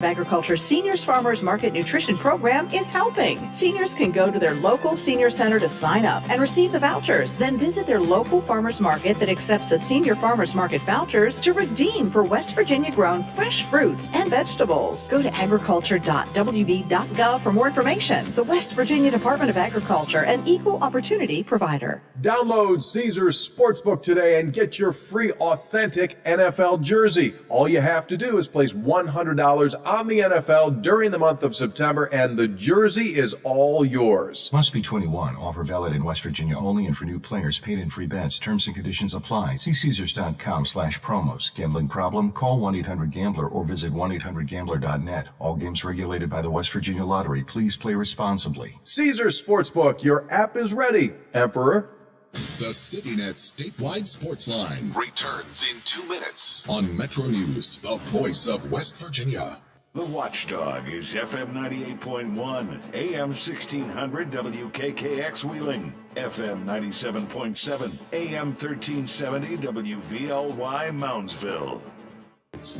Agriculture Seniors Farmers Market Nutrition Program is helping. Seniors can go to their local senior center to sign up and receive the vouchers. Then visit their local farmers market that accepts the Senior Farmers Market vouchers to redeem for West Virginia grown fresh fruits and vegetables. Go to agriculture.wv.gov for more information. The West Virginia Department of Agriculture, an equal opportunity provider. Download Caesars Sportsbook today and get your free authentic NFL jersey. All you have to do is place $100 on the NFL during the month of September, and the jersey is all yours. Must be 21. Offer valid in West Virginia only and for new players. Paid in free bets. Terms and conditions apply. See Caesars.com/promos. Gambling problem? Call 1-800-GAMBLER or visit 1-800-GAMBLER.net. All games regulated by the West Virginia Lottery. Please play responsibly. Caesars Sportsbook. Your app is ready, Emperor. The CityNet statewide sports line returns in 2 minutes on Metro News, the voice of West Virginia. The Watchdog is FM 98.1, AM 1600 WKKX Wheeling, FM 97.7, AM 1370 WVLY Moundsville.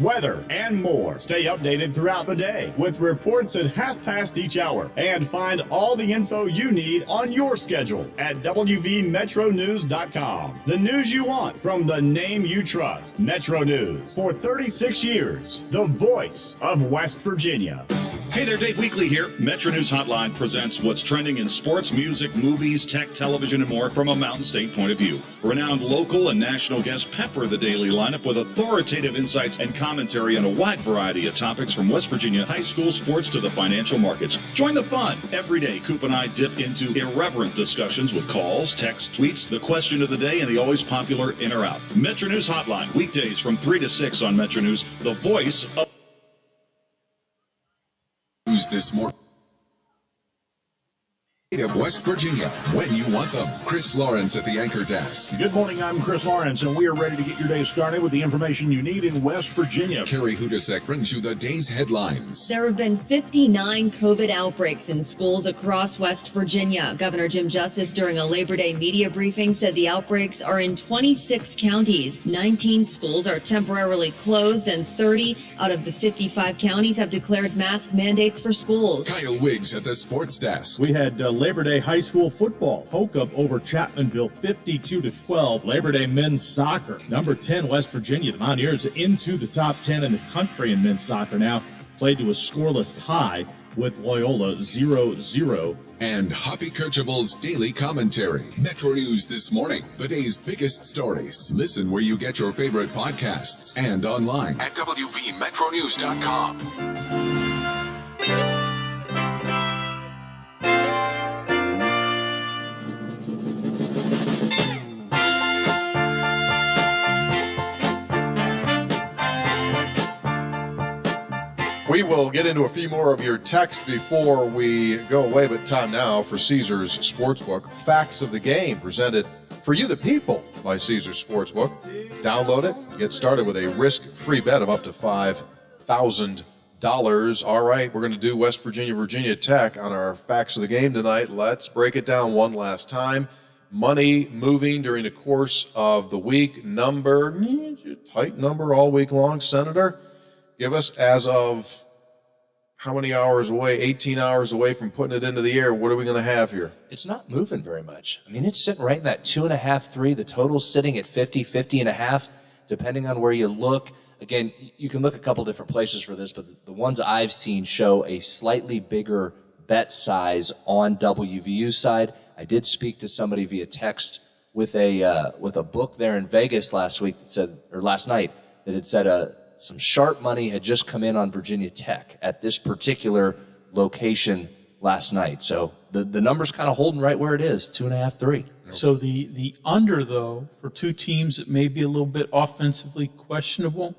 Weather and more. Stay updated throughout the day with reports at 1/2 each hour, and find all the info you need on your schedule at WVMetroNews.com. The news you want from the name you trust. Metro News. For 36 years, the voice of West Virginia. Hey there, Dave Weekly here. Metro News Hotline presents what's trending in sports, music, movies, tech, television, and more from a Mountain State point of view. Renowned local and national guests pepper the daily lineup with authoritative insights and commentary on a wide variety of topics from West Virginia high school sports to the financial markets. Join the fun. Every day, Coop and I dip into irreverent discussions with calls, texts, tweets, the question of the day, and the always popular in or out. Metro News Hotline, weekdays from 3 to 6 on Metro News, the voice of This morning of West Virginia, when you want them. Chris Lawrence at the anchor desk. Good morning, I'm Chris Lawrence, and we are ready to get your day started with the information you need in West Virginia. Carrie Hudasek brings you the day's headlines. There have been 59 COVID outbreaks in schools across West Virginia. Governor Jim Justice, during a Labor Day media briefing, said the outbreaks are in 26 counties. 19 schools are temporarily closed, and 30 out of the 55 counties have declared mask mandates for schools. Kyle Wiggs at the sports desk. We had Labor Day high school football. Hokup over Chapmanville 52-12. Labor Day men's soccer. Number 10 West Virginia. The Mountaineers into the top 10 in the country in men's soccer now. Played to a scoreless tie with Loyola 0-0. And Hoppy Kercheval's daily commentary. Metro News this morning. The day's biggest stories. Listen where you get your favorite podcasts and online at WVMetroNews.com. We will get into a few more of your text before we go away, but time now for Caesars Sportsbook. Facts of the game presented for you, the people, by Caesars Sportsbook. Download it. Get started with a risk-free bet of up to $5,000. All right, we're going to do West Virginia, Virginia Tech on our Facts of the Game tonight. Let's break it down one last time. Money moving during the course of the week. Tight number all week long, Senator. Give us, as of how many hours away, 18 hours away from putting it into the air, what are we going to have here? It's not moving very much. I mean, it's sitting right in that 2.5, 3. The total's sitting at 50, 50.5, depending on where you look. Again, you can look a couple different places for this, but the ones I've seen show a slightly bigger bet size on WVU's side. I did speak to somebody via text with a book there in Vegas last night that had said some sharp money had just come in on Virginia Tech at this particular location last night. So the number's kind of holding right where it is, 2.5, 3. So the under, though, for two teams that may be a little bit offensively questionable,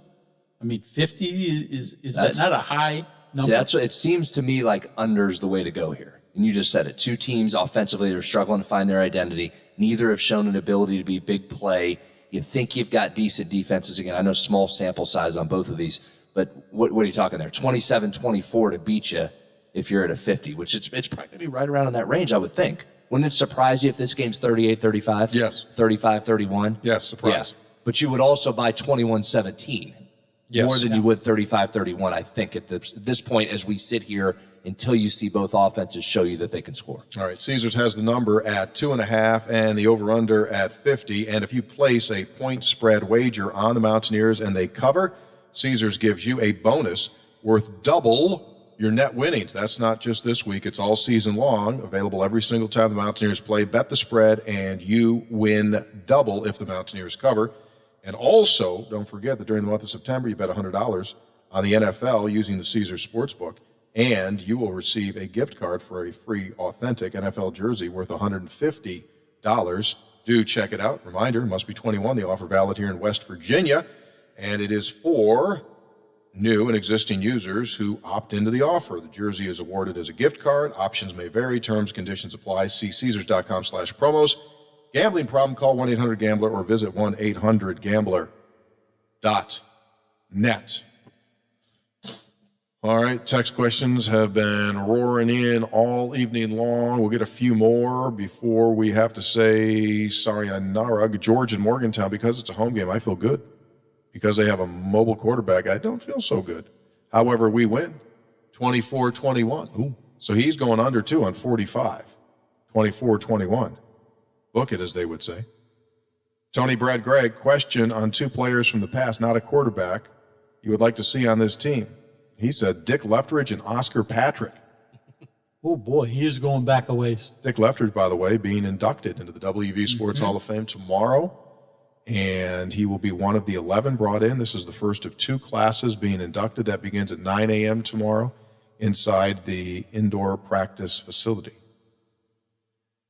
I mean, 50 is that not a high number? See, it seems to me like under's the way to go here. And you just said it. Two teams offensively that are struggling to find their identity. Neither have shown an ability to be big play. You think you've got decent defenses. Again, I know small sample size on both of these, but what are you talking there? 27-24 to beat you if you're at a 50, which it's probably going to be right around in that range, I would think. Wouldn't it surprise you if this game's 38-35? Yes. 35-31? Yes, surprise. Yeah. But you would also buy 21-17. Yes. more than you would 35-31, I think, at this point as we sit here until you see both offenses show you that they can score. All right, Caesars has the number at 2.5 and the over-under at 50. And if you place a point spread wager on the Mountaineers and they cover, Caesars gives you a bonus worth double your net winnings. That's not just this week. It's all season long, available every single time the Mountaineers play. Bet the spread, and you win double if the Mountaineers cover. And also, don't forget that during the month of September, you bet $100 on the NFL using the Caesars Sportsbook, and you will receive a gift card for a free, authentic NFL jersey worth $150. Do check it out. Reminder, must be 21. The offer valid here in West Virginia, and it is for new and existing users who opt into the offer. The jersey is awarded as a gift card. Options may vary. Terms, conditions apply. See Caesars.com/promos. Gambling problem, call 1-800-GAMBLER or visit 1-800-GAMBLER.net. All right, text questions have been roaring in all evening long. We'll get a few more before we have to say sayonara. George in Morgantown, because it's a home game, I feel good. Because they have a mobile quarterback, I don't feel so good. However, we win 24-21. So he's going under, too, on 45. 24-21. Book it, as they would say. Tony Brad Gregg, question on two players from the past, not a quarterback, you would like to see on this team. He said Dick Leftridge and Oscar Patrick. Oh, boy, he is going back a ways. Dick Leftridge, by the way, being inducted into the WV Sports Hall of Fame tomorrow. And he will be one of the 11 brought in. This is the first of two classes being inducted. That begins at 9 a.m. tomorrow inside the indoor practice facility.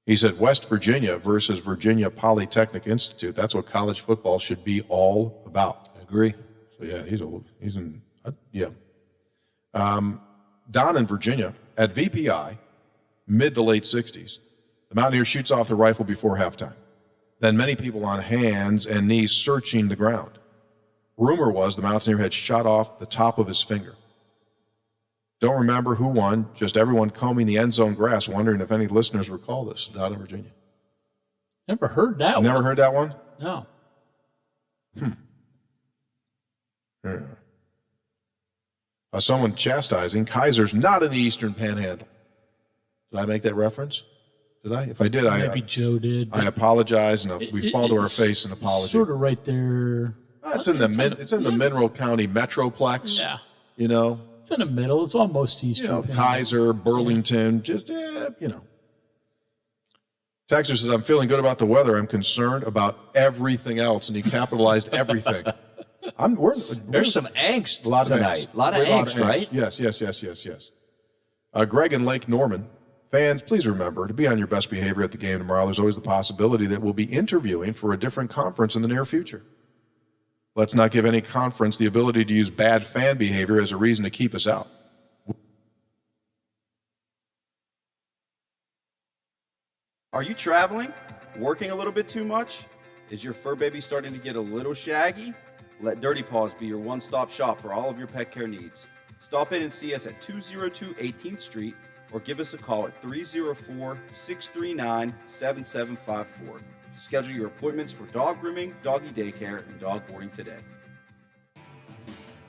He said West Virginia versus Virginia Polytechnic Institute. That's what college football should be all about. I agree. So, yeah, he's in, Don in Virginia at VPI, mid to late 60s. The Mountaineer shoots off the rifle before halftime. Then many people on hands and knees searching the ground. Rumor was the Mountaineer had shot off the top of his finger. Don't remember who won, just everyone combing the end zone grass, wondering if any listeners recall this. Down in Virginia. Never heard that one. Never heard that one? No. Yeah. Someone chastising, Kaiser's not in the Eastern Panhandle. Did I make that reference? Did I? If I did, maybe Joe did. I apologize, and we fall to our face in apology. Sort of right there. It's in the Mineral County Metroplex. Yeah. You know. It's in the middle. It's almost Eastern. Kaiser, Burlington, just Texter says, I'm feeling good about the weather. I'm concerned about everything else, and he capitalized everything. There's some angst tonight. A lot of angst, right? Yes. Greg in Lake Norman. Fans, please remember to be on your best behavior at the game tomorrow. There's always the possibility that we'll be interviewing for a different conference in the near future. Let's not give any conference the ability to use bad fan behavior as a reason to keep us out. Are you traveling? Working a little bit too much? Is your fur baby starting to get a little shaggy? Let Dirty Paws be your one-stop shop for all of your pet care needs. Stop in and see us at 202 18th Street or give us a call at 304-639-7754 to schedule your appointments for dog grooming, doggy daycare, and dog boarding today.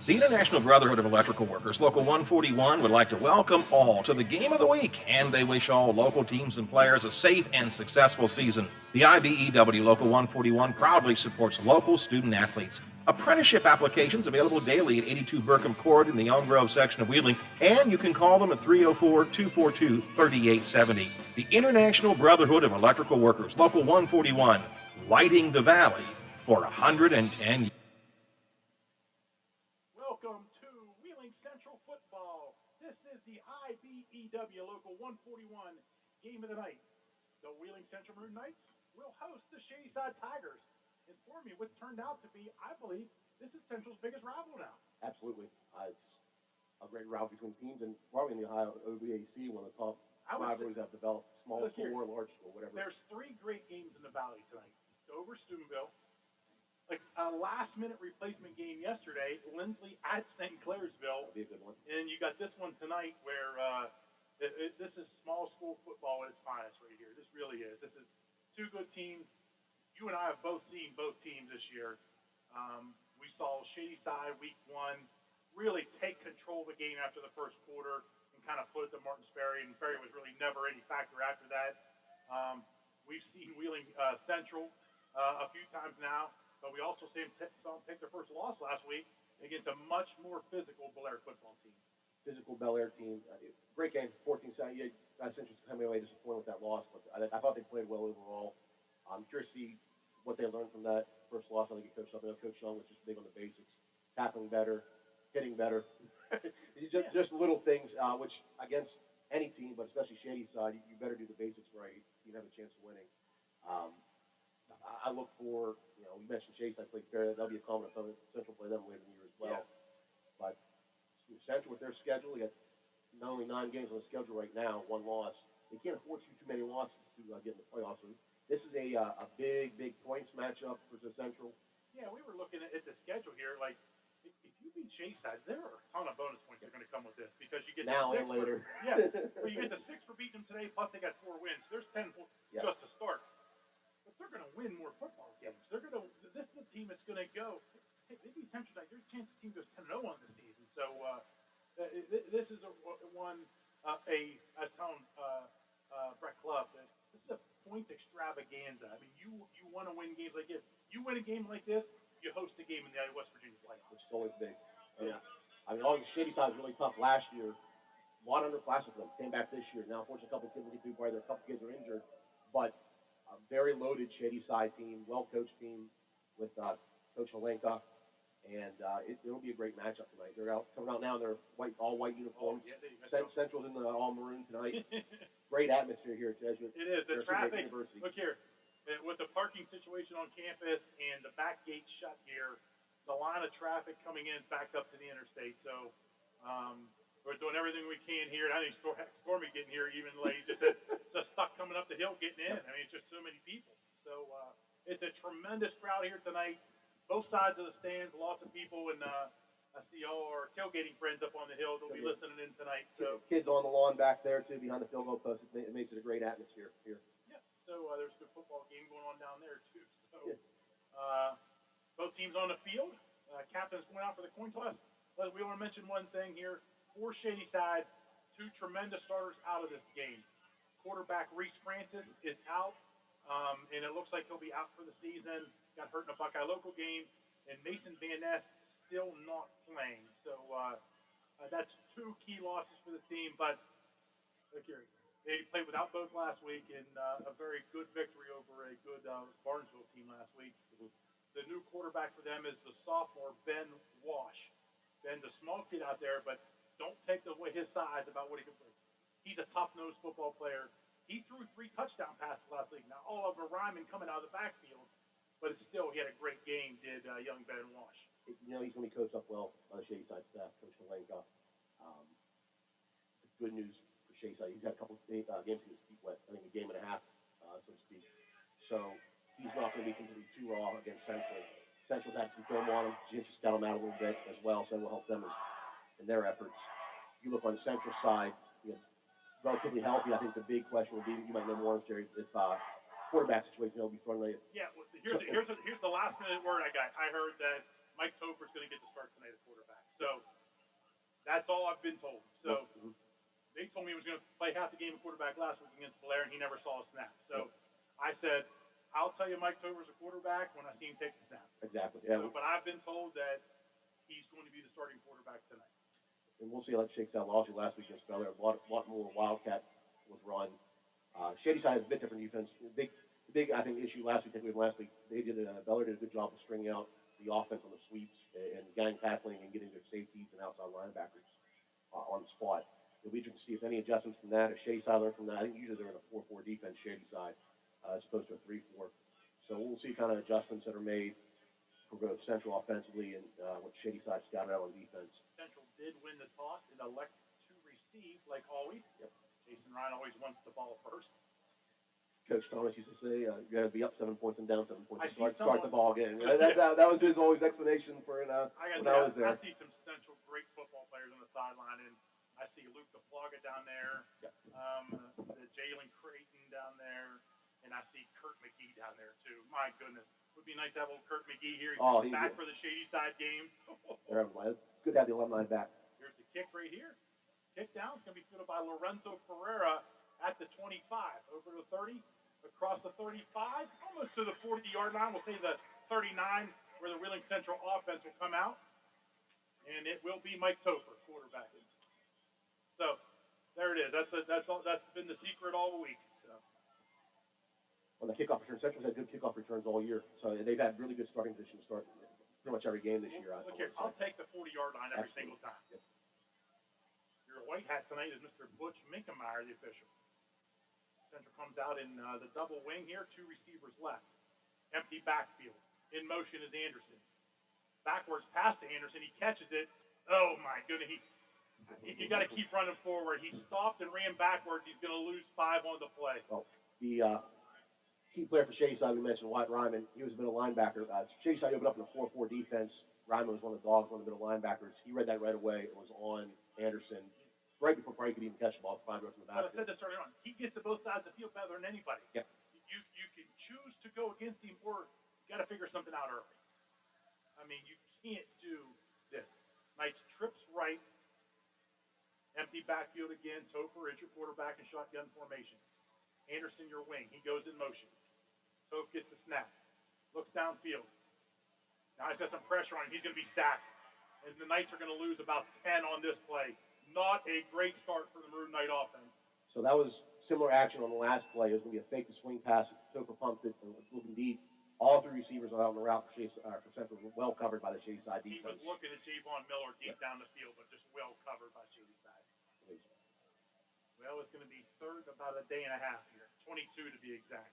The International Brotherhood of Electrical Workers, Local 141, would like to welcome all to the Game of the Week, and they wish all local teams and players a safe and successful season. The IBEW Local 141 proudly supports local student athletes. Apprenticeship applications available daily at 82 Burkham Court in the Elm Grove section of Wheeling, and you can call them at 304-242-3870. The International Brotherhood of Electrical Workers, Local 141, lighting the valley for 110 years. Welcome to Wheeling Central Football. This is the IBEW Local 141 Game of the Night. The Wheeling Central Maroon Knights will host the Shayside Tigers. Inform me what turned out to be, I believe, this is Central's biggest rival now. Absolutely. It's a great rivalry between teams, and probably in the Ohio OVAC, one of the top rivalries have developed, small school or large school, whatever. There's three great games in the Valley tonight. Dover, Steubenville, like a last-minute replacement game yesterday, Lindsley at St. Clairsville. That'd be a good one. And you got this one tonight where this is small school football at its finest right here. This really is. This is two good teams. You and I have both seen both teams this year. We saw Shadyside week 1 really take control of the game after the first quarter and kind of put it to Martin Sperry, and Sperry was really never any factor after that. We've seen Wheeling Central a few times now, but we also saw them take their first loss last week against a much more physical Bel Air football team. Physical Bel Air team. Great game, 14-7. I Central's coming away disappointed with that loss, but I thought they played well overall. I'm curious to see what they learned from that first loss. I think Coach Young was just big on the basics, tackling better, hitting better. just little things, which against any team, but especially Shadyside, you better do the basics right. You have a chance of winning. I look for, you mentioned Shadyside played fair. That'll be a common opponent. Central play them later in the year as well. Yeah. But Central with their schedule, they got not only 9 games on the schedule right now, 1 loss. They can't afford too many losses to get in the playoffs. So this is a big points matchup for the Central. Yeah, we were looking at the schedule here. Like, if you beat Shadyside, there are a ton of bonus points that are going to come with this because you get now the 6 and later. well, you get the 6 for beating them today, plus they got 4 wins. There's 10 just to start. But they're going to win more football games. This is a team that's going to go. Hey, they beat Central tonight. There's a chance the team goes 10-0 on this season. So this is I was telling Brett Clough that this is a point extravaganza. I mean, you want to win games like this. You win a game like this, you host a game in the West Virginia playoffs. Which is always big. Yeah. I mean, all the Shadyside was really tough last year. A lot underclassmen for them. Came back this year. Now, unfortunately, a couple of kids didn't do quite. A couple kids are injured. But a very loaded Shadyside team, well-coached team with Coach Holenka. And it'll be a great matchup tonight. They're coming out now in their all white uniforms. Oh, yeah, Central's in the all maroon tonight. Great atmosphere here at Jesuit. It is. The traffic. University. Look here. With the parking situation on campus and the back gate shut here, the line of traffic coming in is backed up to the interstate. So we're doing everything we can here. And I think Stormy getting here even late, just stuck coming up the hill getting in. I mean, it's just so many people. So it's a tremendous crowd here tonight. Both sides of the stands, lots of people, and I see all our tailgating friends up on the hill. They'll be listening in tonight. So kids on the lawn back there too, behind the field goal post. It makes it a great atmosphere here. Yeah. So there's a good football game going on down there too. So both teams on the field. Captain's going out for the coin toss. But we want to mention one thing here. For Shadyside, 2 tremendous starters out of this game. Quarterback Reese Francis is out, and it looks like he'll be out for the season. Got hurt in a Buckeye local game, and Mason Van Ness still not playing. So that's 2 key losses for the team. But look here, they played without both last week in a very good victory over a good Barnesville team last week. The new quarterback for them is the sophomore Ben Wash. Ben's a small kid out there, but don't take away his size about what he can play. He's a tough-nosed football player. He threw 3 touchdown passes last week. Now all of them are rhyming coming out of the backfield. But still, he had a great game, did young Ben Wash. He's going to be coached up well by the Shadyside staff, Coach Holenka. Good news for Shadyside. He's had a couple of games with his feet wet, I think a game and a half, so to speak. So he's not going to be completely too raw against Central. Central's had some film on him. Jinx just got him out a little bit as well, so that will help them in their efforts. You look on the Central side, relatively healthy. I think the big question will be, you might know more, Jerry, if quarterback situation will be thrown later. Yeah, well, here's the last minute word I got. I heard that Mike Topher's going to get the start tonight at quarterback. So that's all I've been told. So they told me he was going to play half the game at quarterback last week against Blair, and he never saw a snap. So I said, I'll tell you Mike Topher's a quarterback when I see him take the snap. Exactly. Yeah. So, but I've been told that he's going to be the starting quarterback tonight. And we'll see how that shakes out. Obviously, last week against Bel Air, a lot more Wildcat was run. Shadyside has a bit different defense. The big, I think, issue last week, Bel Air did a good job of stringing out the offense on the sweeps and gang tackling and getting their safeties and outside linebackers on the spot. It'll be interesting to see if any adjustments from that, if Shadyside learned from that. I think usually they're in a 4-4 defense, Shadyside, as opposed to a 3-4. So we'll see kind of adjustments that are made for both Central offensively and what Shadyside scouted out on defense. Central did win the toss and elect to receive, like always. Yep. Jason Ryan always wants the ball first. Coach Thomas used to say, you got to be up 7 points and down 7 points to start the some, ball game. That was his always explanation for when I was there. I see some Central great football players on the sideline, and I see Luke DePlaga down there, the Jalen Creighton down there, and I see Kurt McGee down there too. My goodness, Would be nice to have old Kurt McGee here. He's back good. for the Shady Side game. It's good to have the alumni back. Here's the kick right here. Kick down. It's going to be fielded by Lorenzo Ferreira at the 25. Over to the 30. Across the 35. Almost to the 40-yard line. We'll say the 39 where the Wheeling Central offense will come out. And it will be Mike Topher, quarterbacking. So, there it is. That's been the secret all week. So. On the kickoff return, Central's had good kickoff returns all year. So they've had really good starting position to start pretty much every game this year. Look here, I'll take the 40-yard line every single time. Yep. Your white hat tonight is Mr. Butch Minkemeyer, the official. Central comes out in the double wing here, 2 receivers left. Empty backfield. In motion is Anderson. Backwards pass to Anderson. He catches it. Oh, my goodness. You got to keep running forward. He stopped and ran backwards. He's going to lose 5 on the play. Well, the key player for Shady Side, we mentioned Wyatt Ryman. He was a middle linebacker. Shady Side opened up in a 4-4 defense. Ryman was one of the dogs, one of the middle linebackers. He read that right away. It was on Anderson right before Brian could even catch the ball. 5 yards from the But I backfield. said this earlier on. He gets to both sides of the field better than anybody. Yep. You can choose to go against him, or you got to figure something out early. I mean, you can't do this. Knights trips right. Empty backfield again. Topher is your quarterback in shotgun formation. Anderson, your wing. He goes in motion. Topher gets the snap. Looks downfield. Now he's got some pressure on him. He's going to be sacked. And the Knights are going to lose about 10 on this play. Not a great start for the Maroon Knight offense. So that was similar action on the last play. It was going to be a fake to swing pass. Topher pumped it and was looking deep. All 3 receivers are out on the route for Central, well covered by the Shady Side He was defense. looking at Javon Miller deep down the field, but just well covered by Shady Side. Well, it's going to be third about a day and a half here. 22 to be exact.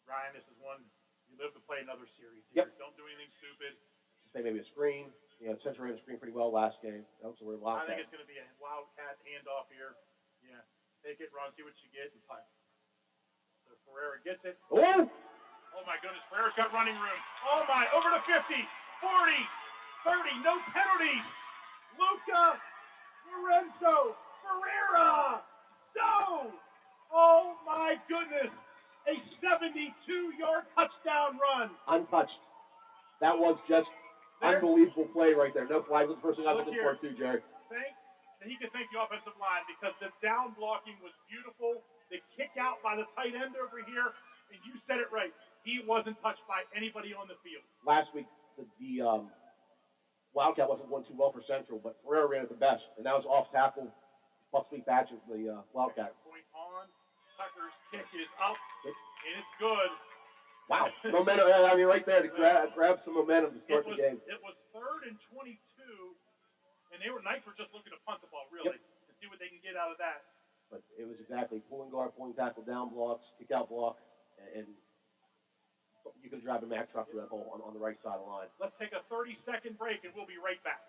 Ryan, this is one you live to play another series here. Yep. Don't do anything stupid. Say maybe a screen. Central ran a screen pretty well last game. So we're I think Wildcat. it's going to be a wildcat handoff here. Yeah. Take it, run, see what you get, and punt. So Ferreira gets it. Oh! Oh, my goodness. Ferreira's got running room. Oh, my. Over to 50, 40, 30. No penalties. Luca Lorenzo Ferreira. No. Oh, my goodness. A 72-yard touchdown run. Untouched. That was just unbelievable play right there. No flags. That's the first thing I Look looked here. for too, Jerry. He can thank the offensive line because the down blocking was beautiful. The kick out by the tight end over here, and you said it right. He wasn't touched by anybody on the field. Last week, the Wildcat wasn't going too well for Central, but Ferreira ran it the best, and that was off tackle. Buck-sweep batch of the Wildcat. Point on. Tucker's kick is up, and it's good. Wow, momentum! I mean, right there to grab some momentum to start the game. It was 3rd and 22, and Knights were just looking to punt the ball really to see what they can get out of that. But it was exactly pulling guard, pulling tackle, down blocks, kick out block, and you can drive a Mack truck through that hole on the right side of the line. Let's take a 30-second break, and we'll be right back.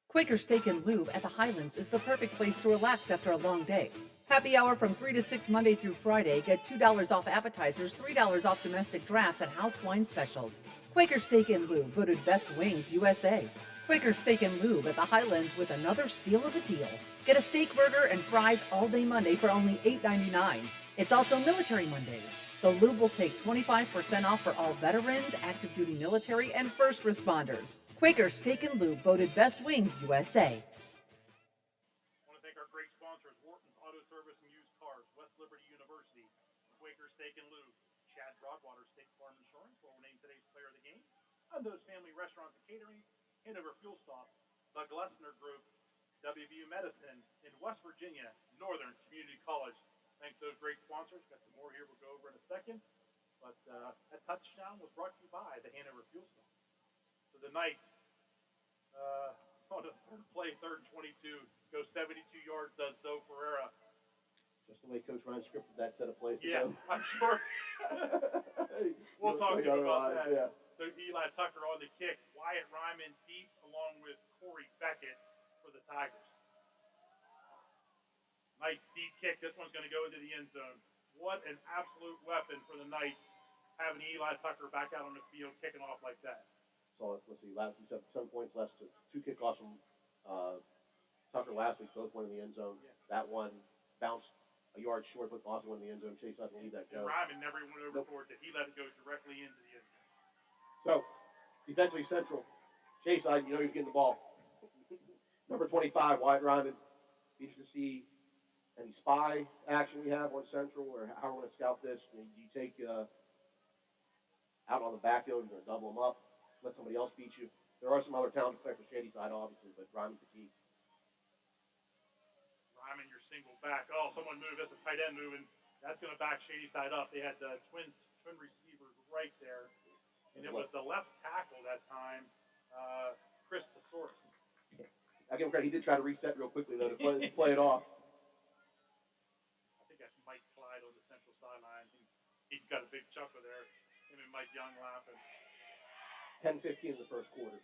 Quaker Steak and Lube at the Highlands is the perfect place to relax after a long day. Happy hour from 3 to 6 Monday through Friday. Get $2 off appetizers, $3 off domestic drafts, and house wine specials. Quaker Steak and Lube, voted Best Wings USA. Quaker Steak and Lube at the Highlands with another steal of a deal. Get a steak burger and fries all day Monday for only $8.99. It's also Military Mondays. The Lube will take 25% off for all veterans, active duty military, and first responders. Quaker Steak and Lube, voted Best Wings USA. I want to thank our great sponsors, Wharton's Auto Service and Used Cars, West Liberty University, Quaker Steak and Lube, Chad Broadwater State Farm Insurance, where we're named today's player of the game, Undo's Family Restaurants and Catering, Hanover Fuel Stop, the Glessner Group, WVU Medicine, in West Virginia, Northern Community College. Thanks to those great sponsors. Got some more here we'll go over in a second. But that touchdown was brought to you by the Hanover Fuel Stop. So the Knights, on the third play, 3rd and 22, goes 72 yards, does so Ferreira. Just the way Coach Ryan scripted that set of plays. Yeah, I'm sure. We'll talk to you about that. Yeah. So Eli Tucker on the kick. Wyatt Ryman deep along with Corey Beckett for the Tigers. Nice deep kick. This one's going to go into the end zone. What an absolute weapon for the Knights, having Eli Tucker back out on the field kicking off like that. So let's see. Last we said 7 points less to 2 kickoffs from Tucker last week. Both went in the end zone. Yeah. That one bounced a yard short, but also in the end zone. Chase doesn't leave that go. Ryman never went over for it. He let it go directly into the end zone. So, defensively Central, Chase side, you know he's getting the ball. Number 25, Wyatt Ryman. Be interested to see any spy action we have on Central, or how we're going to scout this. Do you take out on the backfield, you're going to double them up, let somebody else beat you? There are some other talented players for Shady side, obviously, but Ryman's the key. Ryman, your single back. Oh, someone moved. That's a tight end moving. That's going to back Shady side up. They had the twin receivers right there. And it was the left tackle that time, Chris Thesaurus. I give him credit. He did try to reset real quickly, though, to play it off. I think that's Mike Clyde on the central sideline. He's got a big chuckle there. Him and Mike Young laughing. 10-15 in the first quarter.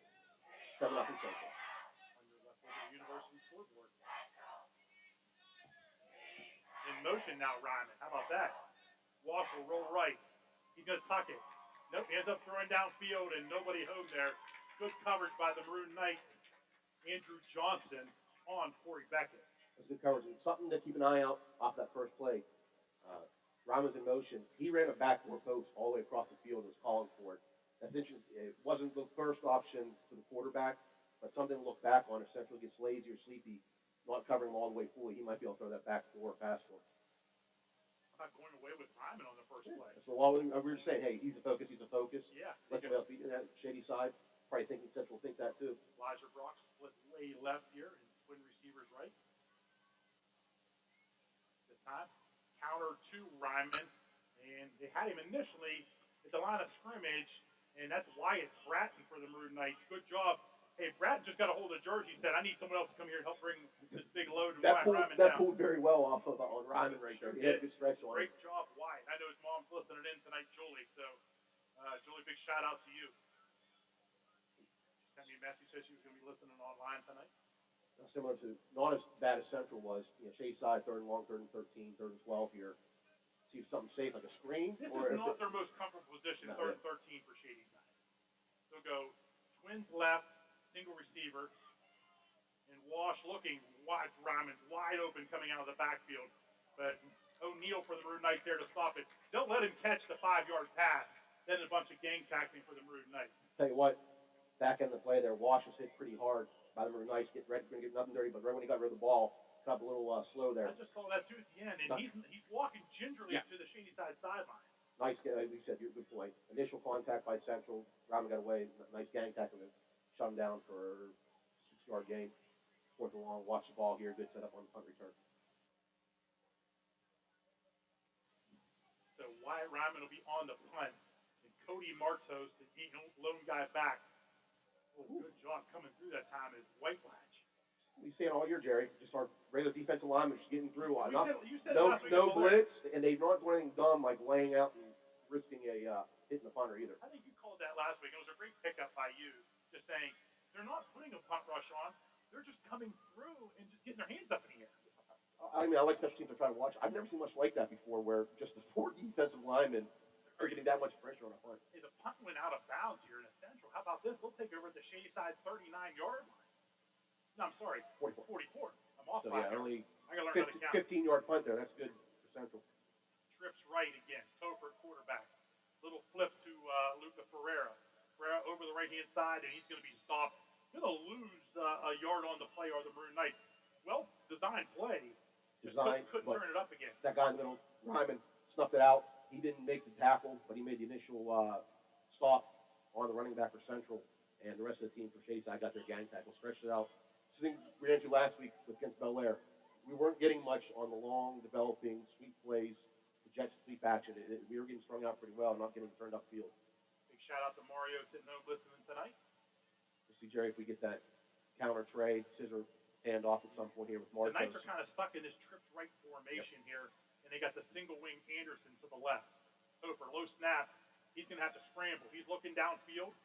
7-0 Central. On your left over the University scoreboard. In motion now, Ryman. How about that? Walsh will roll right. He's going to tuck it. Nope, he ends up throwing downfield and nobody home there. Good coverage by the Maroon Knights. Andrew Johnson on Corey Beckett. That's good coverage. And something to keep an eye out off that first play. Ryman's in motion. He ran a backdoor post all the way across the field and was calling for it. That's interesting. It wasn't the first option for the quarterback, but something to look back on. If Central gets lazy or sleepy, not covering him all the way fully, he might be able to throw that backdoor pass for him. I'm not going away with Ryman on the first play. So while we were just saying, hey, he's a focus. Yeah. Let somebody else beat that Shady side. Probably thinking Central will think that too. Elijah Brock split way left here and twin receivers right. This time, counter to Ryman, and they had him initially at the line of scrimmage, and that's Wyatt Bratton for the Maroon Knights. Good job. Hey, Bratton just got a hold of the jersey. He said, I need someone else to come here and help bring this big load to Wyatt Ryman down. That pulled very well off of on Ryman right there. He had a good stretch on it. Great job, Wyatt. I know his mom's listening in tonight, Julie. So, Julie, big shout out to you. Sent me a message, said she was going to be listening online tonight. Similar to, not as bad as Central was. Shady side, 3rd and long, 3rd and 13, 3rd and 12 here. See if something safe, like a screen. This is not their most comfortable position, 3rd and 13 for Shady side. They'll go twins left, single receiver, and Walsh looking wide. Ryman's wide open coming out of the backfield. But O'Neal for the Maroon Knights there to stop it. Don't let him catch the 5-yard pass. Then a bunch of gang tackling for the Maroon Knights. Tell you what, back in the play there, Walsh was hit pretty hard by the Maroon Knights. Going to get nothing dirty, but right when he got rid of the ball, got a little slow there. I just saw that too at the end, and he's walking gingerly to the Shady side sideline. Nice, like you said, you're a good point. Initial contact by Central. Ryman got away. Nice gang tackle to shut him down for a 6-yard gain. 4th and long. Watch the ball here. Good setup on the punt return. So Wyatt Ryman will be on the punt, and Cody Martos, the lone guy back. Oh, good job coming through that time is White Latch. We say it all year, Jerry. Just our regular defensive linemen just getting through. You said no blitz, and they've not done anything dumb like laying out and risking a hitting the punter either. I think you called that last week. It was a great pickup by you, just saying they're not putting a punt rush on. They're just coming through and just getting their hands up in the air. I mean, I like special teams to try to watch. I've never seen much like that before, where just the 4 defensive linemen are getting that much pressure on a punt. Hey, the punt went out of bounds here in the Central. How about this? We'll take over at the Shady side 39-yard line. No, I'm sorry, 44. I'm off So, by yeah, only I got to learn how to count. 15-yard punt there. That's good for Central. Trips right again. Topher quarterback. Little flip to Luca Ferreira. Ferreira over the right-hand side, and he's going to be stopped. Going to lose a yard on the play or the Maroon Knights. Well-designed play. Couldn't turn it up again. That guy in the middle, Ryman, snuffed it out. He didn't make the tackle, but he made the initial stop on the running back for Central, and the rest of the team for Shady side got their gang tackle, stretched it out. So I think we ran through last week against Bel Air. We weren't getting much on the long, developing, sweep plays, the jet sweep action. We were getting strung out pretty well, not getting turned upfield. Big shout out to Mario sitting home listening tonight. We'll see, Jerry, if we get that counter tray, scissor handoff at some point here with Marcos. The Knights are kind of stuck in this trips right formation here, and they got the single wing Anderson to the left. So for low snap, he's going to have to scramble. He's looking downfield.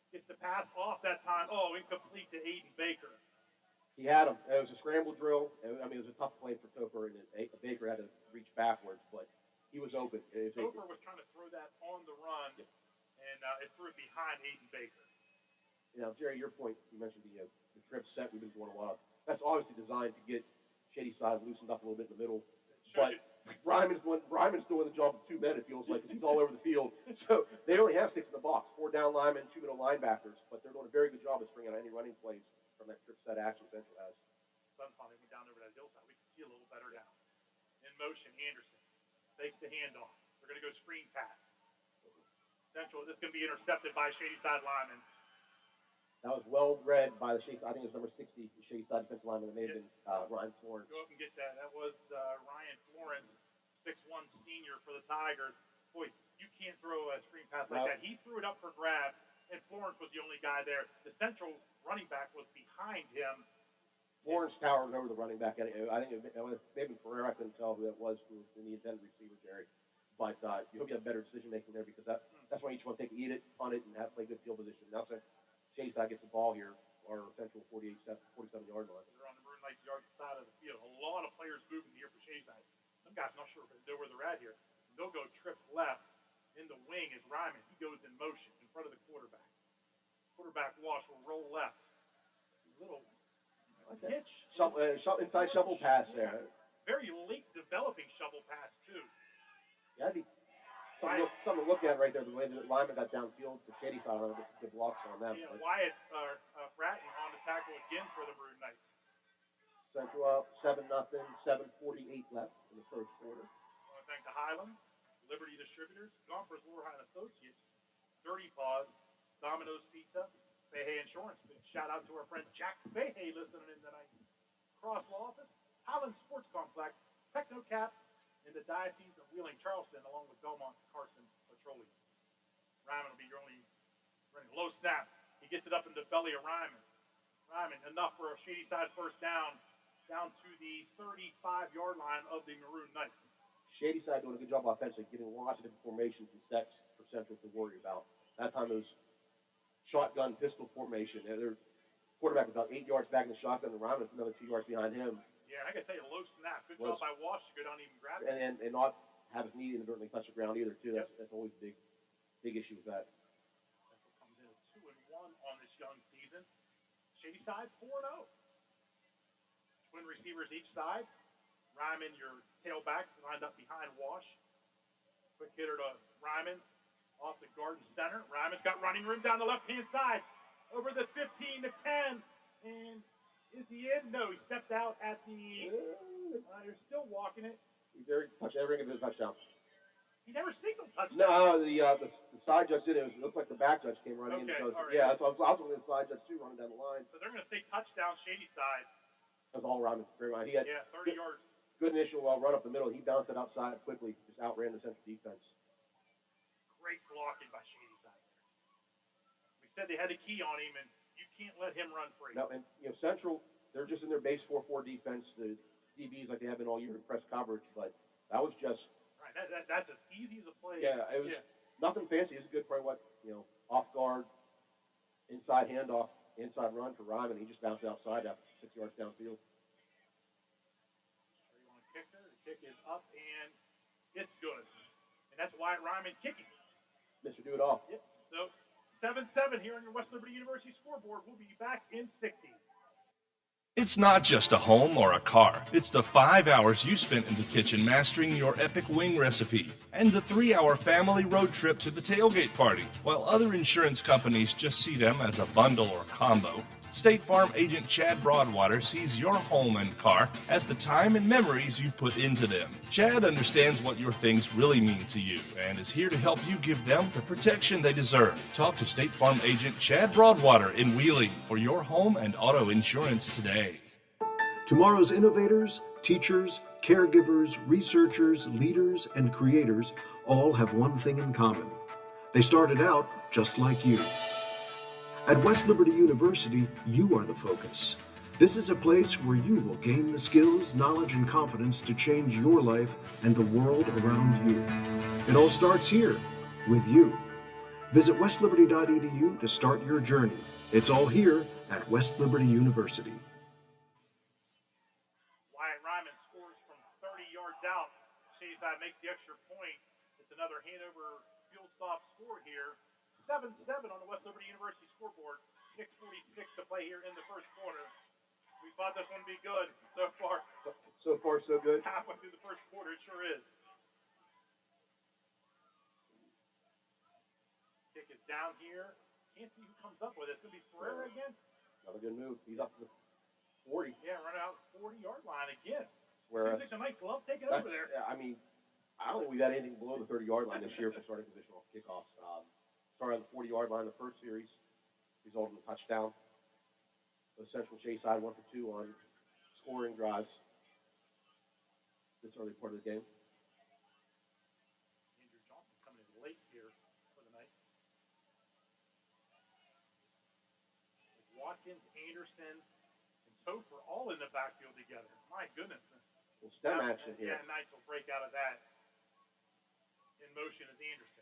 Gets the pass off that time. Oh, incomplete to Aiden Baker. He had him. It was a scramble drill. I mean, it was a tough play for Topher, and Baker had to reach backwards, but he was open. Topher was trying to throw that on the run, and it threw it behind Aiden Baker. Now, Jerry, your point, you mentioned the trip set we've been doing a lot of. That's obviously designed to get Shady side loosened up a little bit in the middle. It Ryman's doing the job of 2 men, it feels like, 'cause he's all over the field. So they only have 6 in the box, 4 down linemen, 2 middle linebackers, but they're doing a very good job of springing out any running plays from that trip set action Central has. Sunfall went down over that hillside. We can see a little better now. In motion, Anderson takes the handoff. They're going to go screen pass. Central, this is going to be intercepted by Shady Side lineman. That was well read by the Shady. I think it was number 60, the Shady Side defensive lineman. It may have been Ryan Florence. Go up and get that. That was Ryan Florence, 6'1" senior for the Tigers. Boy, you can't throw a screen pass like that. He threw it up for grabs, and Florence was the only guy there. The Central running back was behind him. Florence towered over the running back. I think it was maybe Ferrer. I couldn't tell who that was in the intended receiver, Jerry. But you hope you have better decision making there, because that's why each one take eat it, punt it, and play good field position. Now Shady Side gets the ball here, or Central 47-yard line. They're on the Maroon Knights yard side of the field. A lot of players moving here for Shady Side. Some guys not sure if they know where they're at here. They'll go trip left. In the wing is Ryman. He goes in motion in front of the quarterback. Quarterback Walsh will roll left. Little hitch. Inside shovel pass there. Very late developing shovel pass, too. Yeah, that'd be something to look at right there, the way that Lyman got downfield for Shady Side. I'll get some good blocks on them. Yeah, Wyatt Bratton on the tackle again for the Maroon Knights. Central up 7-0, 7:48 left in the first quarter. I want to thank the Highland, Liberty Distributors, Gompers, Loreheim Associates, Dirty Paws, Domino's Pizza, Fahey Insurance. Big shout out to our friend Jack Fahey listening in tonight. Cross Law Office, Highland Sports Complex, Technocap, in the Diocese of Wheeling Charleston, along with Belmont Carson Petroleum. Ryman will be only running low snap. He gets it up in the belly of Ryman. Ryman, enough for a Shady Side first down to the 35-yard line of the Maroon Knights. Shady Side doing a good job offensively, giving lots of different formations and sets for Central to worry about. That time it was shotgun pistol formation. Their quarterback was about 8 yards back in the shotgun, and Ryman was another 2 yards behind him. Yeah, I got to tell you, low snap. Good job by Walsh to go down and even grab it. And not have his knee inadvertently touch the ground either, too. That's always a big issue with that. Central comes in at 2-1 on this young season. Shady Side 4-0. Twin receivers each side. Ryman, your tailback, lined up behind Walsh. Quick hitter to Ryman off the Garden Center. Ryman's got running room down the left-hand side. Over the 15 to 10. And is he in? No, he stepped out at the. They're still walking it. They're giving it a touchdown. He never signaled touchdown. No, the side judge did it. It looked like the back judge came running in. All right. Yeah, so I was looking at the side judge too, running down the line. So they're going to say touchdown, Shady Side. That's all Ryman. He had 30 yards. Good initial run up the middle. He bounced it outside quickly, just outran the Central defense. Great blocking by Shady Side. We said they had a key on him, and you can't let him run free. No, and Central, they're just in their base 4-4 defense. The DBs, like they have been all year, in press coverage, but that was just. Right, that's as easy as a play. Yeah, it was nothing fancy. It's a good play. Off guard, inside handoff, inside run for Ryman. He just bounced outside after 6 yards downfield. The kick is up, and it's good. And that's Wyatt Ryman kicking. Mr. Do It All. Yep. So 7-7 here on your West Liberty University scoreboard. We'll be back in 60. It's not just a home or a car. It's the 5 hours you spent in the kitchen mastering your epic wing recipe and the 3-hour family road trip to the tailgate party. While other insurance companies just see them as a bundle or combo, State Farm agent Chad Broadwater sees your home and car as the time and memories you put into them. Chad understands what your things really mean to you and is here to help you give them the protection they deserve. Talk to State Farm agent Chad Broadwater in Wheeling for your home and auto insurance today. Tomorrow's innovators, teachers, caregivers, researchers, leaders, and creators all have one thing in common. They started out just like you. At West Liberty University, you are the focus. This is a place where you will gain the skills, knowledge, and confidence to change your life and the world around you. It all starts here, with you. Visit westliberty.edu to start your journey. It's all here at West Liberty University. Wyatt Ryman scores from 30 yards out. Shady Side makes the extra point. It's another Hanover field stop score here. 7-7 on the West Liberty University scoreboard. 6:46 to play here in the first quarter. We thought this one would be good so far. So far, so good. Halfway through the first quarter, it sure is. Kick is down here. Can't see who comes up with it. It's going to be Ferreira again. Another good move. He's up to the 40. Yeah, running out 40-yard line again. Whereas, Seems like a nice glove taking over there. I mean, I don't think we've had anything below the 30-yard line this year for starting position off kickoffs. Started on the 40-yard line the first series, resulted in a touchdown. The Central Chase side 1 for 2 on scoring drives this early part of the game. Andrew Johnson coming in late here for the night. Watkins, Anderson, and Topher all in the backfield together. My goodness. Well, stem action here. Yeah, Knights will break out of that. In motion is Anderson.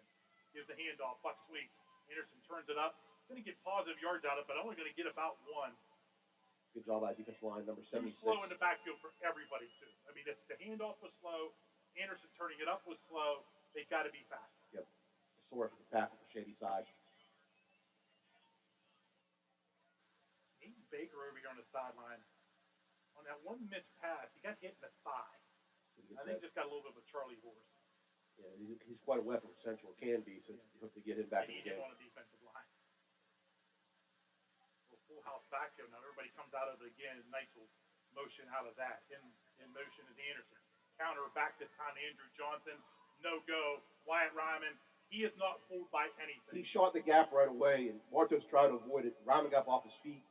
Gives the handoff, buck sweep. Anderson turns it up. Going to get positive yards out of it, but only going to get about 1. Good job by defensive line, number 76. Too slow in the backfield for everybody, too. I mean, the handoff was slow. Anderson turning it up was slow. They've got to be faster. Yep. Sore for the tackle for Shady side. Aiden Baker over here on the sideline. On that one missed pass, he got hit in the thigh. I think just got a little bit of a Charlie horse. Yeah, he's quite a weapon for Central, can be, so you hope to get him back in the game. On the defensive line. Full house backfield. Now everybody comes out of it again. Nice little motion out of that. In motion is Anderson. Counter back this time to Andrew Johnson. No go. Wyatt Ryman. He is not fooled by anything. He shot the gap right away, and Martos tried to avoid it. Ryman got off his feet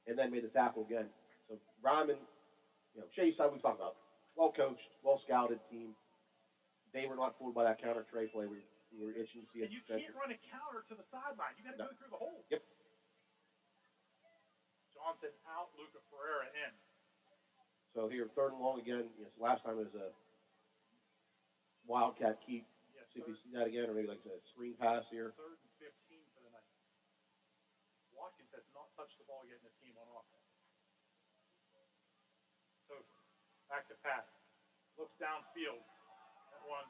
and then made the tackle again. So Ryman, Shady side we talked about, well coached, well scouted team. They were not fooled by that counter tray play. We were itching to see it. And you can't run a counter to the sideline. You got to go through the hole. Yep. Johnson out, Luca Ferreira in. So here, 3rd and long again. Last time it was a wildcat keep. Yes, see if we see that again, or maybe like a screen pass here. 3rd and 15 for the night. Watkins has not touched the ball yet in this game on offense. So back to pass. Looks downfield. That one.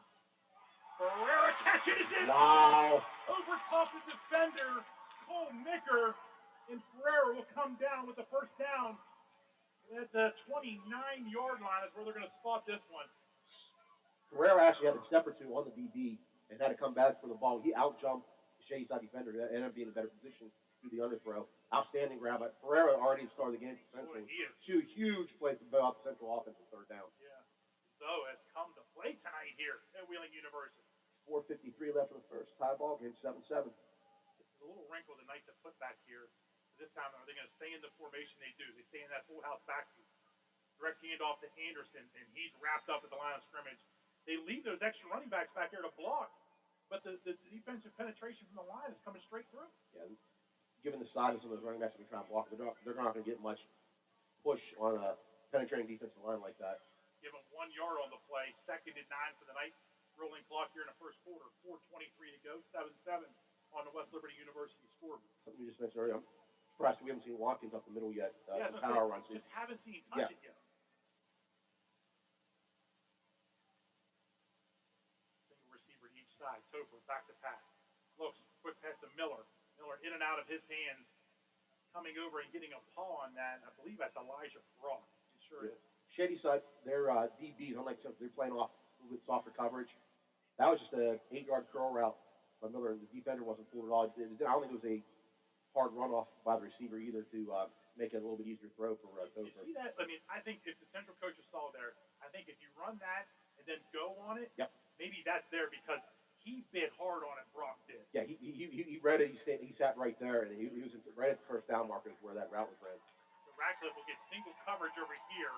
Ferreira catches it. Wow. Over top the defender, Cole Micker, and Ferreira will come down with the first down. At the 29-yard line is where they're going to spot this one. Ferreira actually had a step or two on the DB and had to come back for the ball. He out-jumped the Shady side defender. Ended up being in a better position to do the underthrow. Outstanding grab. But Ferreira already started the game for Central. Huge play to bail out the Central offense on 3rd down. Yeah. So it's come to play tonight here at Wheeling University. 4:53 left in the first. Tie ball game, 7-7. There's a little wrinkle tonight to put back here. This time, are they going to stay in the formation they do? They stay in that full house backfield. Direct handoff to Anderson, and he's wrapped up at the line of scrimmage. They leave those extra running backs back there to block, but the defensive penetration from the line is coming straight through. Yeah, given the size of those running backs that we try to block, they're not going to get much push on a penetrating defensive line like that. Give them 1 yard on the play. 2nd and 9 for the night. Rolling clock here in the first quarter. 4:23 to go. 7-7 on the West Liberty University scoreboard. Something you just mentioned earlier. I'm surprised we haven't seen Watkins up the middle yet. Yeah, Power runs. Just haven't seen touch it yet. Single receiver to each side. Topher back to pass. Looks quick pass to Miller. Miller in and out of his hands. Coming over and getting a paw on that. I believe that's Elijah Brock. It sure is. Shady side, their DBs, unlike some, they're playing off with softer coverage. That was just a 8-yard curl route by Miller, and the defender wasn't fooled at all. I don't think it was a hard runoff by the receiver either to make it a little bit easier throw for Topher. You see that? I mean, I think if the Central coaches saw there, I think if you run that and then go on it, maybe that's there because he bit hard on it, Brock did. Yeah, he read it. He sat right there, and he was right at the first down marker is where that route was ran. So Ratcliffe will get single coverage over here.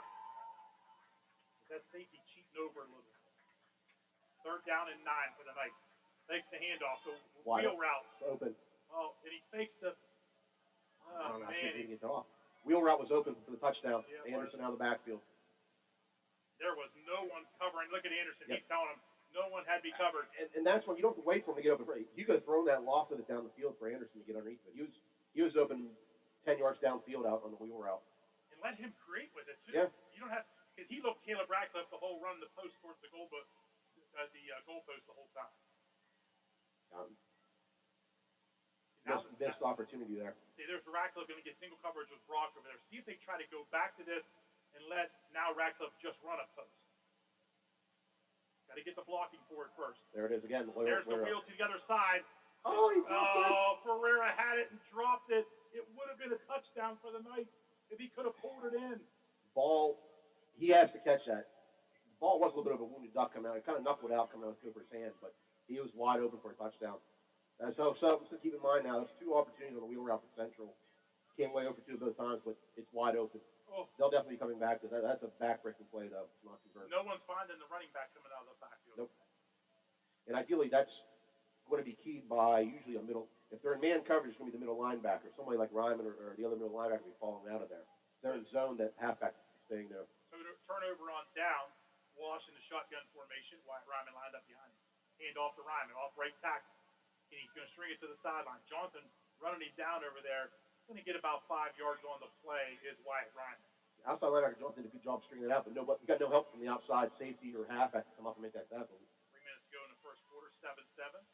That safety cheating over a little bit. 3rd down and 9 for the night. Fakes the handoff, so wheel route. Open. Oh, and he fakes the. Oh, I man. can't get it off. Wheel route was open for the touchdown. Yeah, Anderson out of the backfield. There was no one covering. Look at Anderson. He's telling him no one had to be covered. And that's when you don't have to wait for him to get open. You could have thrown that lofted it down the field for Anderson to get underneath it. He was open 10 yards downfield out on the wheel route. And let him create with it, too. Yeah. You don't have, because he looked Caleb Ratcliffe the whole run the post towards the goalpost the whole time. Missed opportunity there. See, there's Ratcliffe going to get single coverage with Brock over there. See if they try to go back to this and let now Radcliffe just run a post. Got to get the blocking for it first. There it is again. There's the wheel to the other side. Oh, he dropped it. Ferreira had it and dropped it. It would have been a touchdown for the Knights if he could have pulled it in. Ball, he has to catch that. The ball was a little bit of a wounded duck coming out. It kind of knuckled out coming out of Cooper's hand, but he was wide open for a touchdown. And so keep in mind now, there's two opportunities on the wheel route for Central. Came way over two both times, but it's wide open. Oh. They'll definitely be coming back to that. That's a back-breaking play, though. It's not converted. No one's finding the running back coming out of the backfield. Nope. And ideally, that's going to be keyed by usually a middle. If they're in man coverage, it's going to be the middle linebacker. Somebody like Ryman or the other middle linebacker will be falling out of there. If they're in zone, that halfback is staying there. So turnover on down. Walsh in the shotgun formation. Wyatt Ryman lined up behind him. Hand off to Ryman, off right tackle. And he's going to string it to the sideline. Johnson running him down over there. Going to get about 5 yards on the play is Wyatt Ryman. Outside linebacker Johnson did a good job stringing it out, but you got no help from the outside safety or halfback to come up and make that tackle. 3 minutes to go in the first quarter, 7-7.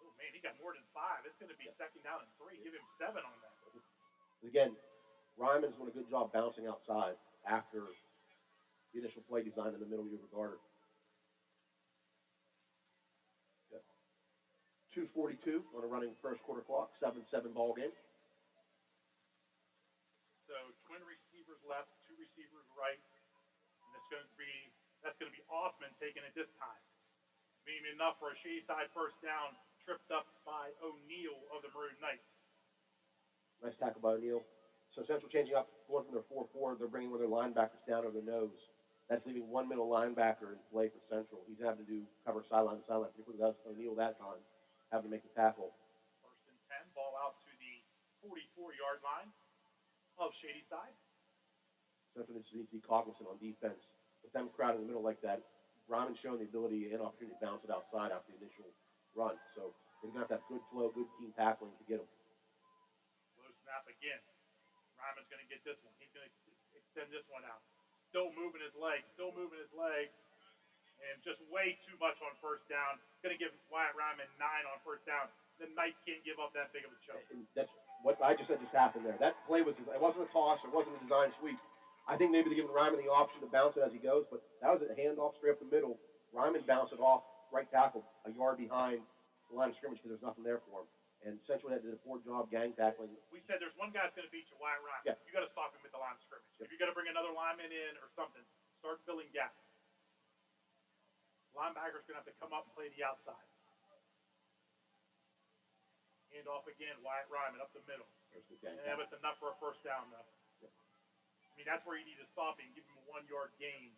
Oh, man, he got more than 5. It's going to be second down and 3. Give him 7 on that. Again, Ryman's doing a good job bouncing outside after the initial play design in the middle of your regarder. 2:42 on a running first quarter clock, 7-7 ball game. So twin receivers left, 2 receivers right, and that's going to be Osman taking it this time. Maybe enough for a Shadyside first down, tripped up by O'Neal of the Maroon Knights. Nice tackle by O'Neal. So Central changing up, going from their 4-4, they're bringing one of their linebackers down over their nose. That's leaving one middle linebacker in play for Central. He's having to do cover sideline to sideline. Particularly O'Neal that time, having to make the tackle. First and 10, ball out to the 44-yard line of Shadyside. Central needs to be cognizant on defense. With them crowding in the middle like that, Ryman's shown the ability and opportunity to bounce it outside after the initial run. So they're going to have good flow, good team tackling to get him. Low snap again. Ryman's going to get this one. He's going to extend this one out. Still moving his leg, and just way too much on first down. Going to give Wyatt Ryman 9 on first down. The Knights can't give up that big of a choke. And that's what I just said just happened there. That play it wasn't a toss, it wasn't a design sweep. I think maybe they're giving Ryman the option to bounce it as he goes, but that was a handoff straight up the middle. Ryman bounced it off right tackle, a yard behind the line of scrimmage because there's nothing there for him. And Central did a poor job gang tackling. We said there's one guy that's going to beat you, Wyatt Ryman. Yeah. You got to stop him at the line of scrimmage. Yep. If you're going to bring another lineman in or something, start filling gaps. Linebacker's going to have to come up and play the outside. Hand off again, Wyatt Ryman up the middle. And that was enough for a first down, though. Yep. I mean, that's where you need to stop him, give him a 1-yard gain.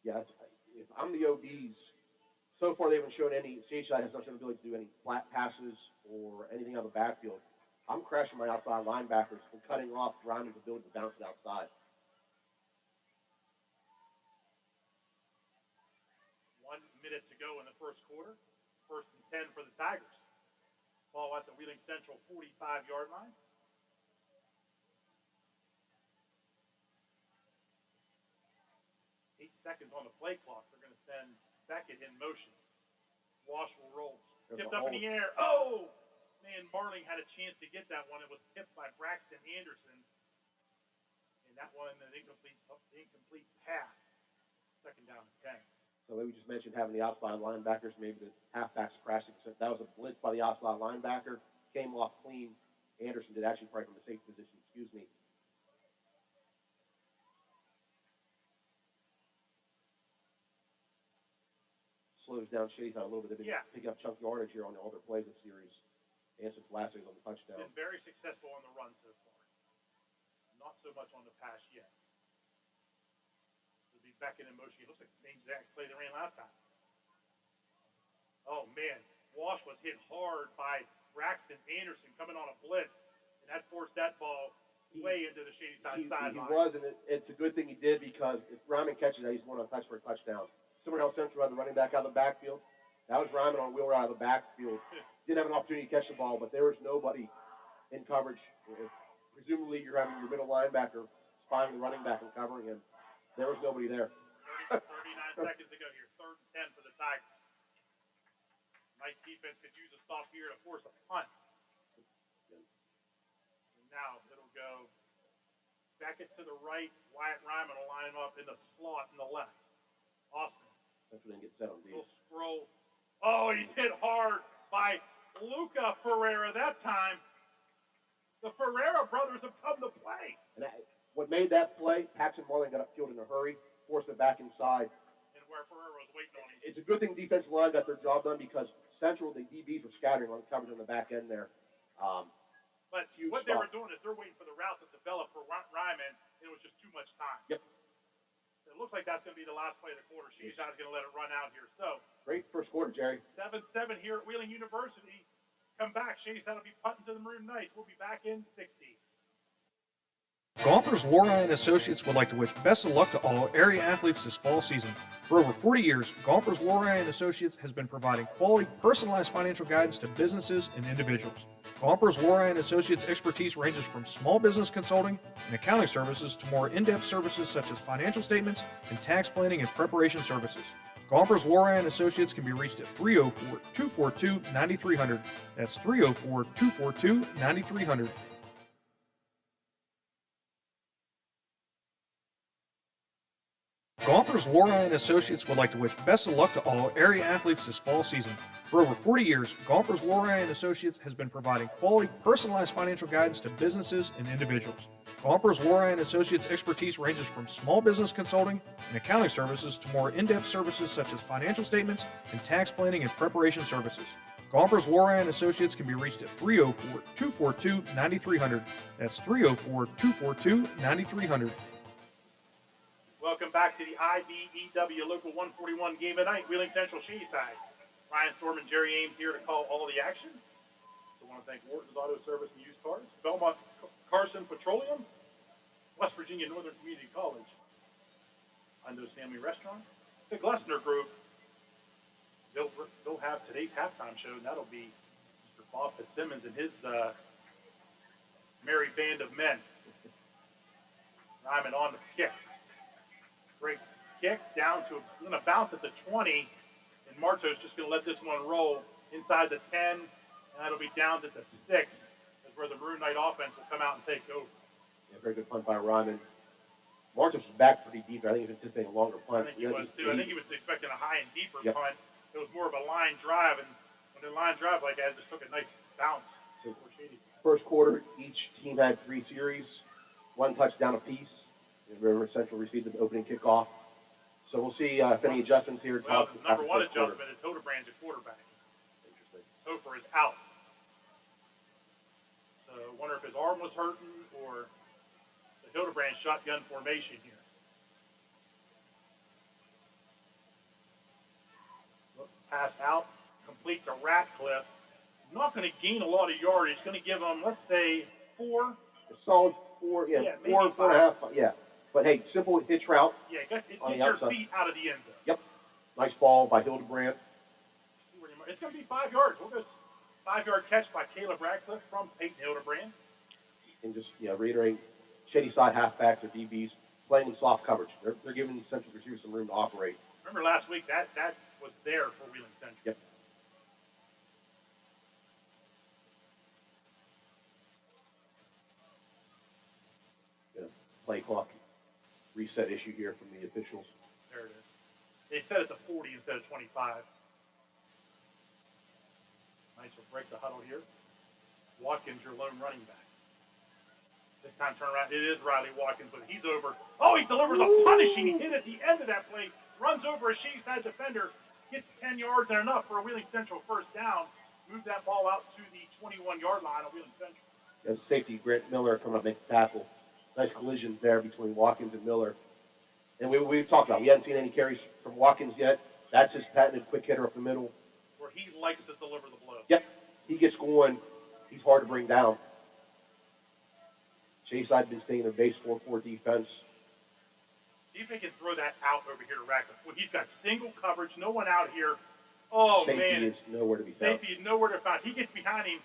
Yeah, if I'm the ODs, so far they haven't shown Shadyside has not shown the ability to do any flat passes or anything out of the backfield. I'm crashing my outside linebackers and cutting off Ryman's ability to bounce it outside. 1 minute to go in the first quarter. First and 10 for the Tigers. Ball at the Wheeling Central 45-yard line. Eight seconds on the play clock. They're going to send Beckett in motion. Walsh will roll. Tipped up in the air. Oh! Man, Marling had a chance to get that one. It was tipped by Braxton Anderson. And that one, an incomplete pass. Second down and 10. So we just mentioned having the outside linebackers, maybe the halfbacks crashing. So that was a blitz by the outside linebacker. Came off clean. Anderson did actually probably from the safety position, Slows down Shadyside a little bit. They've been picking up chunk yardage here on all their plays this series. And since last week on the touchdown. Been very successful on the run so far. Not so much on the pass yet. It'll be Beckett in motion. It looks like the same exact play they ran last time. Oh, man. Walsh was hit hard by Braxton Anderson coming on a blitz, and that forced that ball way into the Shadyside sideline. He was, and it's a good thing he did because if Ryman catches that, he's going to touch for a touchdown. Somewhere else Central had the running back out of the backfield. That was Ryman on wheel out of the backfield. Didn't have an opportunity to catch the ball, but there was nobody in coverage. Presumably you're having your middle linebacker spying the running back and covering him. There was nobody there. 39 seconds to go here. Third and 10 for the Tigers. Nice defense could use a stop here to force a punt. And now it'll go Beckett to the right. Wyatt Ryman will line him up in the slot in the left. Austin. That's when they get set on D. Little scroll. Oh, he's hit hard by Luca Ferreira that time. The Ferreira brothers have come to play. And what made that play, Paxton Marlin got upfield in a hurry, forced it back inside. And where Ferreira was waiting on him. It's a good thing defensive line got their job done because Central, the DBs were scattering on coverage on the back end there. But what they were doing is they're waiting for the route to develop for Ryman, and it was just too much time. Yep. It looks like that's going to be the last play of the quarter. She's not going to let it run out here. So great first quarter, Jerry. 7-7 here at Wheeling University. Come back. Shay's will be putting to the Maroon Knights. We'll be back in 60. Golfers Laura and Associates would like to wish best of luck to all area athletes this fall season. For over 40 years, Golfers Laura and Associates has been providing quality, personalized financial guidance to businesses and individuals. Golfers Laura and Associates expertise ranges from small business consulting and accounting services to more in-depth services such as financial statements and tax planning and preparation services. Golfers Laura and Associates can be reached at 304-242-9300. That's 304-242-9300. Golfers Laura and Associates would like to wish best of luck to all area athletes this fall season. For over 40 years, Golfers Laura and Associates has been providing quality, personalized financial guidance to businesses and individuals. Golfers Laura and Associates expertise ranges from small business consulting and accounting services to more in-depth services such as financial statements and tax planning and preparation services. Golfers Laura and Associates can be reached at 304-242-9300. That's 304-242-9300. Welcome back to the IBEW Local 141 game of night, Wheeling Central Shadyside. Ryan Storm and Jerry Ames here to call all the action. So I want to thank Wharton's Auto Service and Used Cars, Belmont Carson Petroleum, West Virginia Northern Community College, Undo's Family Restaurant, the Glessner Group. They'll have today's halftime show, and that'll be Mr. Bob Fitzsimmons and his merry band of men. Ryman on the kick. Great kick down to, going to bounce at the 20, and Marto's just going to let this one roll inside the 10, and that'll be down to the 6. That's where the Maroon Knight offense will come out and take over. Yeah, very good punt by Ryman. Martos was back pretty deep. I think he was anticipating a longer punt. I think he was too. I think he was expecting a high and deeper punt. It was more of a line drive, and when the line drive like that, it just took a nice bounce. So, first quarter, each team had 3 series, 1 touchdown apiece. River Central received the opening kickoff. So we'll see if any adjustments here. Well, the number 1 adjustment is Hildebrand's a quarterback. Interesting. Topher is out. So I wonder if his arm was hurting or the Hildebrand shotgun formation here. Pass out, complete to Ratcliffe. Not going to gain a lot of yardage. Going to give him, let's say, 4. A solid 4, four and a half, yeah. But hey, simple hitch route. Yeah, get on your the outside. feet out of the end zone. Yep. Nice ball by Hildebrand. It's going to be 5 yards. We'll go 5-yard catch by Caleb Ratcliffe from Peyton Hildebrand. And just reiterating, shady side halfbacks or DBs playing in soft coverage. They're giving the Central receivers some room to operate. Remember last week that was there for Wheeling Central. Yep. Play clock reset issue here from the officials. There it is. They set it to 40 instead of 25. Nice will break the huddle here. Watkins, your lone running back. This time turn around. It is Riley Watkins, but he's over. Oh, he delivers a punishing hit at the end of that play. Runs over a Shadyside defender. Gets 10 yards and enough for a Wheeling Central first down. Move that ball out to the 21-yard line of Wheeling Central. As safety, Grant Miller coming up to make the tackle. Nice collision there between Watkins and Miller. And we've talked about, we haven't seen any carries from Watkins yet. That's his patented quick hitter up the middle. Where he likes to deliver the blow. Yep. He gets going. He's hard to bring down. Shadyside been staying in their base 4-4 defense. See if he can throw that out over here to Ratcliffe. Well, he's got single coverage, no one out here. Oh, Safety man. is nowhere to be found. Safety is nowhere to be found. He gets behind him.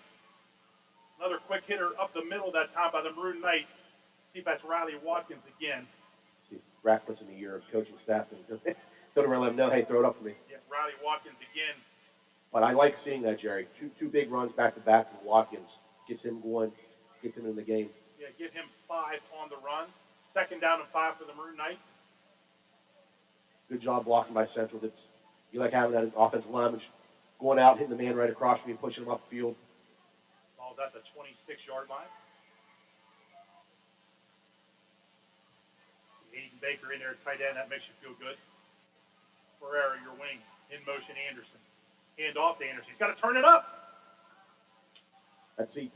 Another quick hitter up the middle that time by the Maroon Knights. See if that's Riley Watkins again. See, Ratcliffe's in the year of coaching staff. And don't let him know, hey, throw it up for me. Yeah, Riley Watkins again. But I like seeing that, Jerry. Two big runs back-to-back from Watkins. Gets him going, gets him in the game. Yeah, give him 5 on the run. Second down and 5 for the Maroon Knights. Good job blocking by Central. You like having that offensive lineman going out, hitting the man right across from you, pushing him up the field. Ball's at the 26-yard line. Aiden Baker in there at tight end. That makes you feel good. Ferreira, your wing. In motion, Anderson. Hand off to Anderson. He's got to turn it up. He's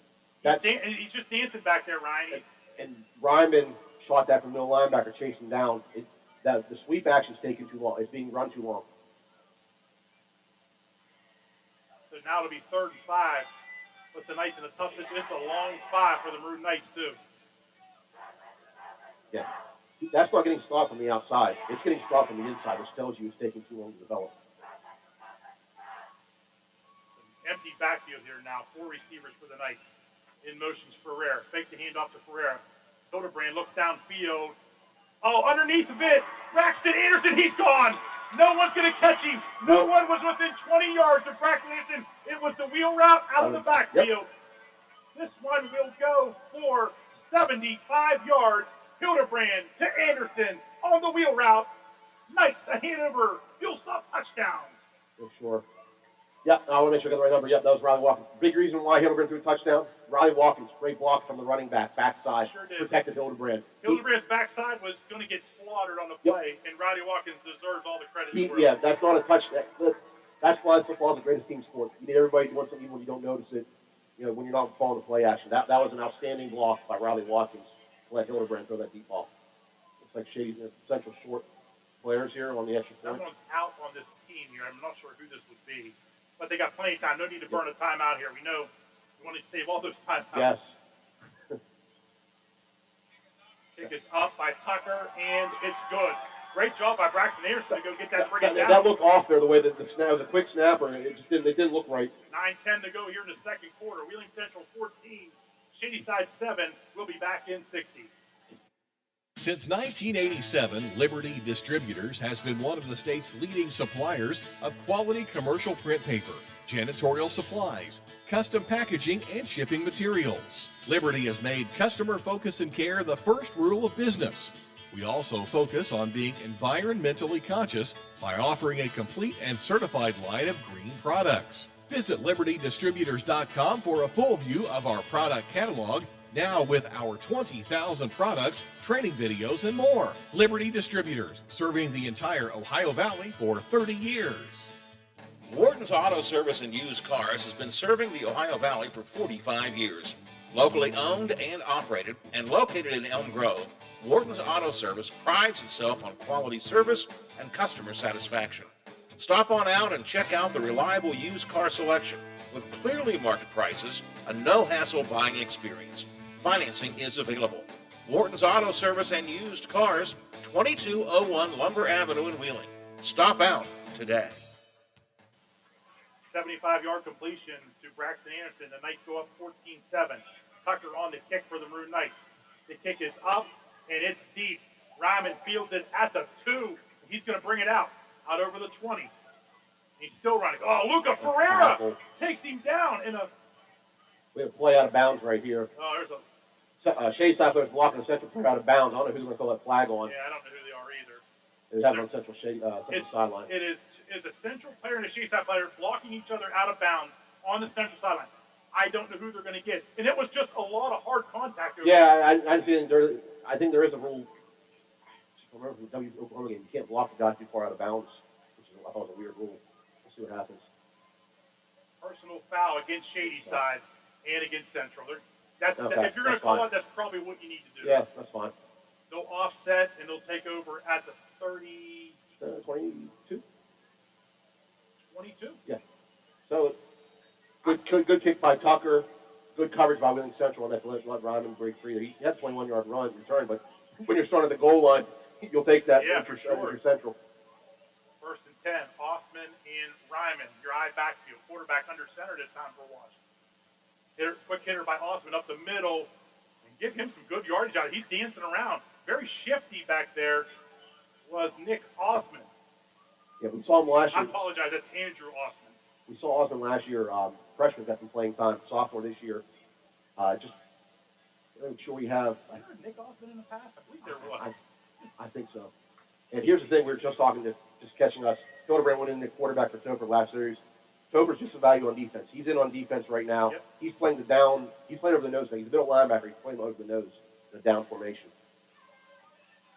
just dancing back there, Ryan. And Ryman shot that from middle linebacker, chasing down. The sweep action's taking too long. It's being run too long. So now it'll be 3rd and 5. But the Knights in a tough situation. It's a long 5 for the Maroon Knights, too. Yeah. That's not getting stopped from the outside. It's getting stopped from the inside, which tells you it's taking too long to develop. Empty backfield here now. 4 receivers for the Knights. In motion's Ferreira. Fake the handoff to Ferreira. Hildebrand looks downfield. Oh, underneath of it. Braxton Anderson, he's gone. No one's going to catch him. No one was within 20 yards of Braxton Anderson. It was the wheel route out of the backfield. This one will go for 75 yards. Hildebrand to Anderson on the wheel route. Knights a Hanover. Fuel stop touchdown. For sure. Yep, I want to make sure I got the right number. Yep, that was Riley Watkins. Big reason why Hildebrand threw a touchdown. Riley Watkins, great block from the running backside. Sure did. Protected Hildebrand. Hildebrand's backside was going to get slaughtered on the play, and Riley Watkins deserves all the credit. Yeah, that's not a touchdown. That's why football is the greatest team sport. You need everybody doing something even when you don't notice it. You know, when you're not following the play action. That was an outstanding block by Riley Watkins to let Hildebrand throw that deep ball. Looks like Shady Central short players here on the extra point. Someone's out on this team here. I'm not sure who this would be. But they got plenty of time. No need to burn a timeout here. We know we want to save all those timeouts. Yes. Kick is up by Tucker, and it's good. Great job by Braxton Anderson to go get that, bring it down. That looked off there, the way that the quick snapper, it didn't look right. 9:10 to go here in the second quarter. Wheeling Central 14, Shadyside 7. We'll be back in 60. Since 1987, Liberty Distributors has been one of the state's leading suppliers of quality commercial print paper, janitorial supplies, custom packaging, and shipping materials. Liberty has made customer focus and care the first rule of business. We also focus on being environmentally conscious by offering a complete and certified line of green products. Visit libertydistributors.com for a full view of our product catalog, now with our 20,000 products, training videos, and more. Liberty Distributors, serving the entire Ohio Valley for 30 years. Wharton's Auto Service and Used Cars has been serving the Ohio Valley for 45 years. Locally owned and operated and located in Elm Grove, Wharton's Auto Service prides itself on quality service and customer satisfaction. Stop on out and check out the reliable used car selection with clearly marked prices, a no-hassle buying experience. Financing is available. Wharton's Auto Service and Used Cars, 2201 Lumber Avenue in Wheeling. Stop out today. 75-yard completion to Braxton Anderson. The Knights go up 14-7. Tucker on the kick for the Maroon Knights. The kick is up, and it's deep. Ryman fields it at the 2. He's going to bring it out over the 20. He's still running. Oh, Luca Ferreira takes him down in a... We have a play out of bounds right here. Oh, there's a... Shadyside players blocking the Central player out of bounds. I don't know who's going to call that flag on. Yeah, I don't know who they are either. They have it on Central sideline. It is a Central player and a Shadyside player blocking each other out of bounds on the Central sideline. I don't know who they're going to get. And it was just a lot of hard contact. Yeah, I think there is a rule. I remember from the Oklahoma game, you can't block the guy too far out of bounds, which I thought was a weird rule. We'll see what happens. Personal foul against Shadyside and against Central. If you're going to call it, that's probably what you need to do. Yeah, that's fine. They'll offset, and they'll take over at the 22? 22? Yeah. So, good kick by Tucker. Good coverage by Wheeling Central, and that's let Ryman break free. He had a 21-yard return, but when you're starting at the goal line, you'll take that if you're Central. 1st and 10, Hoffman and Ryman, your eye backfield. Quarterback under center this time for Washington. Quick hitter by Osman up the middle, and give him some good yardage out. He's dancing around. Very shifty back there was Nick Osman. Yeah, we saw him last year. I apologize, that's Andrew Osman. We saw Osman last year. Freshman got some playing time. Sophomore this year. Just I'm sure we have. Nick Austin in the past? I believe there was. I think so. And here's the thing: we were just talking to, just catching us. Hildebrand went in the quarterback for Topher last series. Topher's just a value on defense. He's in on defense right now. Yep. He's playing the down. He's playing over the nose thing. He's a middle linebacker. He's playing over the nose, the down formation.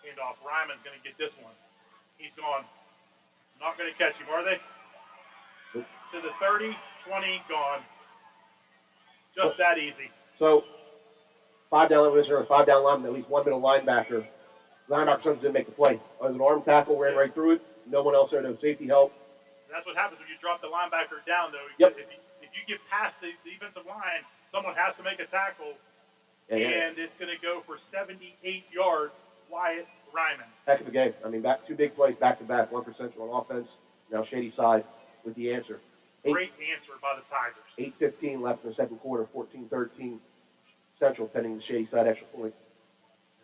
Handoff. Ryman's going to get this one. He's gone. Not going to catch him, are they? Nope. To the 30, 20, gone. Just that easy. So, 5 down linebacker, 5 down lineman, at least one middle linebacker. Linebacker sometimes didn't make the play. It was an arm tackle, ran right through it. No one else there, no safety help. That's what happens when you drop the linebacker down, though. Yep. If you get past the defensive line, someone has to make a tackle, Yeah. and it's going to go for 78 yards. Wyatt Ryman. Heck of a game. I mean, two big plays back to back. 1 for Central on offense. Now Shady Side with the answer. Great answer by the Tigers. 8:15 left in the second quarter. 14-13 Central pending the Shady Side extra point.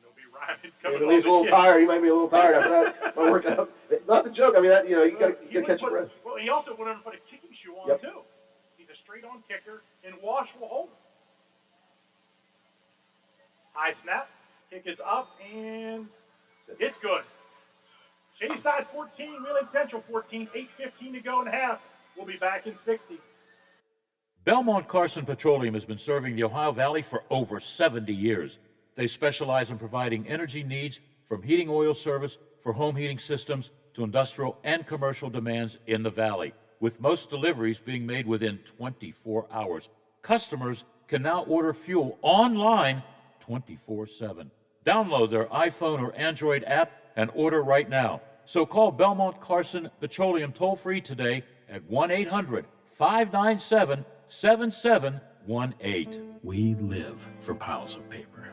It'll be Ryman If coming he's a little tired, he might be a little tired after that. Might work out. Not the joke. I mean, that, you got to catch your breath. Well, he also went over and put a kicking shoe on, Yep. too. He's a straight-on kicker, and Wash will hold him. High snap. Kick is up, and it's good. Shady Side 14, Wheeling Central 14, 8:15 to go in half. We'll be back in 60. Belmont Carson Petroleum has been serving the Ohio Valley for over 70 years. They specialize in providing energy needs from heating oil service for home heating systems to industrial and commercial demands in the valley, with most deliveries being made within 24 hours. Customers can now order fuel online 24/7. Download their iPhone or Android app and order right now. So call Belmont Carson Petroleum toll-free today at 1-800-597-7718. We live for piles of paper,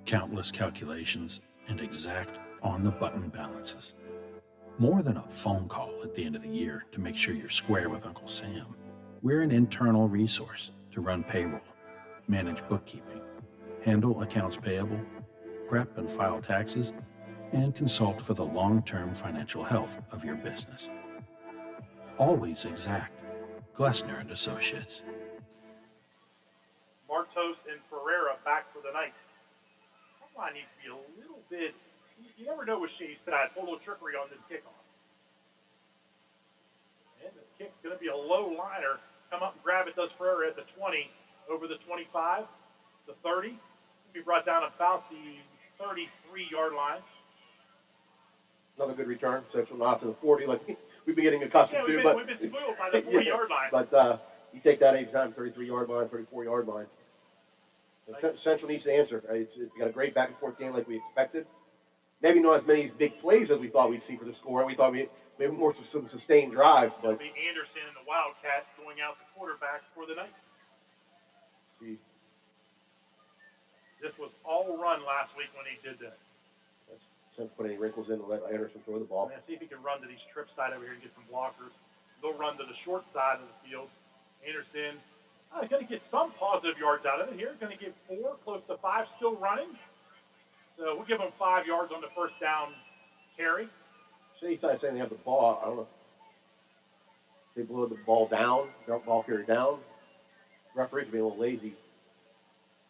countless calculations, and exact on-the-button balances. More than a phone call at the end of the year to make sure you're square with Uncle Sam. We're an internal resource to run payroll, manage bookkeeping, handle accounts payable, prep and file taxes, and consult for the long-term financial health of your business. Always exact. Glessner and Associates. Martos and Ferreira back for the night. That line needs to be a little bit. You never know with Shady Side. A little trickery on this kickoff. And the kick's going to be a low liner. Come up and grab it. Does Ferreira at the 20, over the 25, the 30. Be brought down about the 33-yard line. Another good return. Central not to the 40 like we've been getting accustomed to. We've been spoiled by the 40-yard line. But you take that anytime, 33-yard line, 34-yard line. Central needs to answer. It's got a great back-and-forth game like we expected. Maybe not as many big plays as we thought we'd see for the score. We thought maybe more some sustained drives. It'll But be Anderson and the Wildcats going out the quarterback for the night. see, This was all run last week when he did that. Central put any wrinkles in to let Anderson throw the ball. I'm going to see if he can run to these trip side over here and get some blockers. They'll run to the short side of the field. Anderson going to get some positive yards out of it here. Going to get 4, close to 5 still running. So we'll give them 5 yards on the first down carry. Shady Side saying they have the ball. I don't know. They blew the ball down, ball carry down. Referees being a little lazy.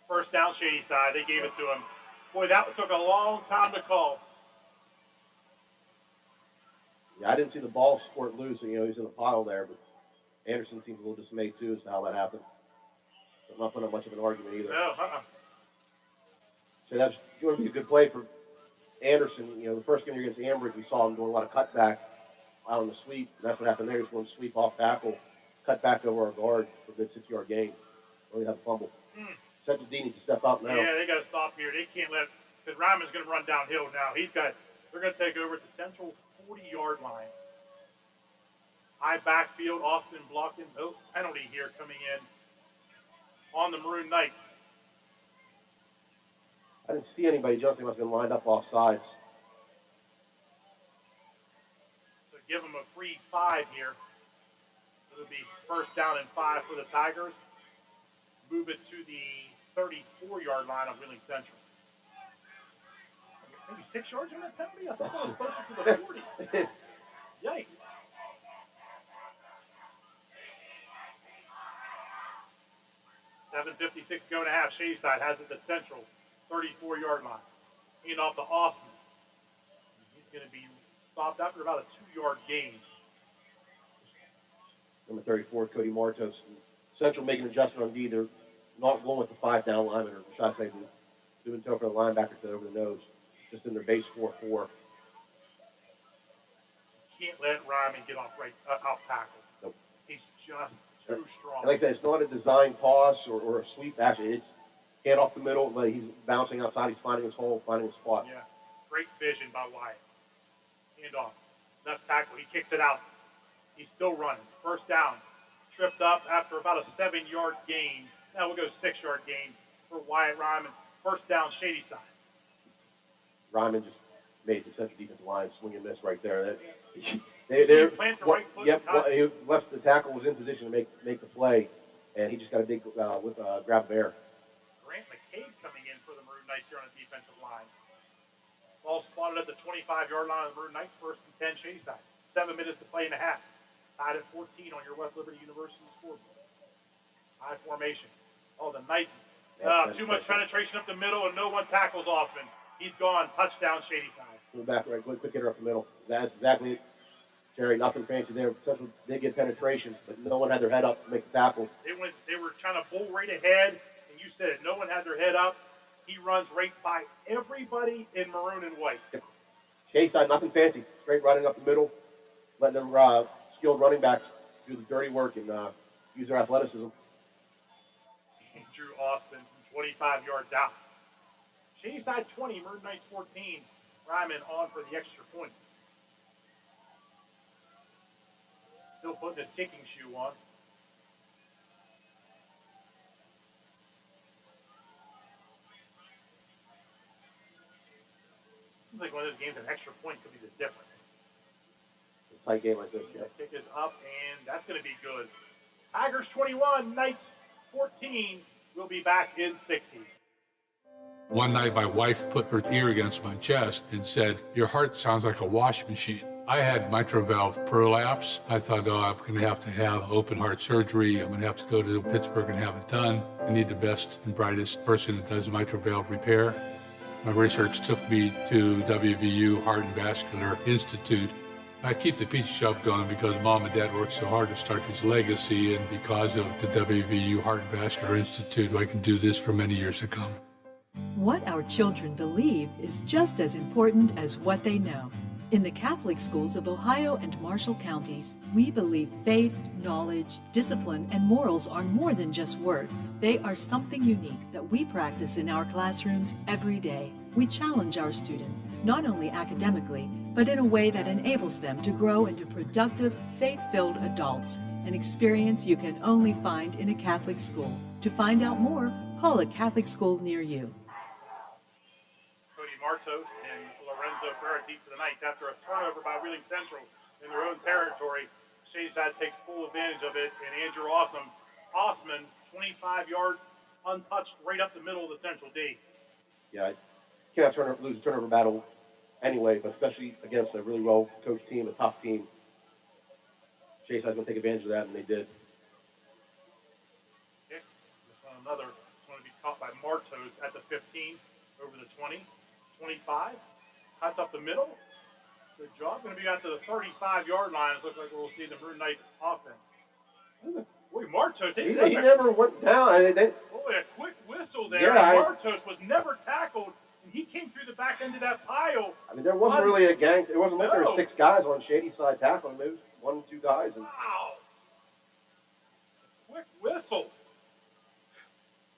First down, Shady Side. They gave it to him. Boy, that took a long time to call. Yeah, I didn't see the ball squirt loose. He's in a pile there, but Anderson seems a little dismayed too as to how that happened. I'm not putting up much of an argument either. No, So that's going to be a good play for Anderson. The first game against Ambridge, we saw him doing a lot of cutback out on the sweep. And that's what happened there. He's going to sweep off tackle, cut back over our guard for a good 6-yard gain. Only have a fumble. Central D needs to step up now. Yeah, they got to stop here. They can't let, because Ryman's going to run downhill now. They're going to take over at the central 40-yard line. High backfield, Austin blocking. No penalty here coming in on the Maroon Knights. I didn't see anybody jumping. Must have been lined up off sides. So give them a free 5 here. It'll be first down and 5 for the Tigers. Move it to the 34-yard line of Wheeling Central. Maybe 6 yards on that penalty? I thought that was closer to the 40. Yikes. $7:56 to go and a half. Shadyside has it at the central 34-yard line. Hand off to Austin. He's going to be stopped after about a 2-yard gain. Number 34, Cody Martos. Central making an adjustment on D. They're not going with the 5-down lineman, or should I say, doing so for the linebacker to over the nose. Just in their base 4-4. Can't let Ryman get off out tackle. Nope. He's just too strong. And like I said, it's not a design toss or a sweep. Actually, it's hand off the middle. But he's bouncing outside. He's finding his hole, finding his spot. Yeah, great vision by Wyatt. Hand off. Left tackle. He kicks it out. He's still running. First down. Tripped up after about a 7-yard gain. Now we'll go 6-yard gain for Wyatt Ryman. First down, Shadyside. Ryman just made the central defensive line swing and miss right there. They're Plant the right foot. Yep. He left the tackle was in position to make the play, and he just got a big grab of air. Grant McCabe coming in for the Maroon Knights here on the defensive line. Ball spotted at the 25-yard line of the Maroon Knights. First and 10, Shadyside. 7 minutes to play in the half. Tied at 14 on your West Liberty University scoreboard. High formation. Oh, the Knights. Too much penetration up the middle, and no one tackles Offman. He's gone. Touchdown, Shadyside. Go back right, quick hitter up the middle. That's exactly it. Jerry, nothing fancy there. Central did get penetration, but no one had their head up to make the tackle. They were trying to bull right ahead, and you said it. No one had their head up. He runs right by everybody in maroon and white. Shadyside, nothing fancy. Straight running up the middle, letting their skilled running backs do the dirty work and use their athleticism. Drew Austin from 25 yards out. Shadyside 20, Maroon Knights 14. Ryman on for the extra point. Still putting his kicking shoe on. Seems like one of those games, an extra point could be the difference. A tight game like this, yeah. Kick is up, and that's going to be good. Tigers 21, Knights 14. We'll be back in 60. One night, my wife put her ear against my chest and said, "Your heart sounds like a wash machine." I had mitral valve prolapse. I thought, I'm going to have open heart surgery. I'm going to have to go to Pittsburgh and have it done. I need the best and brightest person that does mitral valve repair. My research took me to WVU Heart and Vascular Institute. I keep the pizza shop going because Mom and Dad worked so hard to start this legacy, and because of the WVU Heart and Vascular Institute, I can do this for many years to come. What our children believe is just as important as what they know. In the Catholic schools of Ohio and Marshall counties, we believe faith, knowledge, discipline, and morals are more than just words. They are something unique that we practice in our classrooms every day. We challenge our students, not only academically, but in a way that enables them to grow into productive, faith-filled adults, an experience you can only find in a Catholic school. To find out more, call a Catholic school near you. Cody Martos and Lorenzo Ferrer deep to the Knights after a turnover by Wheeling Central in their own territory. Shadyside takes full advantage of it, and Andrew Osman, 25 yards, untouched, right up the middle of the Central D. Yeah, you cannot lose a turnover battle anyway, but especially against a really well-coached team, a tough team. Shadyside going to take advantage of that, and they did. Okay, this one another. It's going to be caught by Martos at the 15, over the 20, 25. Cuts up the middle. Good job. Going to be out to the 35-yard line. It looks like we'll see the Maroon Knights offense. Boy, Martos. He never went down. Boy, a quick whistle there. Yeah, Martos was never tackled, and he came through the back end of that pile. I mean, there wasn't really a gang. It wasn't like there were 6 guys on Shadyside tackling. There was 1, 2 guys. And wow. Quick whistle.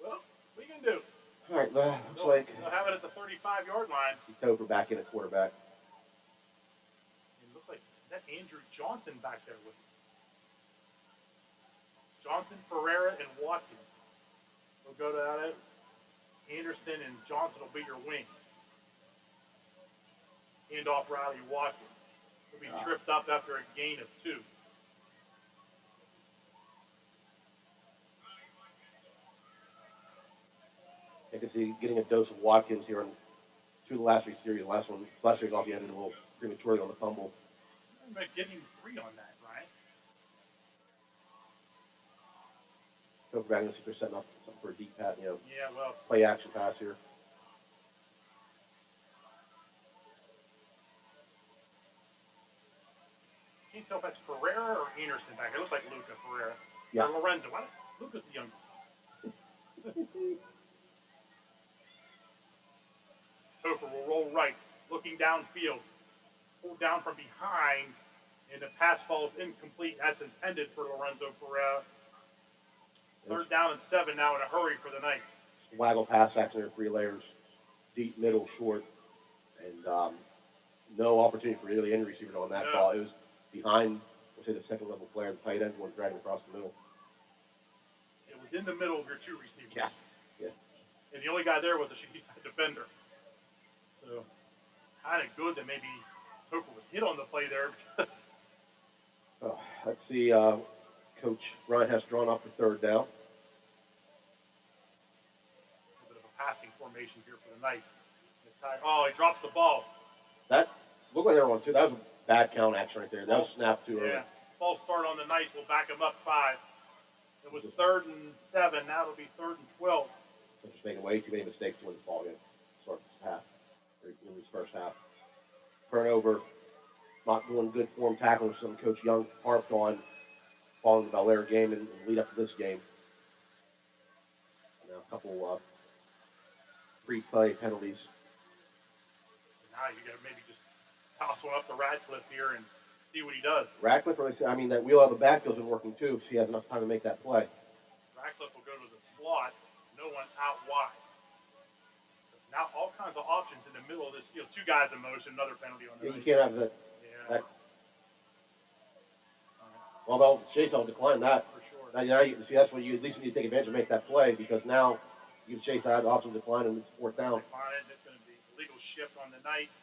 Well, what are you going to do? all right, looks like They'll have it at the 35-yard line. Topher back in at quarterback. It looks like that Andrew Johnson back there with Johnson, Ferreira, and Watkins. We'll go to that. Anderson and Johnson will be your wing. Hand off Riley Watkins. He'll be tripped up after a gain of 2. I can see getting a dose of Watkins here in 2 of the last 3 series. The last series off, he ended a little prematurely on the fumble. I'm getting 3 on that, right? Topher back in the 6 setting up something for a deep pass, Yeah, well, play action pass here. Can't tell if that's Ferreira or Anderson back. It looks like Luca Ferreira. Yeah. Or Lorenzo. What? Luca's the younger. Topher will roll right, looking downfield. Pulled down from behind, and the pass falls incomplete as intended for Lorenzo Ferreira. 3rd down and 7 now in a hurry for the Knights. Waggle pass action there, 3 layers, deep, middle, short, and no opportunity for really any receivers on that ball. It was behind, we'll say, the second level player, the tight end, one dragging across the middle. It was in the middle of your 2 receivers. Yeah. And the only guy there was a defender. So, kind of good that maybe Topher was hit on the play there. Let's see, Coach Ryan has drawn up for 3rd down. A bit of a passing formation here for the Knights. Oh, he drops the ball. That looked like they were on 2. That was a bad count action right there. That was snapped too early. Yeah, false start on the Knights will back him up 5. It was 3rd and 7. Now it'll be 3rd and 12. They're just making way too many mistakes to win the ball game. Start this half, or in this first half. Turnover, not doing good form tackling. Some Coach Young harped on following the Bel Air game and lead up to this game. Now a couple free-play penalties. Now you got to maybe just toss one up to Radcliffe here and see what he does. Radcliffe, that wheel out of the backfield's been working too, so he has enough time to make that play. Radcliffe will go to the slot. No one out wide. Now all kinds of options in the middle of this field. 2 guys in motion, another penalty on the You can't have that. Yeah. Well, Chase will decline that. For sure. Now you see, that's what you at least need to take advantage and make that play, because now you Chase out the option decline and it's 4th down. Decline it. It's going to be illegal shift on the Knights.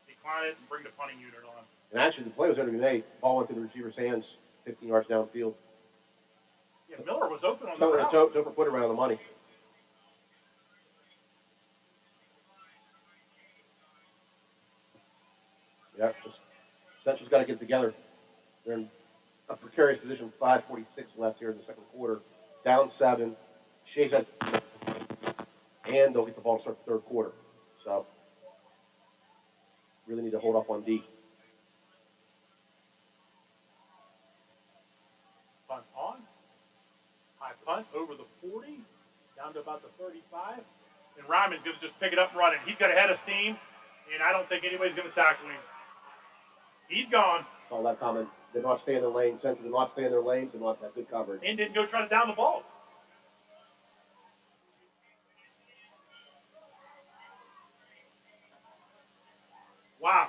Decline it and bring the punting unit on. And actually, the play was going to be made. Ball went through the receiver's hands, 15 yards downfield. Yeah, Miller was open on the route. Topher put it around the money. Yeah, Central's got to get together. They're in a precarious position, 5:46 left here in the 2nd quarter. Down 7. Shays at, and they'll get the ball to start the 3rd quarter. So, really need to hold up on D. Punt on. High punt over the 40, down to about the 35. And Ryman's going to just pick it up and run it. He's got a head of steam, and I don't think anybody's going to tackle him. He's gone. Saw that comment. Did not stay in their lane. Central did not stay in their lanes. Did not have good coverage. And didn't go try to down the ball. Wow.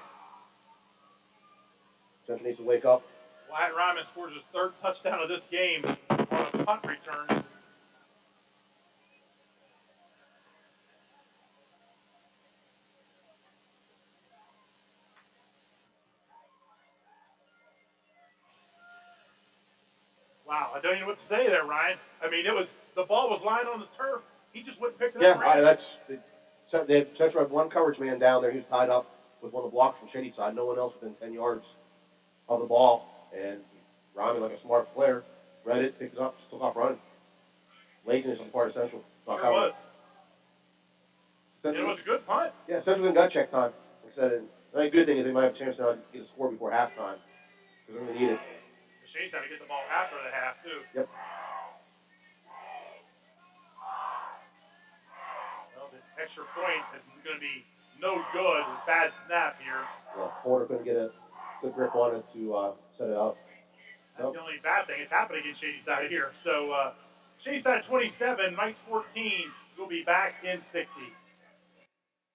Central needs to wake up. Wyatt Ryman scores his 3rd touchdown of this game on a punt return. Wow, I don't even know what to say there, Ryan. I mean, the ball was lying on the turf. He just wouldn't pick it up. Central had one coverage man down there. He was tied up with one of the blocks from Shady side. No one else within 10 yards of the ball. And Ryman, like a smart player, read it, picked it up, took off running. Laziness on the part of Central. Sure was. It was a good punt. Yeah, Central's in gut check time. Like I said, the only good thing is they might have a chance now to get a score before halftime. Because they're going to need it. Shane's trying to get the ball after the half, too. Yep. Well, the extra point is going to be no good. It's a bad snap here. Yeah, Porter couldn't get a good grip on it to set it up. That's the only bad thing. It's happening against Shady Side here. So, Shady Side 27, Knights 14. We'll be back in 60.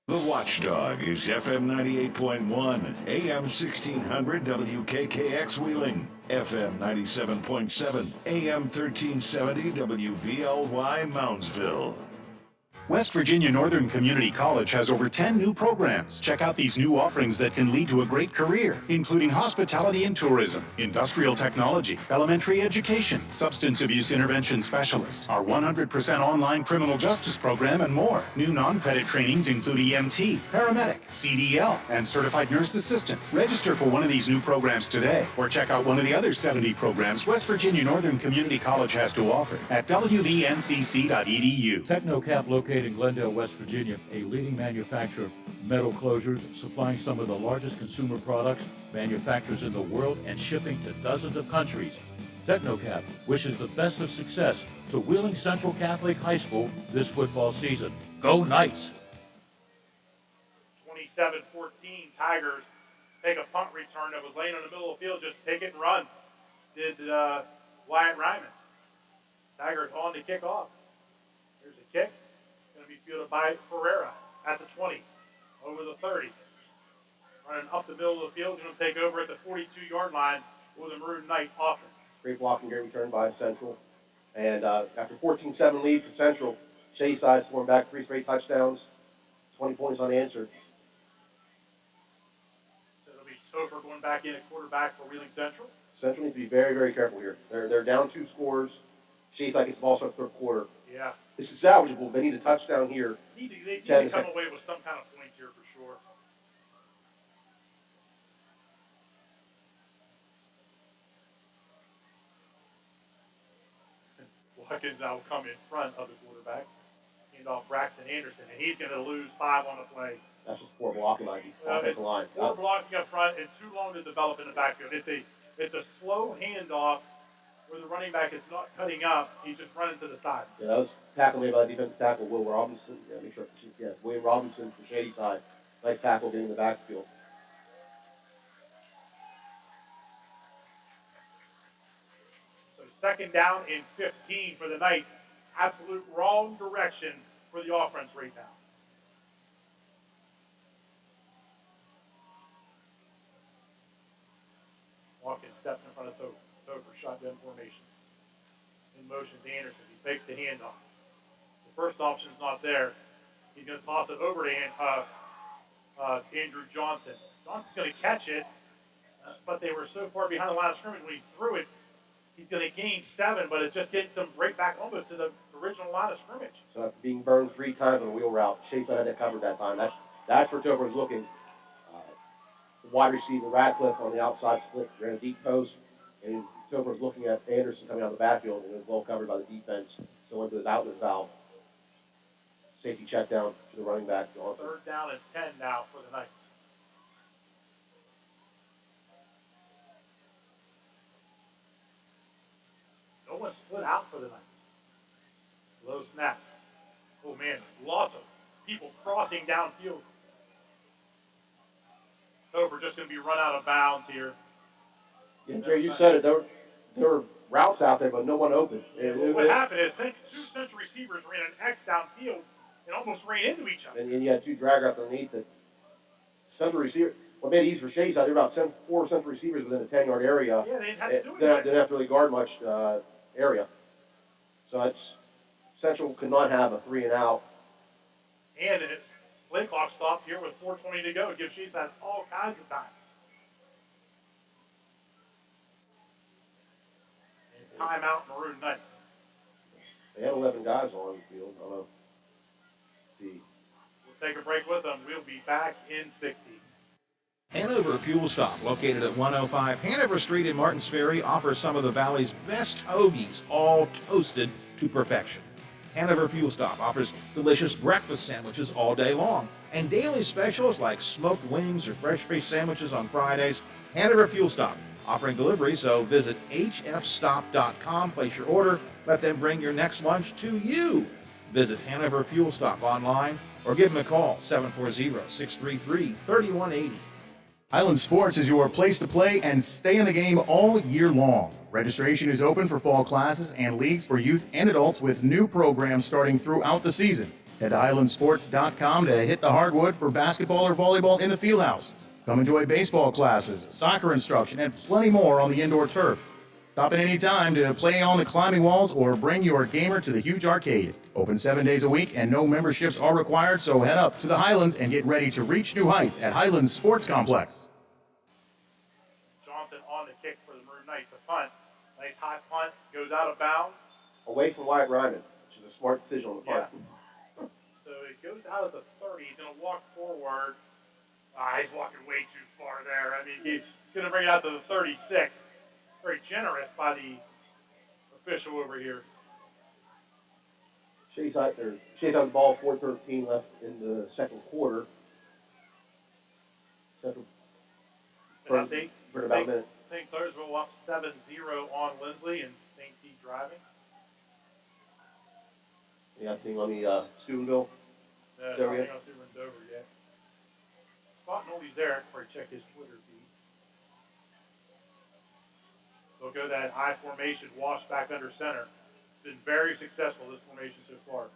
The Watchdog is FM 98.1, AM 1600 WKKX Wheeling, FM 97.7, AM 1370 WVLY Moundsville. West Virginia Northern Community College has over 10 new programs. Check out these new offerings that can lead to a great career, including hospitality and tourism, industrial technology, elementary education, substance abuse intervention specialist, our 100% online criminal justice program, and more. New non-credit trainings include EMT, paramedic, CDL, and certified nurse assistant. Register for one of these new programs today, or check out one of the other 70 programs West Virginia Northern Community College has to offer at wvncc.edu. TechnoCap, located in Glendale, West Virginia, a leading manufacturer of metal closures, supplying some of the largest consumer products, manufacturers in the world, and shipping to dozens of countries. TechnoCap wishes the best of success to Wheeling Central Catholic High School this football season. Go Knights! 27-14, Tigers take a punt return that was laying in the middle of the field, just take it and run. Did Wyatt Ryman. Tigers on to kick off. Here's a kick. Going to be fielded by Ferreira at the 20, over the 30. Running up the middle of the field, going to take over at the 42-yard line with a Maroon Knight offense. Great blocking, great return by Central. And after 14-7 lead for Central, Shayside scoring back 3 straight touchdowns, 20 points unanswered. So it'll be Topher going back in at quarterback for Wheeling Central. Central needs to be very, very careful here. They're down 2 scores. Shayside gets the ball start third quarter. Yeah. This is salvageable. They need a touchdown here. They need to come away with some kind of point here for sure. Watkins now will come in front of the quarterback. Hand off Braxton Anderson, and he's going to lose 5 on the play. That's just poor blocking by the offensive line. 4 blocking up front and too long to develop in the backfield. It's a slow handoff where the running back is not cutting up. He's just running to the side. Yeah, that was tackle made by the defensive tackle, Will Robinson. Yeah, make sure. Yeah, William Robinson from Shady Side. Nice tackle getting in the backfield. So 2nd down and 15 for the Knights. Absolute wrong direction for the offense right now. Watkins steps in front of Topher, shotgun formation. In motion to Anderson. He fakes the handoff. The first option's not there. He's going to toss it over to Andrew Johnson. Johnson's going to catch it, but they were so far behind the line of scrimmage when he threw it. He's going to gain 7, but it just gets him right back almost to the original line of scrimmage. So after being burned 3 times on a wheel route, Shayside had that covered that time. That's where Topher was looking. The wide receiver Radcliffe on the outside split, ran a deep post, and Topher was looking at Anderson coming out of the backfield, and it was well covered by the defense. So went to his outlet valve. Safety check down to the running back. Johnson. 3rd down and 10 now for the Knights. No one split out for the Knights. Low snap. Oh man, lots of people crossing downfield. Topher just going to be run out of bounds here. Yeah, Jerry, you said it. There were routes out there, but no one open. What happened is 2 Central receivers ran an X downfield and almost ran into each other. And you had 2 drag routes underneath it. Central receiver. What made it easy for Shayside, there were about 4 Central receivers within a 10-yard area. Yeah, they didn't have to do it. They didn't have to really guard much area. So Central could not have a 3 and out. And it's play clock stopped here with 4:20 to go. It gives Shayside all kinds of time. And timeout, Maroon Knights. They had 11 guys on the field. I don't know. See. We'll take a break with them. We'll be back in 60. Hanover Fuel Stop, located at 105 Hanover Street in Martins Ferry, offers some of the Valley's best hoagies, all toasted to perfection. Hanover Fuel Stop offers delicious breakfast sandwiches all day long, and daily specials like smoked wings or fresh fish sandwiches on Fridays. Hanover Fuel Stop, offering delivery, so visit hfstop.com, place your order, let them bring your next lunch to you. Visit Hanover Fuel Stop online or give them a call, 740-633-3180. Highland Sports is your place to play and stay in the game all year long. Registration is open for fall classes and leagues for youth and adults with new programs starting throughout the season. Head to highlandsports.com to hit the hardwood for basketball or volleyball in the fieldhouse. Come enjoy baseball classes, soccer instruction, and plenty more on the indoor turf. Stop in any time to play on the climbing walls or bring your gamer to the huge arcade. Open 7 days a week and no memberships are required, so head up to the Highlands and get ready to reach new heights at Highlands Sports Complex. Johnson on the kick for the Maroon Knights. The punt. Nice high punt. Goes out of bounds. Away from Wyatt Ryman, which is a smart decision on the punt. So it goes out of the 30. He's going to walk forward. He's walking way too far there. I mean, he's going to bring it out to the 36. Very generous by the official over here. Shadyside on the ball, 4:13 left in the second quarter. Central. For about a minute. St. Clairsville up 7-0 on Lindsley and St. Pete driving. You got anything on the Steubenville? Nothing on Super and Dover yet. Spot nobody's there. I can probably check his Twitter feed. They'll go that I formation, wash back under center. Been very successful, this formation so far.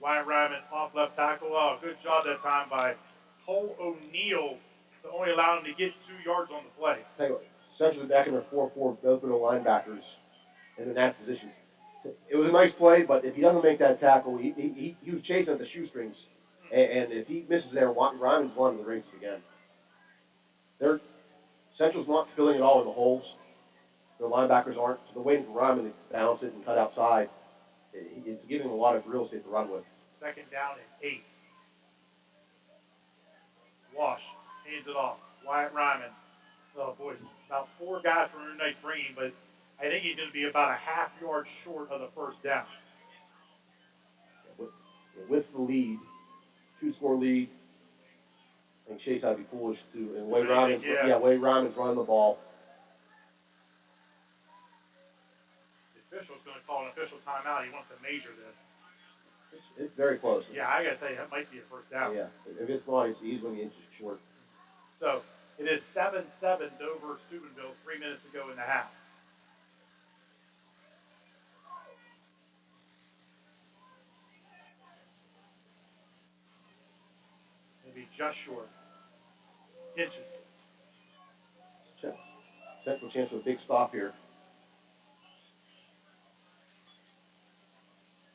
Wyatt Ryman off left tackle. Oh, good job that time by Cole O'Neill to only allow him to get 2 yards on the play. Tell you what, essentially back in their 4-4, both middle linebackers and in that position. It was a nice play, but if he doesn't make that tackle, he was chasing at the shoestrings. And if he misses there, Ryman's one of the races again. Central's not filling it all in the holes. The linebackers aren't. So they're waiting for Ryman to bounce it and cut outside. It's giving him a lot of real estate to run with. Second down and 8. Wash hands it off. Wyatt Ryman. Oh, boy, about 4 guys from Maroon Knights bringing, but I think he's going to be about a half yard short of the first down. With the lead, 2-score lead, I think Chase would be foolish to. And Wade Ryman's running the ball. The official's going to call an official timeout. He wants to measure this. It's very close. Yeah, I got to tell you, that might be a first down. Yeah, if it's not, he's going to be inches short. So it is 7-7 Dover Steubenville, 3 minutes to go in the half. Maybe just short. Inches. Central chance of a big stop here.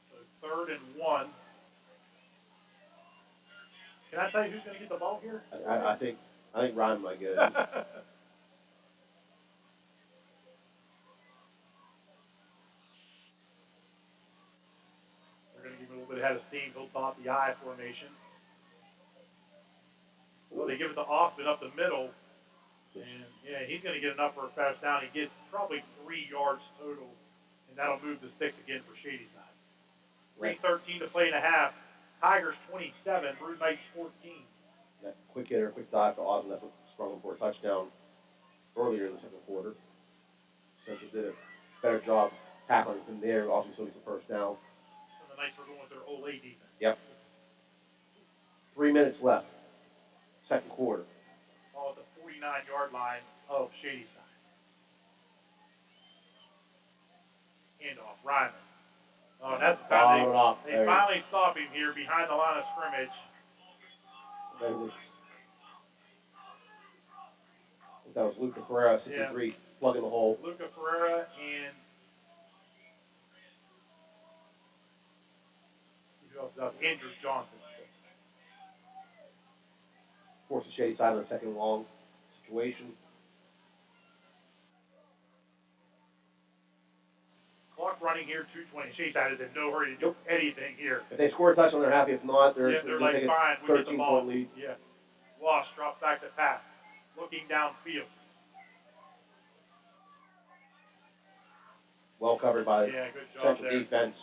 So 3rd and 1. Can I tell you who's going to get the ball here? I think Ryan might get it. We're going to give him a little bit ahead of steam. He'll top the I formation. Well, they give it to Austin up the middle. And, yeah, he's going to get enough for a fast down. He gets probably 3 yards total. And that'll move the sticks again for Shadyside. 3:13 to play and a half. Tigers 27, Maroon Knights 14. That quick hitter, quick dive to Austin. That's what sprung him for a touchdown earlier in the second quarter. Central did a better job tackling him there. Austin still gets the first down. And the Knights were going with their Ole defense. Yep. 3 minutes left. Second quarter. All at the 49-yard line of Shadyside. Handoff, Ryman. Oh, that's the time they finally stop him here behind the line of scrimmage. That was Luca Ferreira, 63, plugging the hole. Luca Ferreira and who else is out? Andrew Johnson. Force the shady side on a second long situation. Clock running here, 2:20. Shadyside is in no hurry to do anything here. If they score a touchdown, they're happy. If not, they're like, taking fine, we get the ball. 13-point lead. Yeah. Wash drops back to pass. Looking downfield. Well covered by good job Central there. defense.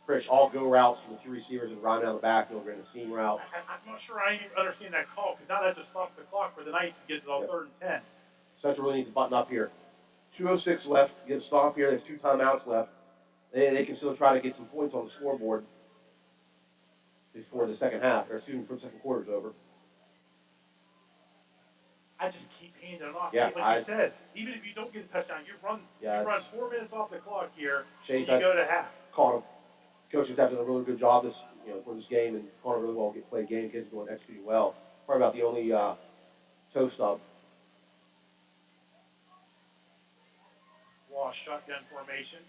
Chris, all go routes from the 2 receivers and Ryan down the backfield. We're in a seam route. I'm not sure I even understand that call, because now that just stops the clock for the Knights to get to the 3rd and 10. Central really needs to button up here. 2:06 left. Get a stop here. There's 2 timeouts left. They can still try to get some points on the scoreboard before the second half, or excuse me, before the second quarter's over. I just keep handing it off. Yeah, like you said, even if you don't get a touchdown, you run 4 minutes off the clock here, and you go to half. Caught him. Coaches have done a really good job for this game, and caught a really well played game. Kids are going executing well. Probably about the only toe stub. Wash cross shotgun formation.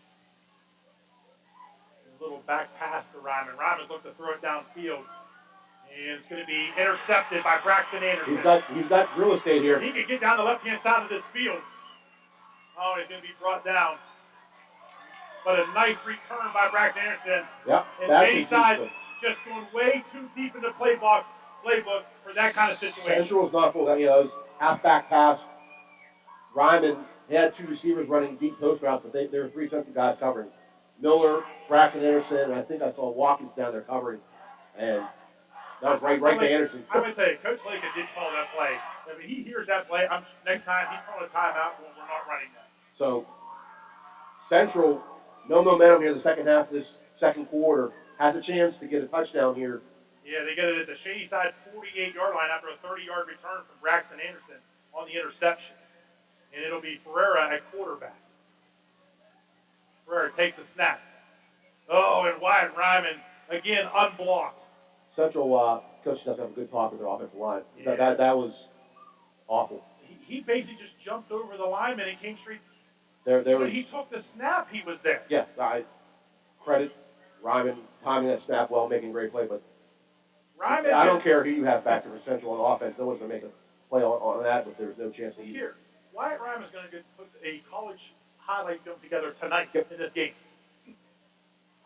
A little back pass to Ryman. Ryman's looking to throw it downfield. And it's going to be intercepted by Braxton Anderson. He's got real estate here. He can get down the left-hand side of this field. Oh, he's going to be brought down. But a nice return by Braxton Anderson. Yep. And Bayside just going way too deep in the playbook for that kind of situation. Central was not full. You know, it was half-back pass. Ryman had two receivers running deep post routes, but there were three Central guys covering. Miller, Braxton Anderson, and I think I saw Watkins down there covering. And that was right to Anderson. I'm going to tell you, Coach Lake did call that play. I mean, he hears that play. Next time, he's calling a timeout when we're not running that. So, Central, no momentum here in the second half of this second quarter, has a chance to get a touchdown here. Yeah, they get it at the Shady Side 48-yard line after a 30-yard return from Braxton Anderson on the interception. And it'll be Ferreira at quarterback. Ferreira takes the snap. Oh, and Wyatt Ryman, again, unblocked. Central coach doesn't have a good talk with their offensive line. Yeah. That was awful. He basically just jumped over the lineman and came straight. When he took the snap, he was there. Yeah, I credit Ryman timing that snap well, making a great play. But Ryman, I don't care who you have back to Central on offense. No one's going to make a play on that, but there's no chance that here. Wyatt Ryman's going to put a college highlight film together tonight in this game.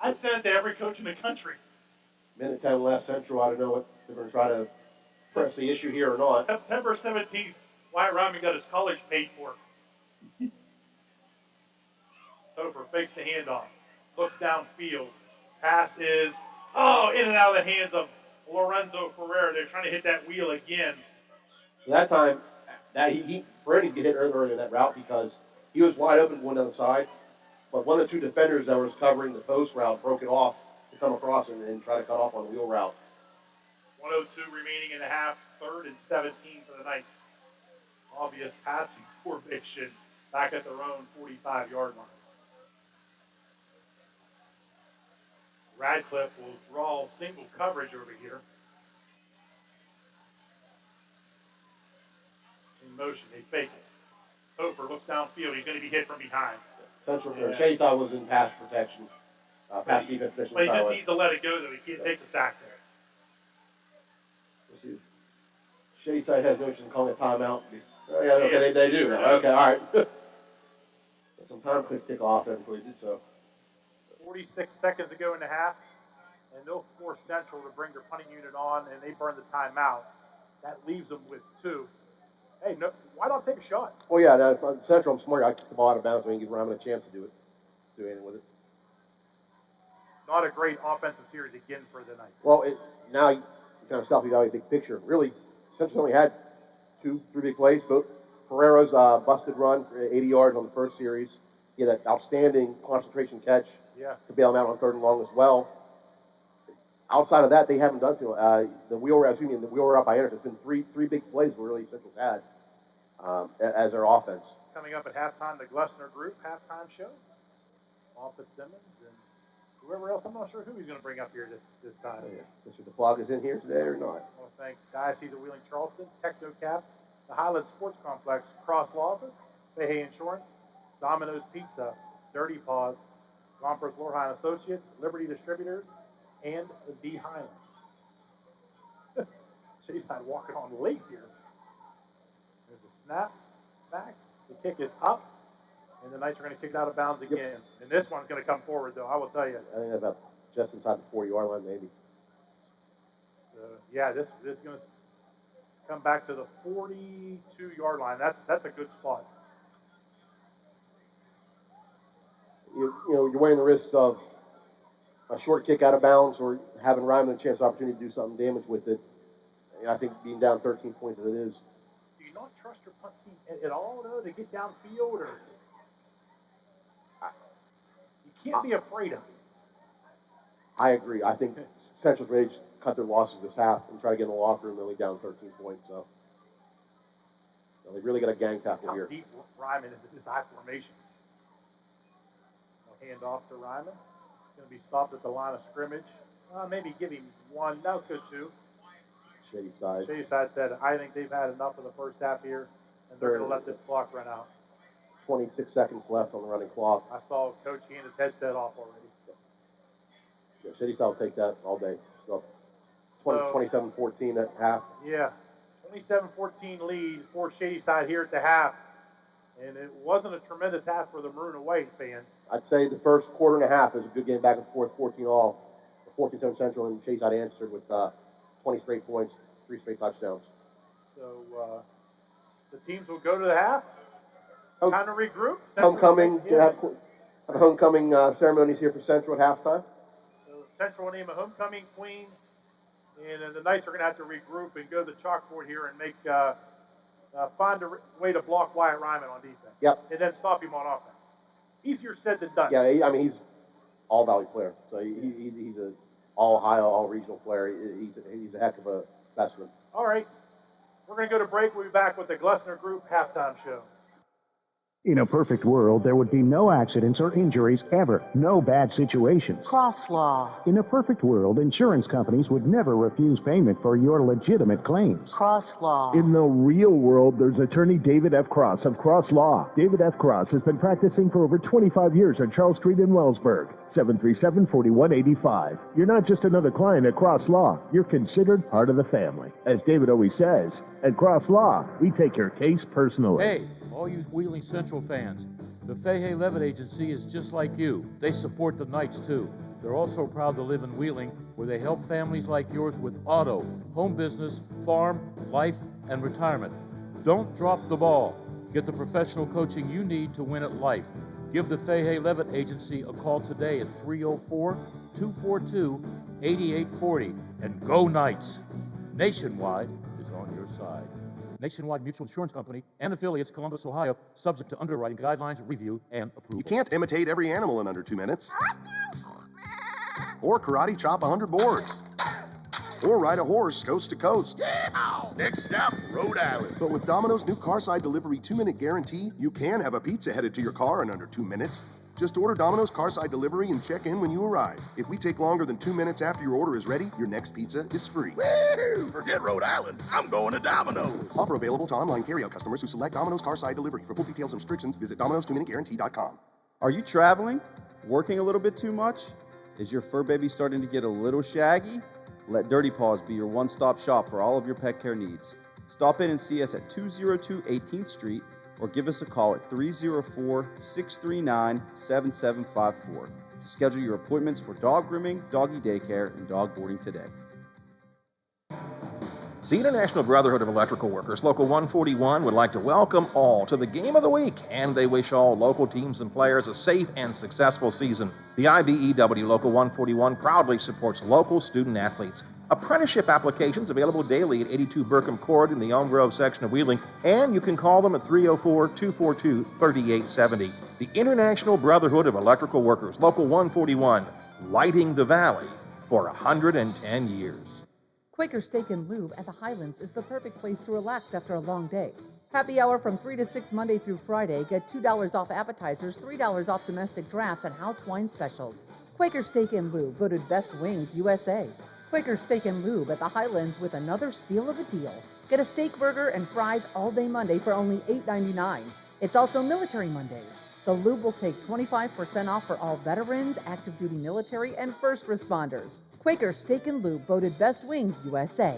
I'd send it to every coach in the country. Minute 10 left, Central. I don't know what they're going to try to press the issue here or not. September 17th, Wyatt Ryman got his college paid for. Topher fakes the handoff, looks downfield. Pass is, in and out of the hands of Lorenzo Ferreira. They're trying to hit that wheel again. So that time, Brady get hit earlier in that route because he was wide open going down the side, but one of the two defenders that was covering the post route broke it off to come across and try to cut off on the wheel route. 1:02 remaining in the half, 3rd and 17 for the night. Obvious passing formation back at their own 45-yard line. Radcliffe will draw single coverage over here. In motion, they fake it. Topher looks downfield. He's going to be hit from behind. Central Chase thought was in pass protection. Pass defense position. But he just needs to let it go, though. He can't take the sack there. Let's see. Shady Side has no interest in calling a timeout. Oh, yeah, okay, they do now. Okay, all right. Some time quick kick off there before he did so. 46 seconds to go in the half, and they'll force Central to bring their punting unit on, and they burn the timeout. That leaves them with 2. Hey, no, why not take a shot? Well, yeah, no, Central, I'm smart. I kick the ball out of bounds so I can give Ryman a chance to do anything with it. Not a great offensive series again for the night. Well, now you kind of self-evaluate the big picture. Really, Central only had 2-3 big plays. Both Ferreira's busted run for 80 yards on the first series. He had that outstanding concentration catch to bail him out on 3rd and long as well. Outside of that, they haven't done too. The wheel route by Anderson. It's been three big plays where really Central's had as their offense. Coming up at halftime, the Glessner Group halftime show. Off at Simmons and whoever else. I'm not sure who he's going to bring up here this time. Mr. DeFlog is in here today or not? I want to thank Diocese of Wheeling Charleston, TechnoCap, the Highland Sports Complex, Cross Lawson, Fahey Insurance, Domino's Pizza, Dirty Paws, Gompers Lorheim Associates, Liberty Distributors, and the D Highlands. Chase had walking on late here. There's a snap back. The kick is up, and the Knights are going to kick it out of bounds again. And this one's going to come forward, though, I will tell you. I think that's about just inside the 40-yard line, maybe. Yeah, this is going to come back to the 42-yard line. That's a good spot. You're weighing the risks of a short kick out of bounds or having Ryman a chance, opportunity to do something damage with it. And I think being down 13 points as it is. Do you not trust your punt team at all, though, to get downfield? Or you can't be afraid of it. I agree. I think Central's ready to cut their losses this half and try to get in the locker room. They're only down 13 points, so they really got a gang tackle here. Deep Ryman into this high formation. Hand off to Ryman. Going to be stopped at the line of scrimmage. Maybe give him 1. That was good, 2. Shady Side. Shady Side said, I think they've had enough of the first half here, and they're going to let this clock run out. 26 seconds left on the running clock. I saw Coach hand his headset off already. Yeah, Shady Side will take that all day. So 27-14 at half. Yeah, 27-14 lead for Shadyside here at the half. And it wasn't a tremendous half for the Maroon and White fans. I'd say the first quarter and a half is a good game back and forth, 14 all. 14-7 Central, and Shadyside answered with 20 straight points, 3 straight touchdowns. So the teams will go to the half, kind of regroup. Homecoming, Yeah. have homecoming ceremonies here for Central at halftime. So Central will name a homecoming queen, and then the Knights are going to have to regroup and go to the chalkboard here and find a way to block Wyatt Ryman on defense. Yep. And then stop him on offense. Easier said than done. Yeah, I mean, he's all Valley player. So he's an all Ohio, all regional player. He's a heck of a specimen. All right. We're going to go to break. We'll be back with the Glessner Group halftime show. In a perfect world, there would be no accidents or injuries ever, no bad situations. Cross law. In a perfect world, insurance companies would never refuse payment for your legitimate claims. Cross law. In the real world, there's attorney David F. Cross of Cross Law. David F. Cross has been practicing for over 25 years on Charles Street in Wellsburg. 737-4185. You're not just another client at Cross Law. You're considered part of the family. As David always says, at Cross Law, we take your case personally. Hey, all you Wheeling Central fans, the Fahey Levitt Agency is just like you. They support the Knights, too. They're also proud to live in Wheeling, where they help families like yours with auto, home business, farm, life, and retirement. Don't drop the ball. Get the professional coaching you need to win at life. Give the Fahey Levitt Agency a call today at 304-242-8840 and go Knights. Nationwide is on your side. Nationwide Mutual Insurance Company and affiliates, Columbus, Ohio, subject to underwriting guidelines, review, and approval. You can't imitate every animal in under 2 minutes. Or karate chop 100 boards. Or ride a horse coast to coast. Yeah! Next stop, Rhode Island. But with Domino's new Carside Delivery 2-minute guarantee, you can have a pizza headed to your car in under 2 minutes. Just order Domino's Carside Delivery and check in when you arrive. If we take longer than 2 minutes after your order is ready, your next pizza is free. Woo! Forget Rhode Island. I'm going to Domino's. Offer available to online carryout customers who select Domino's Carside Delivery. For full details and restrictions, visit Domino'sTwoMinuteGuarantee.com. Are you traveling? Working a little bit too much? Is your fur baby starting to get a little shaggy? Let Dirty Paws be your one-stop shop for all of your pet care needs. Stop in and see us at 202 18th Street or give us a call at 304-639-7754 to schedule your appointments for dog grooming, doggy daycare, and dog boarding today. The International Brotherhood of Electrical Workers, Local 141, would like to welcome all to the Game of the Week, and they wish all local teams and players a safe and successful season. The IBEW Local 141 proudly supports local student athletes. Apprenticeship applications available daily at 82 Burkham Court in the Elm Grove section of Wheeling, and you can call them at 304-242-3870. The International Brotherhood of Electrical Workers, Local 141, lighting the valley for 110 years. Quaker Steak and Lube at the Highlands is the perfect place to relax after a long day. Happy hour from 3 to 6 Monday through Friday. Get $2 off appetizers, $3 off domestic drafts, and house wine specials. Quaker Steak and Lube, voted Best Wings USA. Quaker Steak and Lube at the Highlands with another steal of a deal. Get a steak burger and fries all day Monday for only $8.99. It's also Military Mondays. The Lube will take 25% off for all veterans, active duty military, and first responders. Quaker Steak and Lube, voted Best Wings USA.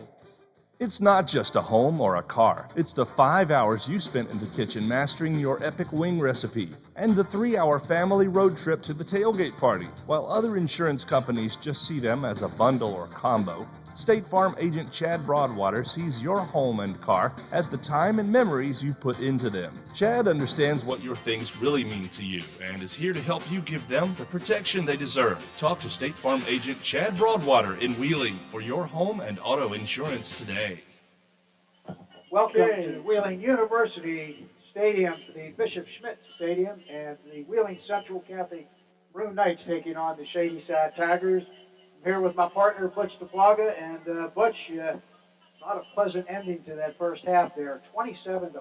It's not just a home or a car. It's the 5 hours you spent in the kitchen mastering your epic wing recipe and the 3-hour family road trip to the tailgate party. While other insurance companies just see them as a bundle or combo, State Farm agent Chad Broadwater sees your home and car as the time and memories you put into them. Chad understands what your things really mean to you and is here to help you give them the protection they deserve. Talk to State Farm agent Chad Broadwater in Wheeling for your home and auto insurance today. Welcome to Wheeling University Stadium, the Bishop Schmidt Stadium, and the Wheeling Central Catholic Maroon Knights taking on the Shadyside Tigers. I'm here with my partner, Butch DePlaga, and Butch, not a pleasant ending to that first half there. 27-14,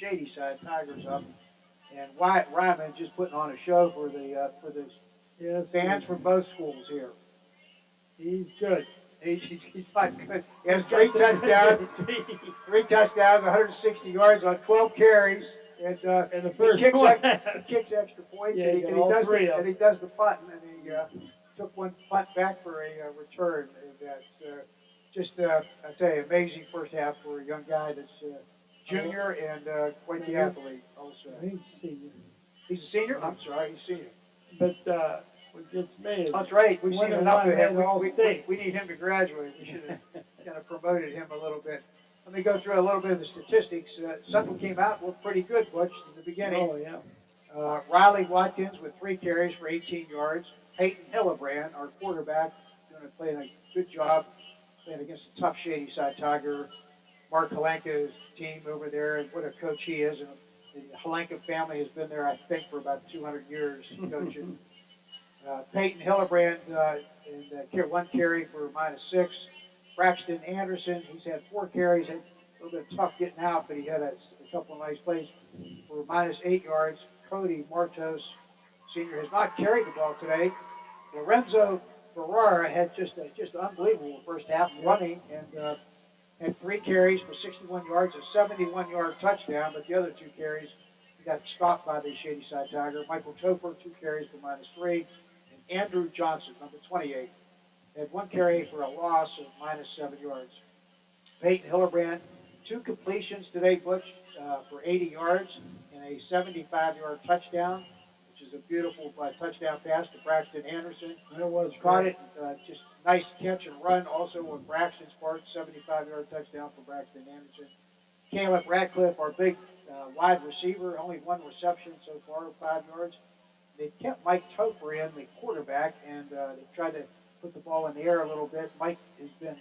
Shadyside Tigers up, and Wyatt Ryman just putting on a show for the fans from both schools here. He's good. He's quite good. He has 3 touchdowns, 160 yards on 12 carries. And In the first he kicks, one. he kicks extra points, Yeah, and, he got he all does three the, of and them. he does the punt, and he took one punt back for a return. And that's just, I tell you, amazing first half for a young guy that's junior and quite the athlete also. He's senior. He's a senior? I'm sorry, he's senior. But what gets me is That's right. We've seen winning enough one of him. made all state. We need him to graduate. We should have kind of promoted him a little bit. Let me go through a little bit of the statistics. Central came out, looked pretty good, Butch, in the beginning. Oh, yeah. Riley Watkins with 3 carries for 18 yards. Peyton Hillebrand, our quarterback, playing a good job playing against a tough Shady Side Tiger. Mark Halenka's team over there, and what a coach he is. And the Halenka family has been there, I think, for about 200 years coaching. Peyton Hillebrand and 1 carry for -6. Braxton Anderson, he's had 4 carries, had a little bit tough getting out, but he had a couple of nice plays for -8 yards. Cody Martos, senior, has not carried the ball today. Lorenzo Ferrara had just unbelievable first half running and had 3 carries for 61 yards, a 71-yard touchdown, but the other 2 carries got stopped by the Shady Side Tiger. Michael Topher, 2 carries for -3. And Andrew Johnson, number 28, had 1 carry for a loss of -7 yards. Peyton Hillebrand, 2 completions today, Butch, for 80 yards and a 75-yard touchdown, which is a beautiful touchdown pass to Braxton Anderson. That was Caught great. it, just nice catch and run also on Braxton's part, 75-yard touchdown for Braxton Anderson. Caleb Radcliffe, our big wide receiver, only 1 reception so far, 5 yards. They kept Mike Topher in, the quarterback, and they tried to put the ball in the air a little bit. Mike has been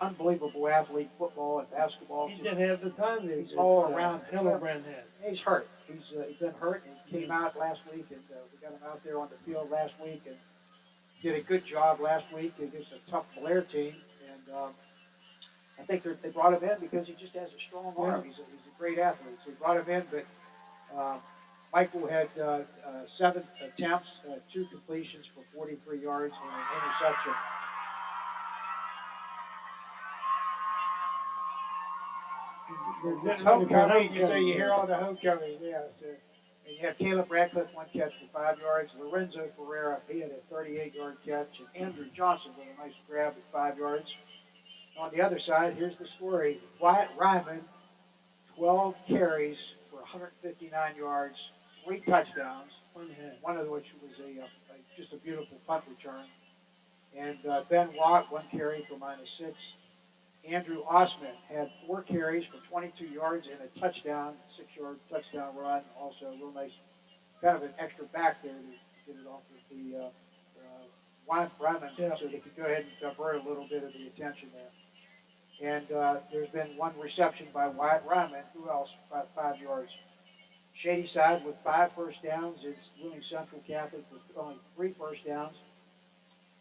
unbelievable athlete, football and basketball. He didn't have the time that He's all around. Hillebrand had. He's hurt. He's been hurt, and he came out last week, and we got him out there on the field last week, and did a good job last week against a tough Blair team. And I think they brought him in because he just has a strong arm. He's a great athlete. So they brought him in, but Michael had 7 attempts, 2 completions for 43 yards and an interception. It's homecoming. You say you hear all the homecoming, yeah. So, and you have Caleb Radcliffe, 1 catch for 5 yards. Lorenzo Ferreira, he had a 38-yard catch, and Andrew Johnson with a nice grab at 5 yards. On the other side, here's the story. Wyatt Ryman, 12 carries for 159 yards, 3 touchdowns, one of which was just a beautiful punt return. And Ben Watt, 1 carry for -6. Andrew Osman had 4 carries for 22 yards and a touchdown, 6-yard touchdown run. Also, a real nice, kind of an extra back there to get it off of the Ryman, so they could go ahead and divert a little bit of the attention there. And there's been 1 reception by Wyatt Ryman. Who else? About 5 yards. Shady Side with 5 first downs. It's Wheeling Central Catholic with only 3 first downs.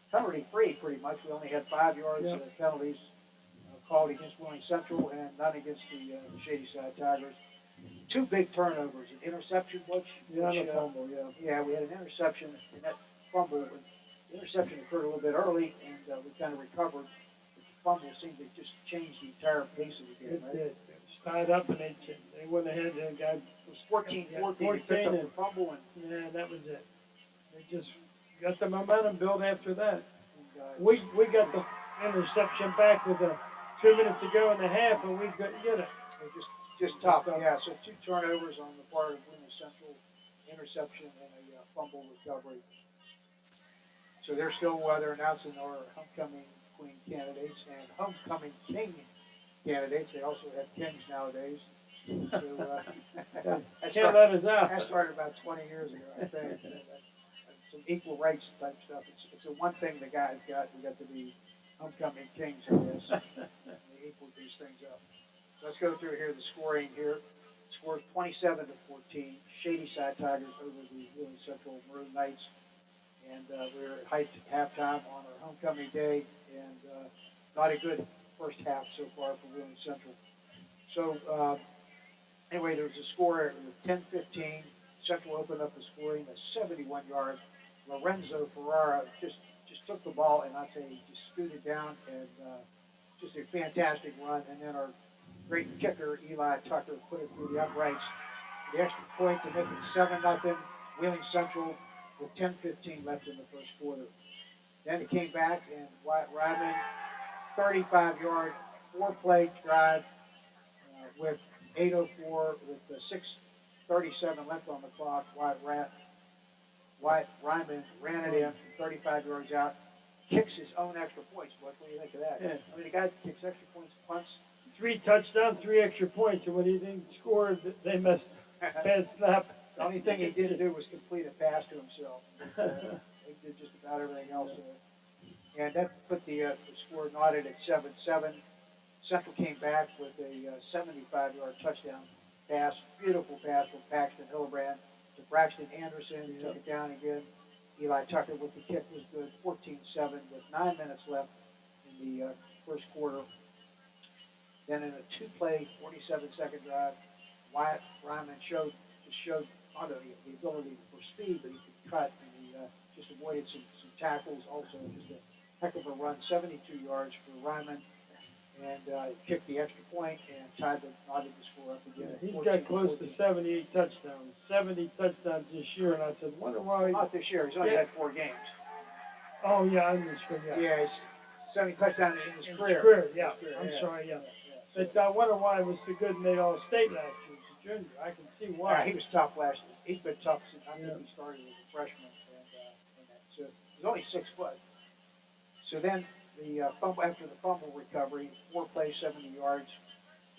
Penalty free, pretty much. We only had 5 yards of penalties called against Wheeling Central and none against the Shady Side Tigers. 2 big turnovers, an interception, which fumble, yeah, we had an interception, and that fumble, the interception occurred a little bit early, and we kind of recovered. But the fumble seemed to just change the entire pace of the game, It right? did. It was tied up, and they went ahead and got. It was 14-14. They picked up the fumble, and yeah, that was it. They just got the momentum built after that. And, We got the interception back with 2 minutes to go in the half, and we couldn't get it. just tough. Yeah, so 2 turnovers on the part of Wheeling Central, interception and a fumble recovery. So they're still they're announcing our homecoming queen candidates and homecoming king candidates. They also have kings nowadays. So Can't let us out. That started about 20 years ago, I think. Some equal rights type stuff. It's the one thing the guys got. We got to be homecoming kings in this. They equal these things up. So let's go through here the scoring here. Score 27-14. Shady Side Tigers over the Wheeling Central Maroon Knights. And we're at halftime on our homecoming day, and not a good first half so far for Wheeling Central. So anyway, there was a score with 10-15. Central opened up the scoring, a 71-yard. Lorenzo Ferrara just took the ball, and I'd say he just scooted down, and just a fantastic run. And then our great kicker, Eli Tucker, put it through the uprights to the extra point to make it 7-0. Wheeling Central with 10:15 left in the first quarter. Then it came back and Wyatt Ryman, 35-yard, 4-play drive with 8:04 with 6:37 left on the clock. Wyatt Ryman ran it in from 35 yards out, kicks his own extra points. What do you think of that? Yeah. I mean, the guy kicks extra points, punts. 3 touchdowns, 3 extra points, and when he didn't score, they messed bad snap. The only thing he didn't do was complete a pass to himself. He did just about everything else. And that put the score knotted at 7-7. Central came back with a 75-yard touchdown pass, beautiful pass from Paxton Hillebrand to Braxton Anderson. He took it down again. Eli Tucker with the kick was good, 14-7 with 9 minutes left in the first quarter. Then in a 2-play, 47-second drive, Wyatt Ryman showed not only the ability for speed, but he could cut, and he just avoided some tackles. Also, just a heck of a run, 72 yards for Ryman, and kicked the extra point and knotted the score up again. He's got close to 78 touchdowns, 70 touchdowns this year, and I said, wonder why. Not this year. He's only had 4 games. Oh yeah, I'm just Yeah, he's 70 touchdowns in his career. Yeah, I'm Yeah. sorry, yeah. But I wonder why he was so good and made All-State last year as a junior. I can see why. He was tough last year. He's been tough since I think he started as a freshman, and so he's only 6 foot. So then the after the fumble recovery, 4 plays, 70 yards.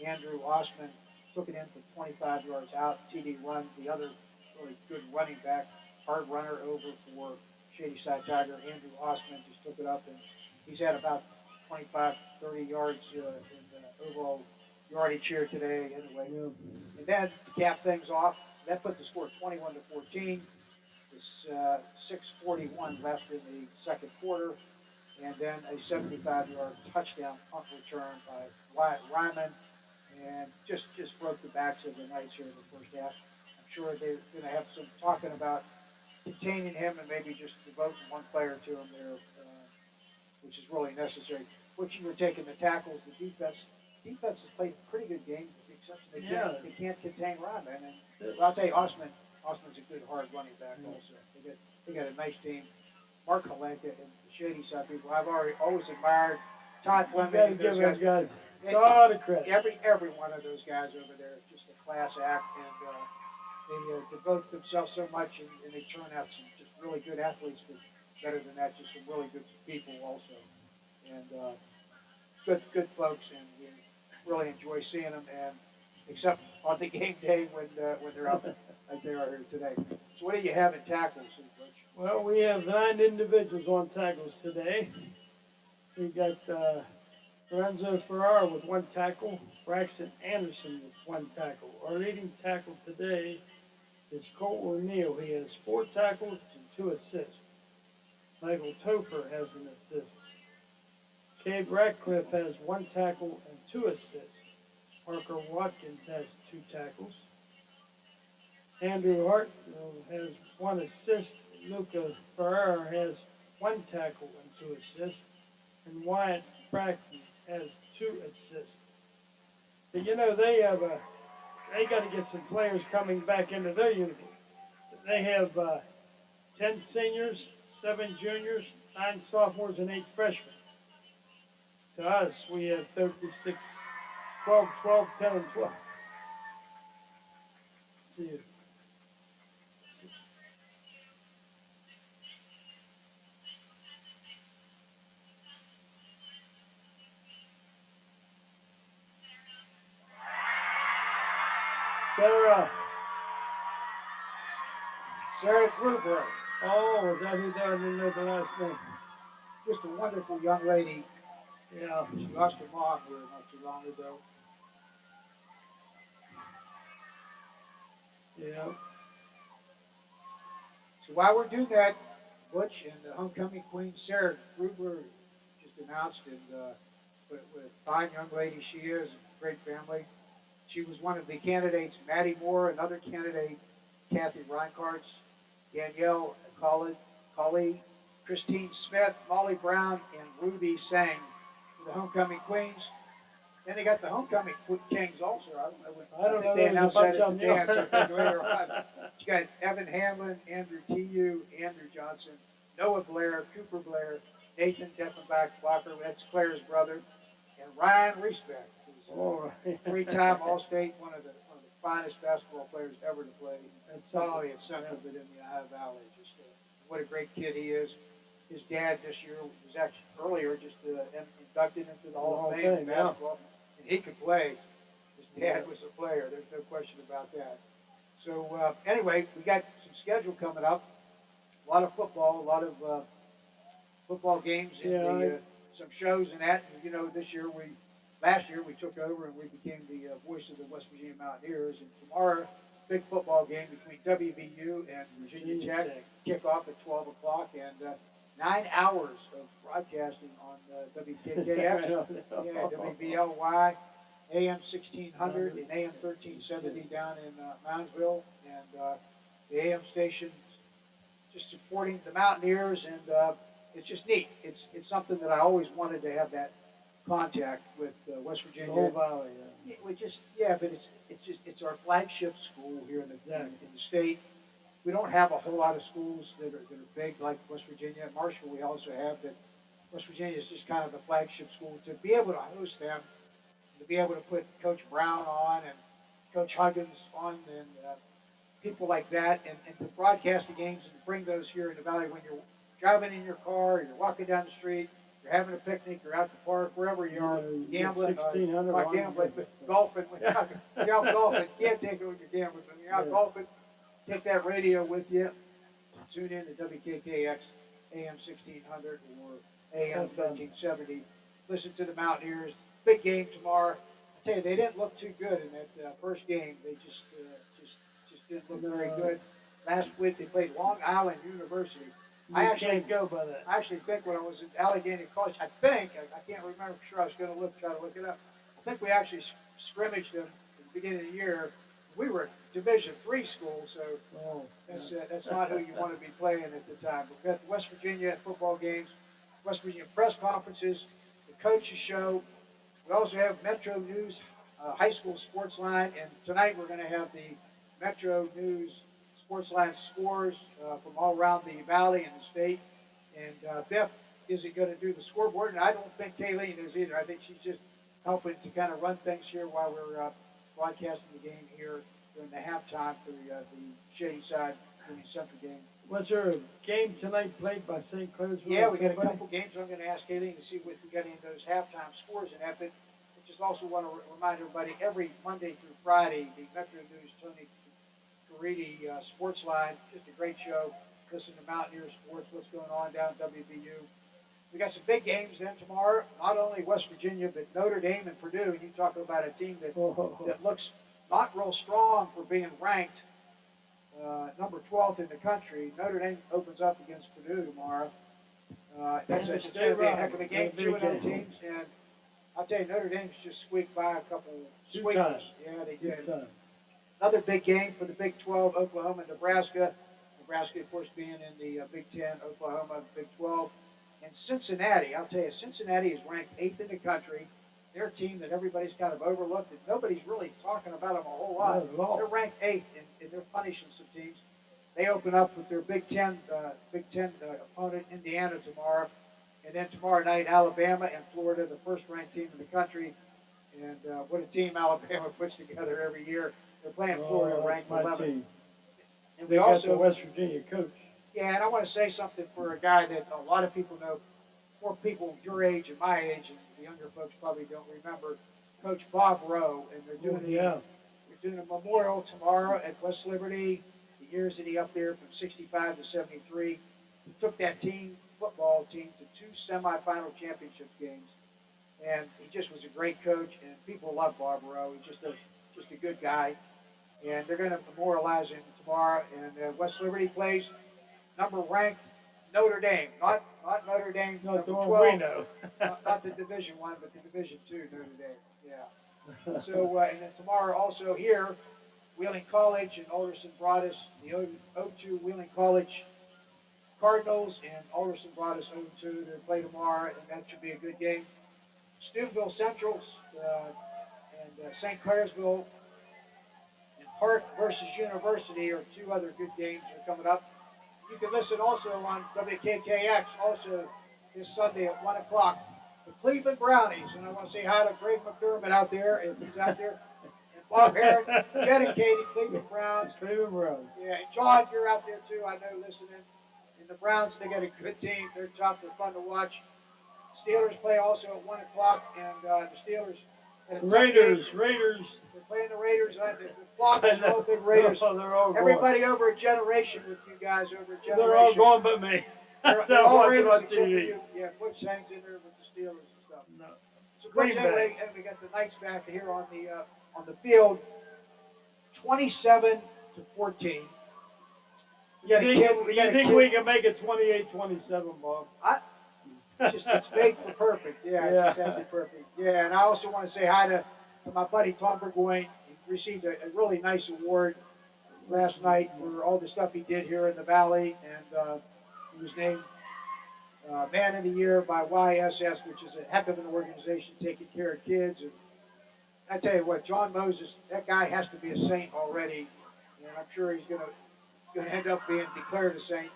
Andrew Osman took it in for 25 yards out. TD run, the other really good running back, hard runner over for Shady Side Tiger. Andrew Osman just took it up, and he's had about 25, 30 yards in overall yardage here today anyway. And then to cap things off, that put the score 21-14. There's 6:41 left in the second quarter. And then a 75-yard touchdown punt return by Wyatt Ryman, and just broke the backs of the Knights here in the first half. I'm sure they're going to have some talking about containing him and maybe just devoting one player to him there, which is really necessary. Which you were taking the tackles, the defense has played a pretty good game, with the exception they can't contain Ryman. And I'll tell you, Osman's a good hard running back also. They got a nice team. Mark Halenka and the Shady Side people. I've always admired Todd Fleming. Give those guys a lot of credit. Every one of those guys over there is just a class act, and they devote themselves so much, and they turn out some just really good athletes, but better than that, just some really good people also. And good folks, and we really enjoy seeing them, and except on the game day when they're out like they are here today. So what do you have in tackles, Coach? Well, we have 9 individuals on tackles today. We got Lorenzo Ferrara with 1 tackle, Braxton Anderson with 1 tackle. Our leading tackle today is Cole O'Neill. He has 4 tackles and 2 assists. Michael Topher has an assist. Cade Ratcliffe has 1 tackle and 2 assists. Parker Watkins has 2 tackles. Andrew Hart has 1 assist. Luca Ferrer has 1 tackle and 2 assists. And Wyatt Braxton has 2 assists. But they got to get some players coming back into their uniform. They have 10 seniors, 7 juniors, 9 sophomores, and 8 freshmen. To us, we have 36, 12, 10, and 12. See you. Sarah Gruber. Oh, is that who that? I didn't know the last name. Just a wonderful young lady. Yeah. She lost her mom here not too long ago. Yeah. So while we're doing that, Butch and the homecoming queen, Sarah Gruber, just announced, and what a fine young lady she is, great family. She was one of the candidates, Maddie Moore, another candidate, Kathy Reinkartz, Danielle Colley, Christine Smith, Molly Brown, and Ruby Sang. The homecoming queens. Then they got the homecoming Kings also. I don't know when. I don't think know, they there's a announced bunch that of at them, the yeah. dance later on. You got Evan Hamlin, Andrew T.U., Andrew Johnson, Noah Blair, Cooper Blair, Nathan Deffenbach, that's Claire's brother, and Ryan Reesbeck, who's Oh, right. three-time All-State, one of the finest basketball players ever to play. That's Not only at something, Central, but in the Ohio Valley. Just what a great kid he is. His dad this year was actually earlier just inducted into the Hall of Fame in basketball, and he could play. His dad was a player. There's no question about that. So anyway, we got some schedule coming up. A lot of football, a lot of football games, and some shows and that. And, you know, last year we took over and we became the voice of the West Virginia Mountaineers. And tomorrow, big football game between WVU and Virginia Tech. Kickoff at 12 o'clock, and 9 hours of broadcasting on WKKX, WBLY, AM 1600 and AM 1370 down in Moundsville, and the AM station just supporting the Mountaineers, and it's just neat. It's something that I always wanted to have that contact with West Virginia. Whole Valley, but it's our flagship school here in the state. We don't have a whole lot of schools that are big like West Virginia. Marshall we also have, but West Virginia is just kind of the flagship school. To be able to host them, to be able to put Coach Brown on and Coach Huggins on and people like that, and to broadcast the games and bring those here in the Valley when you're driving in your car, you're walking down the street, you're having a picnic, you're out the park, wherever you are, gambling, not gambling, but golfing. When you're out golfing, you can't take it when you're gambling, but when you're out golfing, take that radio with you, tune in to WKKX AM 1600 or AM 1370. Listen to the Mountaineers. Big game tomorrow. I tell you, they didn't look too good in that first game. They just didn't look very good. Last week they played Long Island University. I actually go by that. I actually think when I was at Allegheny College, I can't remember for sure. I was going to try to look it up. I think we actually scrimmaged them at the beginning of the year. We were Division III school, so that's not who you want to be playing at the time. We've got the West Virginia football games, West Virginia press conferences, the coaches show. We also have Metro News High School Sports Line, and tonight we're going to have the Metro News Sports Line scores from all around the valley and the state. And Beth isn't going to do the scoreboard, and I don't think Kayleen is either. I think she's just helping to kind of run things here while we're broadcasting the game here during the halftime for the Shady Side Union Central game. Was there a game tonight played by St. Clairsville? Yeah, we got a couple games. I'm going to ask Kayleen to see what we got in those halftime scores and that. But I just also want to remind everybody, every Monday through Friday, the Metro News Tony Caridi Sports Line, just a great show. Listen to Mountaineer Sports, what's going on down at WVU. We got some big games then tomorrow. Not only West Virginia, but Notre Dame and Purdue. And you talk about a team that looks not real strong for being ranked number 12th in the country. Notre Dame opens up against Purdue tomorrow. That's going to be a heck of a game. Two of those teams, and I'll tell you, Notre Dame's just squeaked by a couple squeaks. Yeah, they did. Another big game for the Big 12, Oklahoma and Nebraska. Nebraska, of course, being in the Big 10, Oklahoma, Big 12. And Cincinnati, I'll tell you, Cincinnati is ranked 8th in the country. They're a team that everybody's kind of overlooked, and nobody's really talking about them a whole lot. They're ranked 8th, and they're punishing some teams. They open up with their Big Ten opponent, Indiana, tomorrow. And then tomorrow night, Alabama and Florida, the first-ranked team in the country. And what a team Alabama puts together every year. They're playing Florida, ranked 11th. And we also got the West Virginia coach. Yeah, and I want to say something for a guy that a lot of people know, more people your age and my age, and the younger folks probably don't remember, Coach Bob Rowe. And they're doing a memorial tomorrow at West Liberty. The years that he up there from 65 to 73. He took that football team to 2 semifinal championship games. And he just was a great coach, and people love Bob Rowe. He's just a good guy. And they're going to memorialize him tomorrow. And West Liberty plays number-ranked Notre Dame, not Notre Dame, not the one 12, we know. not the Division I, but the Division II Notre Dame. Yeah. So and then tomorrow also here, Wheeling College and Alderson Broadus, the O2 Wheeling College Cardinals and Alderson Broadus O2. They play tomorrow, and that should be a good game. Steubenville Central and St. Clairsville and Park versus University are two other good games that are coming up. You can listen also on WKKX also this Sunday at 1 o'clock. The Cleveland Brownies, and I want to say hi to Greg McDermott out there, if he's out there, and Bob Herron, dedicated Cleveland Browns. Cleveland Browns. Yeah, and John, you're out there too, I know, listening. And the Browns, they got a good team. They're tough. They're fun to watch. Steelers play also at 1 o'clock, and the Steelers. Raiders. They're playing the Raiders. The Flockers, all big Raiders. They're all going. Everybody over a generation with you guys over a generation. They're all going but me. They're all watching Raiders on except for TV. you. Yeah, Butch hangs in there with the Steelers and stuff. No. So Green Butch, Bay. anyway, and we got the Knights back here on the field, 27-14. You think we can make it 28-27, Bob? It's made for perfect. Yeah, it's exactly perfect. Yeah, and I also want to say hi to my buddy Tom Burgoyne. He received a really nice award last night for all the stuff he did here in the Valley, and he was named Man of the Year by YSS, which is a heck of an organization taking care of kids. And I tell you what, John Moses, that guy has to be a saint already, and I'm sure he's going to end up being declared a saint.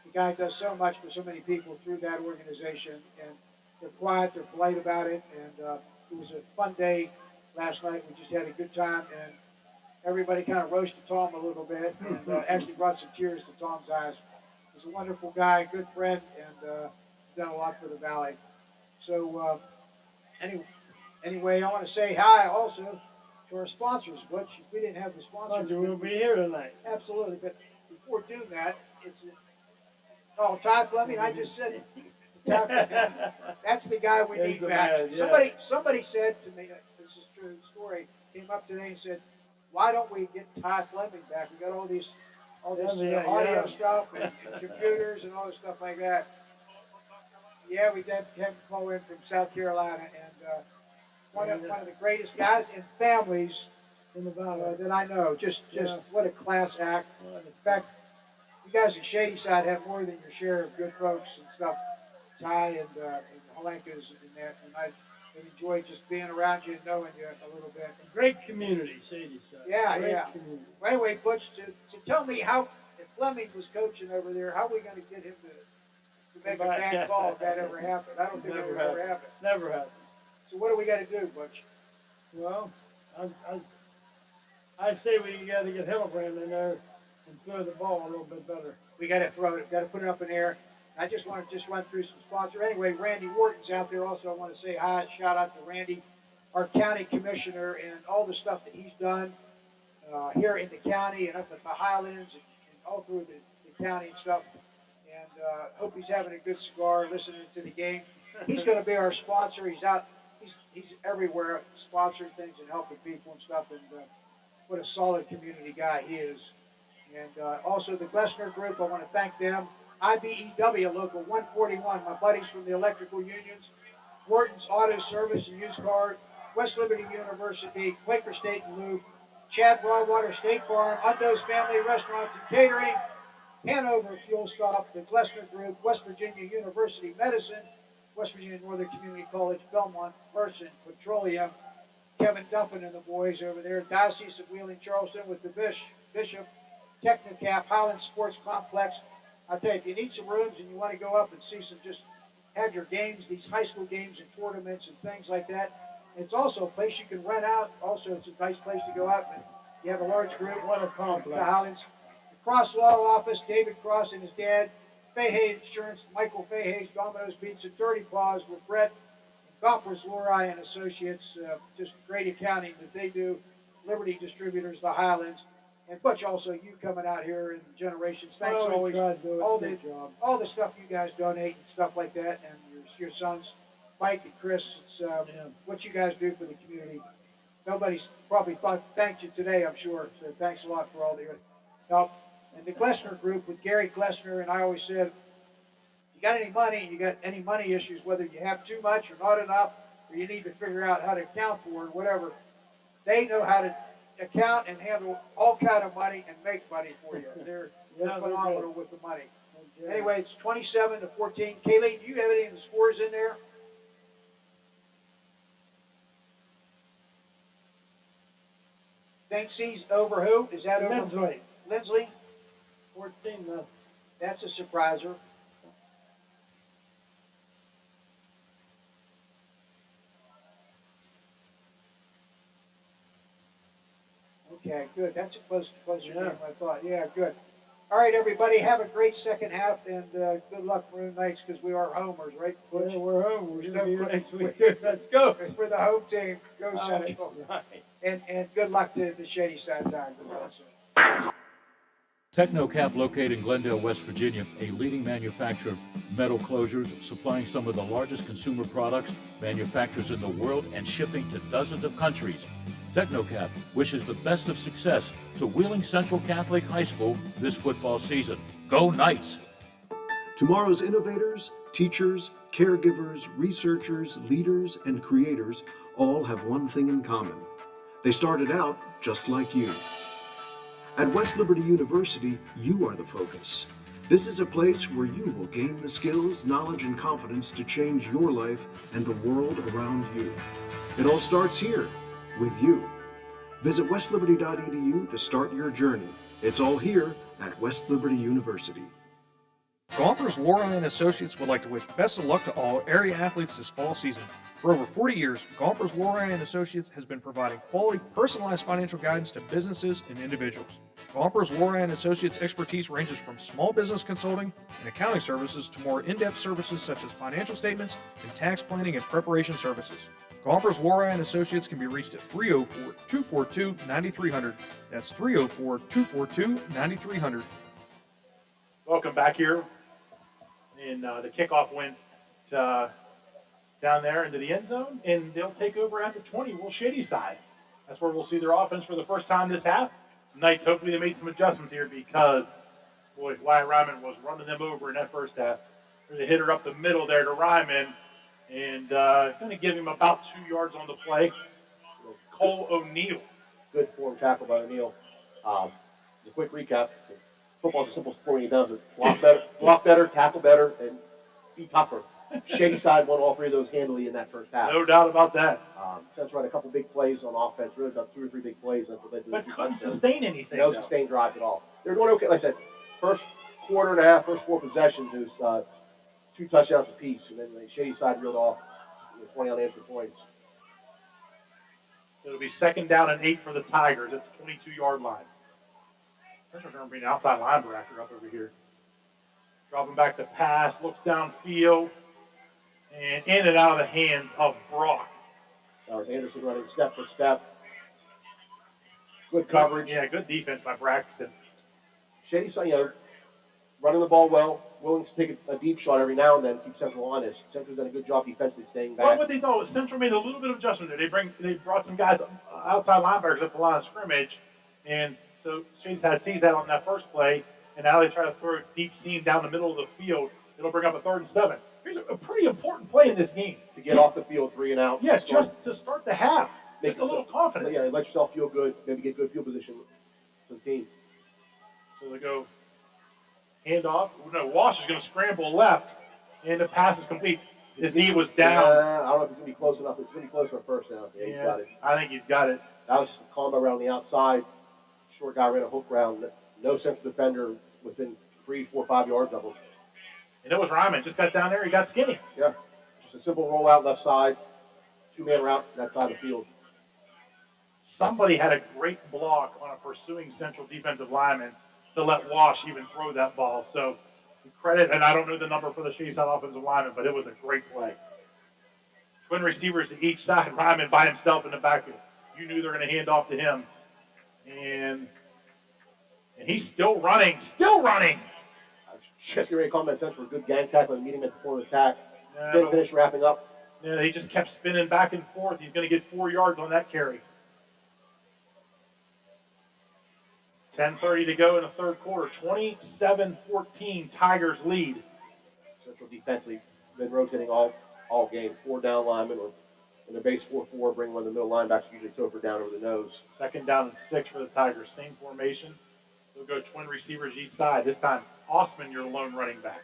The guy does so much for so many people through that organization, and they're quiet, they're polite about it, and it was a fun day last night. We just had a good time, and everybody kind of roasted Tom a little bit, and actually brought some tears to Tom's eyes. He's a wonderful guy, a good friend, and done a lot for the Valley. So anyway, I want to say hi also to our sponsors. Butch, if we didn't have the sponsors, We will be here tonight. Absolutely, but before doing that, Ty Fleming, I just said it. Ty Fleming, that's the guy we He's need the back. man, yeah. Somebody said to me, this is true story, came up today and said, why don't we get Ty Fleming back? We got all this audio stuff and computers and all this stuff like that. Yeah, we had him call in from South Carolina, and one of the greatest guys and families in the Valley that I know. Just what a class act. In fact, you guys at Shady Side have more than your share of good folks and stuff. Ty and Holenkas and that, and I enjoyed just being around you and knowing you a little bit. Great community, Shady Side. Yeah, Great yeah. community. Well, anyway, Butch, to tell me how, if Fleming was coaching over there, how are we going to get him to make a bad call if that ever happened? I don't think that would ever happen. Never happened. So what do we got to do, Butch? Well, I say we got to get Hillebrand in there and throw the ball a little bit better. We got to throw it. Got to put it up in the air. I just want to run through some sponsors. Anyway, Randy Wharton's out there also. I want to say hi, shout out to Randy, our county commissioner, and all the stuff that he's done here in the county and up at the Highlands and all through the county and stuff. And hope he's having a good cigar, listening to the game. He's going to be our sponsor. He's out. He's everywhere, sponsoring things and helping people and stuff. And what a solid community guy he is. And also the Glessner Group, I want to thank them. IBEW, Local 141, my buddies from the electrical unions, Wharton's Auto Service and Used Car, West Liberty University, Quaker State and Lube, Chad Broadwater State Farm, Undo's Family Restaurants and Catering, Hanover Fuel Stop, the Glessner Group, West Virginia University Medicine, West Virginia Northern Community College, Belmont, Person, Petroleum, Kevin Duffin and the boys over there, Diocese of Wheeling Charleston with the Bishop, Technicap, Highland Sports Complex. I tell you, if you need some rooms and you want to go up and see some, just have your games, these high school games and tournaments and things like that. It's also a place you can rent out. Also, it's a nice place to go out and you have a large group. What a complex. The Highlands. The Cross Law Office, David Cross and his dad, Fahey Insurance, Michael Fahey's Domino's Pizza, Dirty Paws with Brett, Gompers, Lori and Associates, just great accounting that they do. Liberty Distributors, the Highlands. And Butch, also you coming out here in Generations. Thanks always. All the stuff you guys donate and stuff like that, and your sons, Mike and Chris. It's what you guys do for the community. Nobody's probably thanked you today, I'm sure. So thanks a lot for all your help. And the Glessner Group with Gary Glessner, and I always said, you got any money, you got any money issues, whether you have too much or not enough, or you need to figure out how to account for it, whatever, they know how to account and handle all kind of money and make money for you. They're phenomenal with the money. Anyway, it's 27-14. Kaylee, do you have any of the scores in there? St. C's over who? Is that over? Lindsley. Lindsley? 14-0. That's a surpriser. Okay, good. That's a closer game than I thought. Yeah, good. All right, everybody, have a great second half, and good luck Maroon Knights, because we are homers, right? Butch? Yeah, we're home. We're going to be next week. Let's go. We're the home team. Go Central. Right. And good luck to the Shady Side Tigers also. Technocap, located in Glendale, West Virginia, a leading manufacturer of metal closures, supplying some of the largest consumer products manufacturers in the world and shipping to dozens of countries. Technocap wishes the best of success to Wheeling Central Catholic High School this football season. Go Knights! Tomorrow's innovators, teachers, caregivers, researchers, leaders, and creators all have one thing in common. They started out just like you. At West Liberty University, you are the focus. This is a place where you will gain the skills, knowledge, and confidence to change your life and the world around you. It all starts here, with you. Visit westliberty.edu to start your journey. It's all here at West Liberty University. Gompers, Lorine and Associates would like to wish best of luck to all area athletes this fall season. For over 40 years, Gompers, Lorine and Associates has been providing quality, personalized financial guidance to businesses and individuals. Gompers, Lorine and Associates expertise ranges from small business consulting and accounting services to more in-depth services such as financial statements and tax planning and preparation services. Gompers, Lorine and Associates can be reached at 304-242-9300. That's 304-242-9300. Welcome back here. And the kickoff went down there into the end zone, and they'll take over at the 20, Will Shady side. That's where we'll see their offense for the first time this half. Knights, hopefully they made some adjustments here because, boy, Wyatt Ryman was running them over in that first half. There's a hitter up the middle there to Ryman, and going to give him about 2 yards on the play. Cole O'Neill. Good form tackle by O'Neill. A quick recap. Football's a simple sport when he does it. Block better, tackle better, and be tougher. Shady side won all three of those handily in that first half. No doubt about that. Central had a couple big plays on offense, really done 2 or 3 big plays. That's what they did. But couldn't sustain anything. No sustained drives at all. They're doing okay. Like I said, first quarter and a half, first 4 possessions, it was 2 touchdowns apiece, and then the Shady side reeled off 20 unanswered points. It'll be 2nd down and 8 for the Tigers at the 22-yard line. There's going to be an outside linebacker up over here. Dropping back to pass, looks downfield, and in and out of the hands of Brock. That was Anderson running step for step. Good coverage. Yeah, good defense by Braxton. Shady side, running the ball well, willing to take a deep shot every now and then, keep Central honest. Central's done a good job defensively staying back. Well, what they thought was Central made a little bit of adjustment there. They brought some guys, outside linebackers, up the line of scrimmage, and so Shady side sees that on that first play, and now they try to throw a deep seam down the middle of the field. It'll bring up a 3rd and 7. Here's a pretty important play in this game. To get off the field 3 and out. Yes, just to start the half. Make a little confidence. Yeah, let yourself feel good, maybe get good field position for the team. So they go handoff. No, Walsh is going to scramble left, and the pass is complete. His knee was down. I don't know if it's going to be close enough. It's going to be close for a first down. Yeah, he's got it. I think he's got it. That was a combo around the outside. Short guy ran a hook round. No central defender within 3, 4, 5 yards of him. And it was Ryman. Just got down there. He got skinny. Yeah. Just a simple rollout left side. 2-man route that side of the field. Somebody had a great block on a pursuing Central defensive lineman to let Wash even throw that ball. So credit, and I don't know the number for the Shady side offensive lineman, but it was a great play. Twin receivers to each side. Ryman by himself in the backfield. You knew they were going to hand off to him. And he's still running. Just ready to comment Central a good gang tackle and meet him at the point of attack. Didn't finish wrapping up. Yeah, he just kept spinning back and forth. He's going to get 4 yards on that carry. 10:30 to go in the 3rd quarter. 27-14, Tigers lead. Central defensively been rotating all game. 4 down linemen, or in their base 4-4, bring one of the middle linebackers, usually Topher down over the nose. 2nd down and 6 for the Tigers. Same formation. They'll go twin receivers each side. This time, Osman, your lone running back.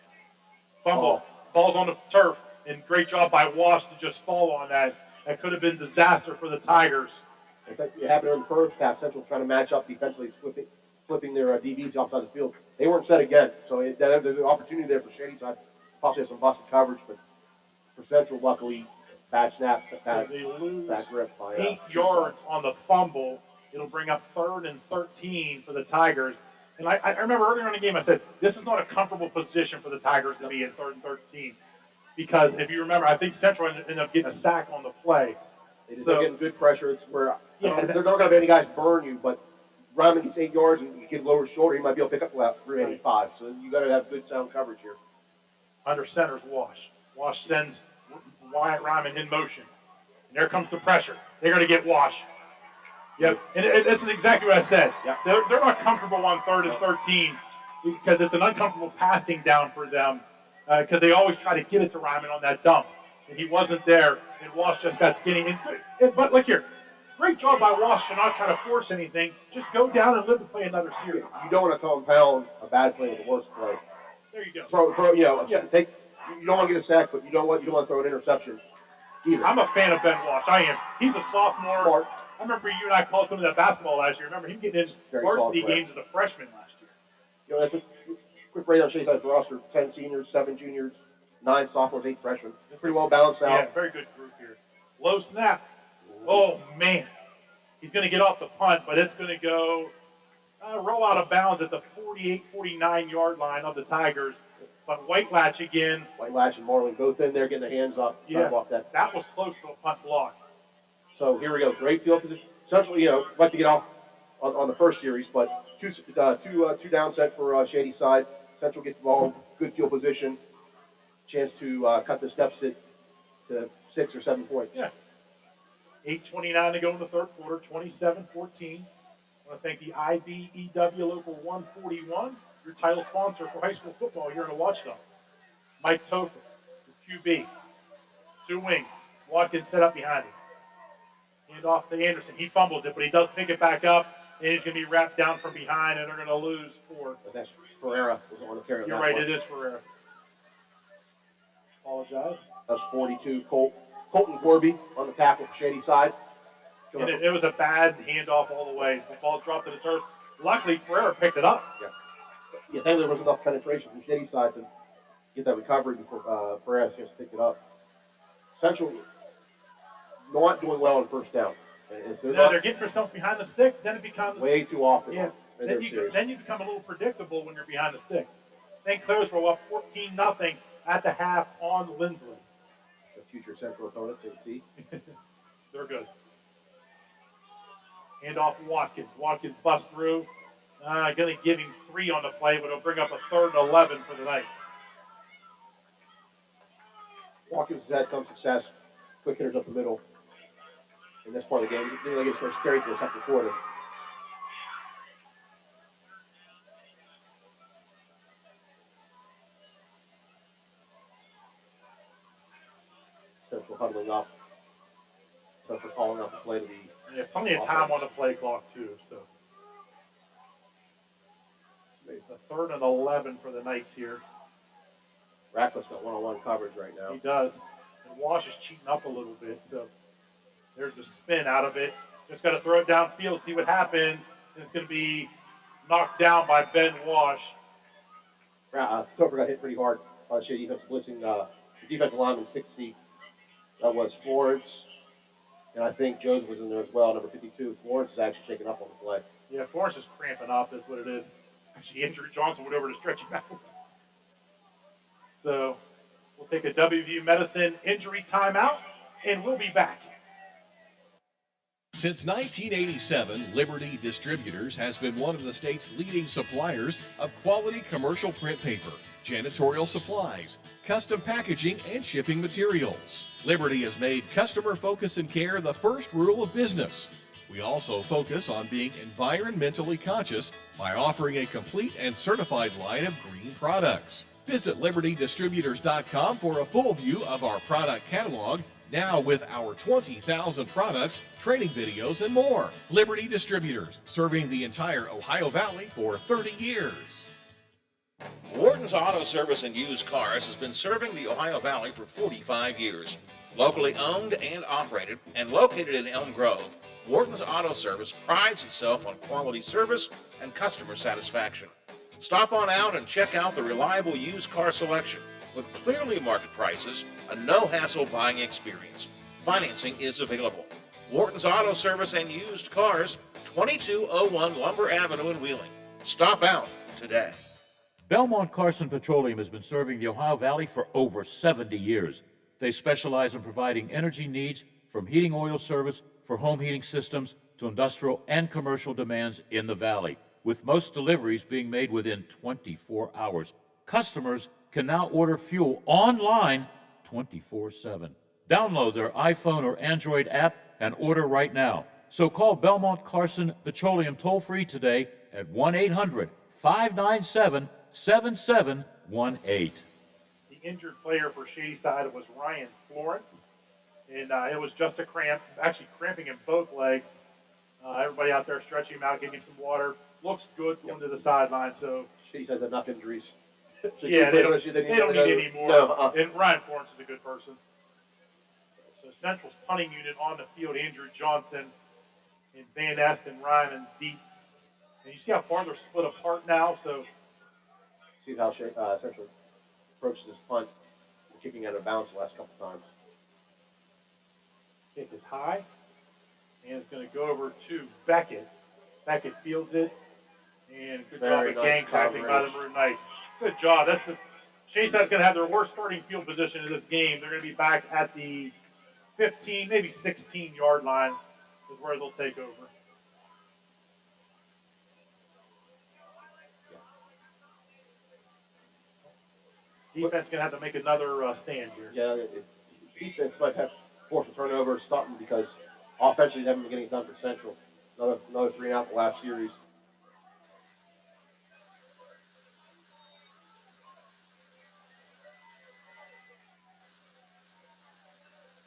Fumble. Ball's on the turf, and great job by Wash to just fall on that. That could have been disaster for the Tigers. It happened in the first half. Central trying to match up defensively, flipping their DBs outside the field. They weren't set again, so there's an opportunity there for Shady Side. Possibly have some busted coverage, but for Central, luckily, bad snap, bad grip by 8 yards on the fumble. It'll bring up 3rd and 13 for the Tigers. And I remember earlier in the game I said, this is not a comfortable position for the Tigers to be in 3rd and 13. Because if you remember, I think Central ended up getting a sack on the play. They're getting good pressure. It's where they're not going to have any guys burn you, but Ryman gets 8 yards and you get lower shoulder, he might be able to pick up about 385. So you got to have good sound coverage here. Under center's Wash. Wash sends Wyatt Ryman in motion. And there comes the pressure. They're going to get Wash. Yep, and this is exactly what I said. Yep. They're not comfortable on 3rd and 13 because it's an uncomfortable passing down for them because they always try to get it to Ryman on that dump. And he wasn't there, and Wash just got skinny. But look here, great job by Wash to not try to force anything. Just go down and live to play another series. You don't want to compound a bad play with a worse play. There you go. You don't want to get a sack, but you don't want to throw an interception either. I'm a fan of Ben Wash. I am. He's a sophomore. Smart. I remember you and I called some of that basketball last year. Remember him getting in varsity games as a freshman last year. That's a quick breakdown. Shady Side's roster: 10 seniors, 7 juniors, 9 sophomores, 8 freshmen. It's pretty well balanced out. Yeah, very good group here. Low snap. Oh man, he's going to get off the punt, but it's going to go roll out of bounds at the 48, 49 yard line of the Tigers. But White Latch again. White Latch and Marlin both in there, getting their hands up. Yeah, that was close to a punt block. So here we go. Great field position. Essentially, like to get off on the first series, but two down set for Shady Side. Central gets the ball, good field position, chance to cut this deficit to 6 or 7 points. Yeah. 8:29 to go in the third quarter, 27-14. I want to thank the IBEW Local 141, your title sponsor for high school football here in the Watchdog. Mike Topher, the QB. 2 wings. Watkins set up behind him. Hand off to Anderson. He fumbles it, but he does pick it back up, and he's going to be wrapped down from behind, and they're going to lose 4. But that's Ferreira was on the carry. You're right, it is Ferreira. Apologize. That's 42. Colton Gorby on the tackle for Shady Side. And it was a bad handoff all the way. The ball dropped to the turf. Luckily, Ferreira picked it up. Yeah, thankfully there was enough penetration from Shady Side to get that recovery before Ferreira just picked it up. Central not doing well on first down. They're getting themselves behind the sticks, then it becomes way too often. Yeah. Then you become a little predictable when you're behind the sticks. St. Clair's were up 14-0 at the half on Lindsley. The future Central opponent, see. They're good. Hand off Watkins. Watkins busts through. Going to give him 3 on the play, but it'll bring up a 3rd and 11 for the night. Watkins has had some success. Quick hitters up the middle in this part of the game. It didn't really get first carry for the second quarter. Central huddling up. Central calling out the play to be. Yeah, plenty of time on the play clock, too. So it's a 3rd and 11 for the Knights here. Ratcliffe's got one-on-one coverage right now. He does. And Wash is cheating up a little bit. So there's the spin out of it. Just got to throw it downfield, see what happens. And it's going to be knocked down by Ben Wash. Topher got hit pretty hard by the Shady defense blitzing. The defensive lineman 60. That was Florence. And I think Jones was in there as well, number 52. Florence is actually shaking up on the play. Yeah, Florence is cramping up, that's what it is. Actually, injured Johnson went over to stretch him out. So we'll take a WVU Medicine injury timeout, and we'll be back. Since 1987, Liberty Distributors has been one of the state's leading suppliers of quality commercial print paper, janitorial supplies, custom packaging, and shipping materials. Liberty has made customer focus and care the first rule of business. We also focus on being environmentally conscious by offering a complete and certified line of green products. Visit libertydistributors.com for a full view of our product catalog, now with our 20,000 products, training videos, and more. Liberty Distributors, serving the entire Ohio Valley for 30 years. Wharton's Auto Service and Used Cars has been serving the Ohio Valley for 45 years. Locally owned and operated and located in Elm Grove, Wharton's Auto Service prides itself on quality service and customer satisfaction. Stop on out and check out the reliable used car selection with clearly marked prices, a no-hassle buying experience. Financing is available. Wharton's Auto Service and Used Cars, 2201 Lumber Avenue in Wheeling. Stop out today. Belmont Carson Petroleum has been serving the Ohio Valley for over 70 years. They specialize in providing energy needs from heating oil service for home heating systems to industrial and commercial demands in the valley, with most deliveries being made within 24 hours. Customers can now order fuel online 24/7. Download their iPhone or Android app and order right now. So call Belmont Carson Petroleum toll-free today at 1-800-597-7718. The injured player for Shadyside was Ryan Florence, and it was just a cramp, actually cramping in both legs. Everybody out there stretching him out, giving him some water. Looks good going to the sideline. So Shadyside had enough injuries. Yeah, they don't need any more. No, And Ryan Florence is a good person. So Central's punting unit on the field, Andrew Johnson and Van Est and Ryman deep. And you see how far they're split apart now. So See how Central approached this punt, kicking out of bounds the last couple times. kick is high, and it's going to go over to Beckett. Beckett fields it, and good job of gang tackling by the Maroon Knights. Good job. Shadeside's going to have their worst starting field position in this game. They're going to be back at the 15, maybe 16-yard line is where they'll take over. Defense going to have to make another stand here. Yeah, defense might have forced a turnover, something, because offensively they haven't been getting it done for Central. Another 3 and out the last series.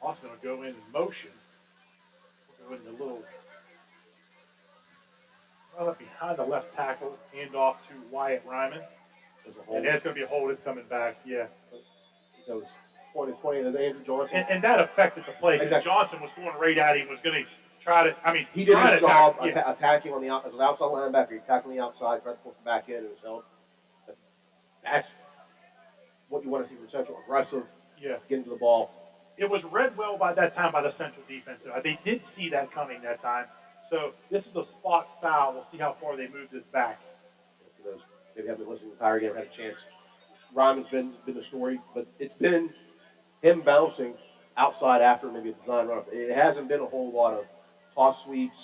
Also going to go in motion. We'll go in the little behind the left tackle, hand off to Wyatt Ryman. And that's going to be a hold. It's coming back, yeah. So it's 20 to Andrew Johnson. And that affected the play because Exactly. Johnson was going right at him, was going to try to, He did try his to job attack, yeah. attacking on the outside. As an outside linebacker, he tackled on the outside, tried to push the back in, and it was held. That's what you want to see from Central. Aggressive, Yeah. getting to the ball. It was read well by that time by the Central defense. They did see that coming that time. So this is a spot foul. We'll see how far they move this back. For those maybe haven't listened to the entire game, had a chance. Ryman's been the story, but it's been him bouncing outside after maybe a design run. It hasn't been a whole lot of toss sweeps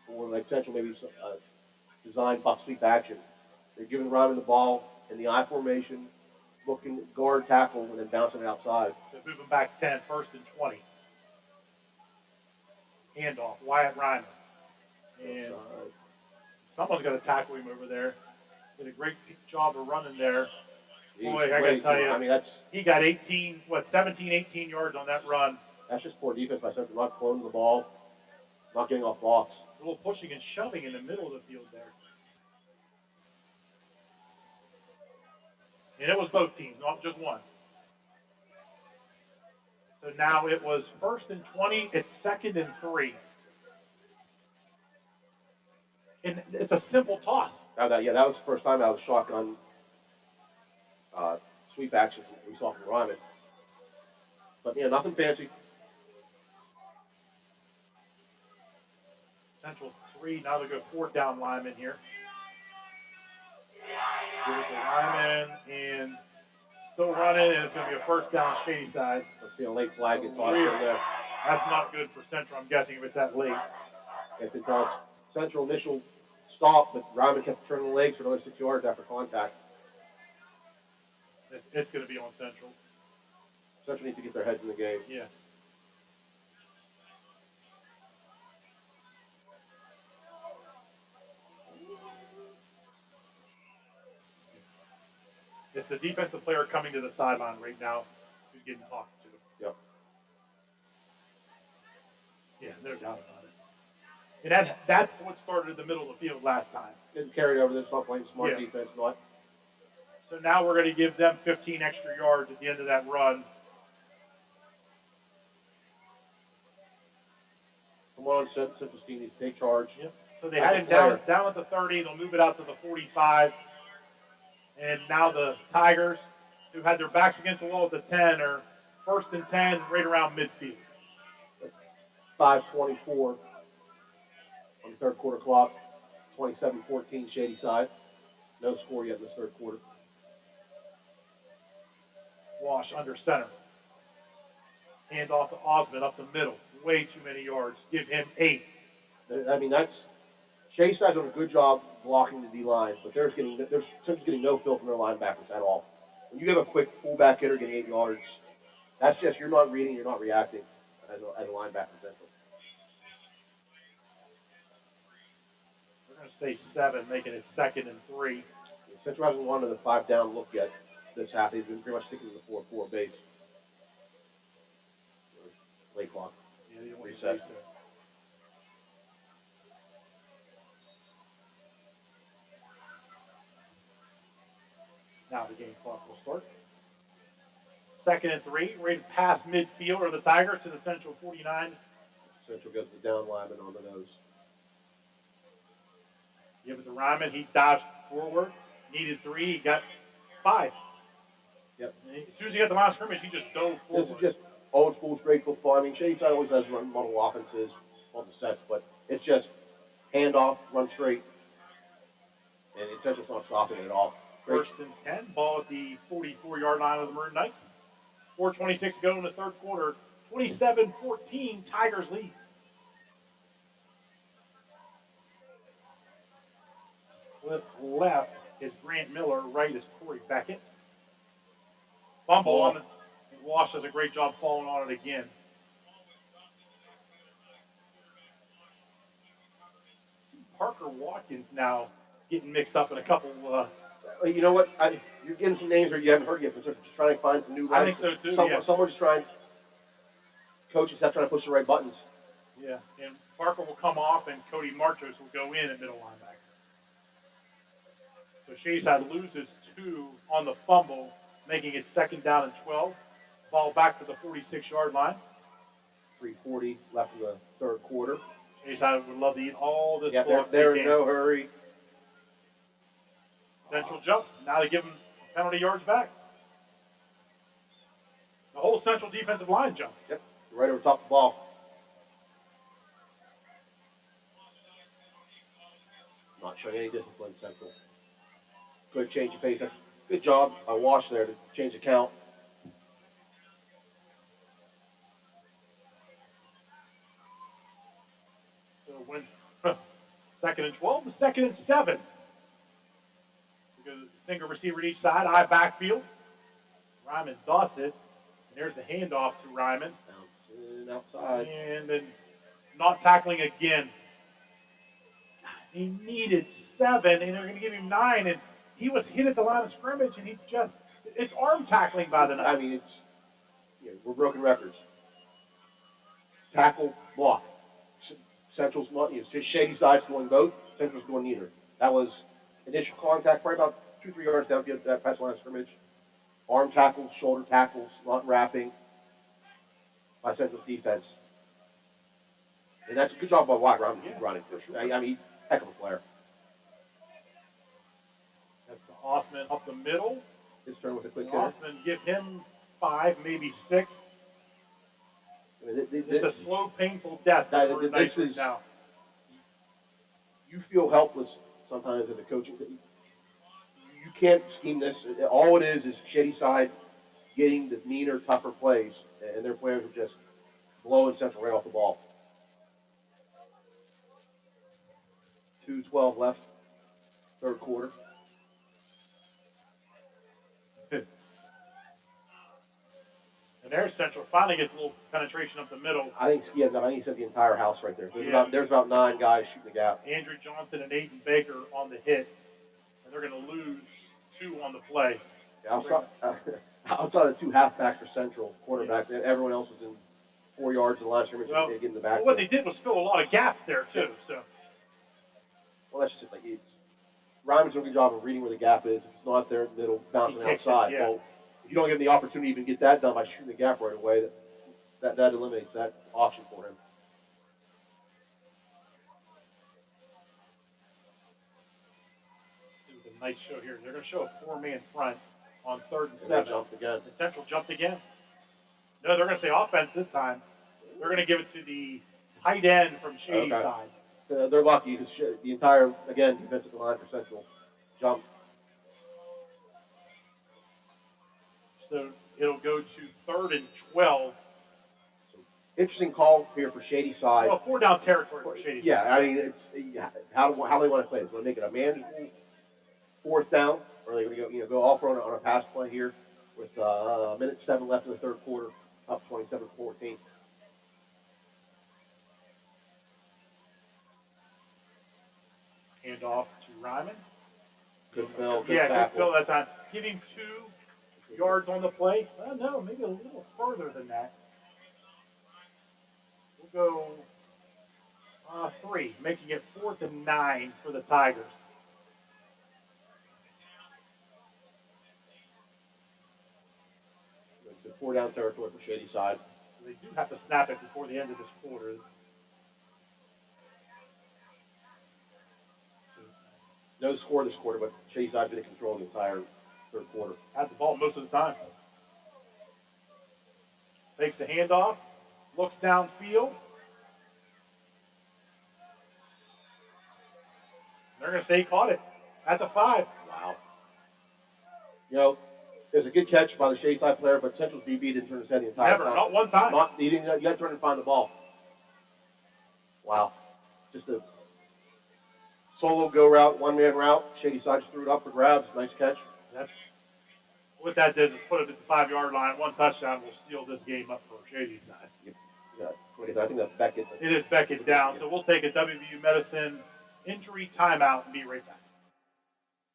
or like Central maybe design box sweep action. They're giving Ryman the ball in the I formation, looking guard tackle, and then bouncing it outside. So move them back 10, first and 20. Handoff, Wyatt Ryman. And someone's got to tackle him over there. Did a great job of running there. Boy, I got to tell you, I mean, he got 17, 18 yards on that run. That's just poor defense by Central, not cloning the ball, not getting off blocks. A little pushing and shoving in the middle of the field there. And it was both teams, not just one. So now it was first and 20, it's second and 3. And it's a simple toss. That was the first time I was shotgun sweep action we saw from Ryman. But yeah, nothing fancy. Central 3, now they go fourth down lineman here. Here's the lineman, and still running, and it's going to be a first down Shadyside. Let's see a late flag get tossed in there. That's not good for Central, I'm guessing, if it's that late. If it's Central initial stop, but Ryman kept turning the legs for another 6 yards after contact. It's going to be on Central. Central needs to get their heads in the game. Yeah. It's the defensive player coming to the sideline right now who's getting talked to. Yep. Yeah, no doubt about it. And that's what started in the middle of the field last time. Didn't carry it over. This not playing smart Yeah. defense, not. So now we're going to give them 15 extra yards at the end of that run. From one on Central's team needs to take charge. Yep. So they had him down at the 30. They'll move it out to the 45. And now the Tigers, who had their backs against the wall at the 10, are first and 10 right around midfield. 5:24 on the third quarter clock. 27-14 Shady Side. No score yet in this third quarter. Wash under center. Hand off to Osmond up the middle. Way too many yards. Give him 8. I mean, Shady Side's done a good job blocking the D line, but there's getting no fill from their linebackers at all. When you have a quick fullback hitter getting 8 yards, that's just, you're not reading, you're not reacting as a linebacker central. We're going to stay 7, making it 2nd and 3. Central hasn't wanted the 5 down look yet this half. They've been pretty much sticking to the 4-4 base. Late clock. Yeah, they don't want to Reset. chase there. Now the game clock will start. 2nd and 3, ready to pass midfield or the Tigers to the Central 49. Central gets the down lineman on the nose. Give it to Ryman. He dodged forward. Needed 3. He got 5. Yep. As soon as he got the line of scrimmage, he just dove forward. This is just old school straight football. I mean, Shady Side always has run model offenses on the sets, but it's just handoff, run straight, and Central's not stopping it at all. Great. 1st and 10. Ball at the 44-yard line of the Maroon Knights. 4:26 to go in the third quarter. 27-14, Tigers lead. Flip left is Grant Miller. Right is Corey Beckett. Fumble on it. And Wash does a great job falling on it again. Parker Watkins now getting mixed up in a couple. You know what? You're getting some names that you haven't heard yet, but just trying to find some new I guys. think so too. Yeah. Someone's trying. Coaches have trying to push the right buttons. Yeah, and Parker will come off, and Cody Marchos will go in at middle linebacker. So Shayside loses 2 on the fumble, making it 2nd down and 12. Ball back to the 46-yard line. 3:40 left in the third quarter. Shayside would love to eat all this Yeah, clock. they're in no hurry. Central jump. Now they give them penalty yards back. The whole Central defensive line jump. Yep, right over top of the ball. Not showing any discipline, Central. Good change of pace. Good job by Wash there to change the count. So when 2nd and 12 to 2nd and 7. Because single receiver at each side, eye backfield. Ryman dots it. And there's the handoff to Ryman. Bouncing outside. And then not tackling again. He needed 7, and they're going to give him 9. And he was hit at the line of scrimmage, and it's arm tackling by the night. I mean, we're broken records. Tackle, block. Central's not, Shady Side's doing both. Central's doing neither. That was initial contact, probably about 2-3 yards down that past line of scrimmage. Arm tackles, shoulder tackles, not wrapping by Central's defense. And that's a good job by White running for sure. I mean, heck of a player. That's the Hoffman up the middle. His turn with a quick hitter. Hoffman give him 5, maybe 6. I mean, It's a slow, painful death. This is now. You feel helpless sometimes as a coach. You can't scheme this. All it is Shady Side getting the meaner, tougher plays, and their players are just blowing Central right off the ball. 2:12 left, third quarter. And there's Central finally gets a little penetration up the middle. I think he said the entire house right there. There's about 9 guys shooting the gap. Andrew Johnson and Aiden Baker on the hit, and they're going to lose 2 on the play. Yeah, outside of 2 halfbacks for Central, quarterbacks, everyone else was in 4 yards of the line of scrimmage. Well, They get in the back. what they did was fill a lot of gaps there too. So. Well, that's just like Ryman's doing a good job of reading where the gap is. If it's not there, it'll bounce outside. Yeah. Well, if you don't give him the opportunity to even get that done by shooting the gap right away, that eliminates that option for him. a nice show here. They're going to show a four-man front on 3rd and And they 7. jumped again. The Central jumped again. No, they're going to say offense this time. They're going to give it to the tight end from Shady Okay. side. They're lucky because the entire, again, defensive line for Central jumped. So it'll go to 3rd and 12. Interesting call here for Shady side. Well, 4-down territory for Shady Yeah, side. I mean, it's how do they want to play this? Want to make it a manageable 4th down, or are they going to go all for on a pass play here with a minute 7 left in the 3rd quarter, up 27-14. Hand off to Ryman. Good fill, good Yeah, tackle. good fill that time. Give him 2 yards on the play. No, maybe a little further than that. We'll go 3, making it 4th and 9 for the Tigers. It's a 4-down territory for Shady side. They do have to snap it before the end of this quarter. No score this quarter, but Shady side been in control the entire 3rd quarter. Had the ball most of the time. Takes the handoff, looks downfield. They're going to say he caught it at the 5. Wow. You know, it was a good catch by the Shady side player, but Central's DB didn't turn his head the entire Never, time. not one time. You got to turn and find the ball. Wow. Just a solo go route, one-man route. Shady side just threw it up for grabs. Nice catch. That's what that did is put it at the 5-yard line. One touchdown will steal this game up for Shady's side. Yeah, I think that's Beckett. It is Beckett down, so we'll take a WVU Medicine injury timeout and be right back.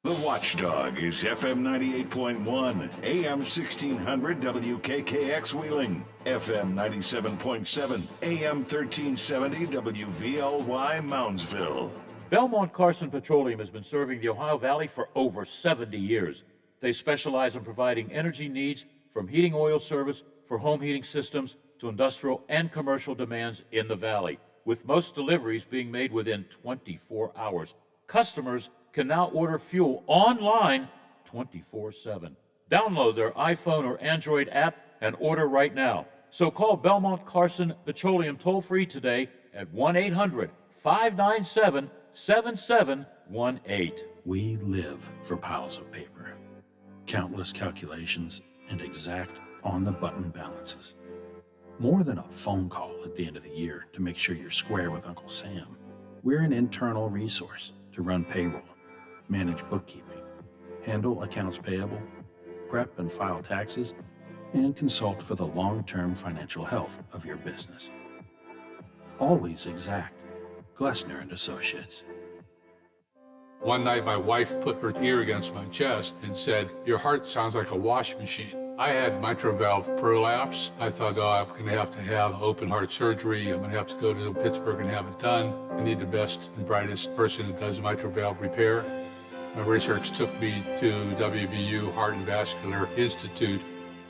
The Watchdog is FM 98.1, AM 1600 WKKX Wheeling, FM 97.7, AM 1370 WVLY Moundsville. Belmont Carson Petroleum has been serving the Ohio Valley for over 70 years. They specialize in providing energy needs from heating oil service for home heating systems to industrial and commercial demands in the valley, with most deliveries being made within 24 hours. Customers can now order fuel online 24/7. Download their iPhone or Android app and order right now. So call Belmont Carson Petroleum toll-free today at 1-800-597-7718. We live for piles of paper, countless calculations, and exact on-the-button balances. More than a phone call at the end of the year to make sure you're square with Uncle Sam. We're an internal resource to run payroll, manage bookkeeping, handle accounts payable, prep and file taxes, and consult for the long-term financial health of your business. Always exact. Glessner and Associates. One night, my wife put her ear against my chest and said, "Your heart sounds like a wash machine." I had mitral valve prolapse. I thought, I'm going to have open heart surgery. I'm going to have to go to Pittsburgh and have it done. I need the best and brightest person that does mitral valve repair. My research took me to WVU Heart and Vascular Institute.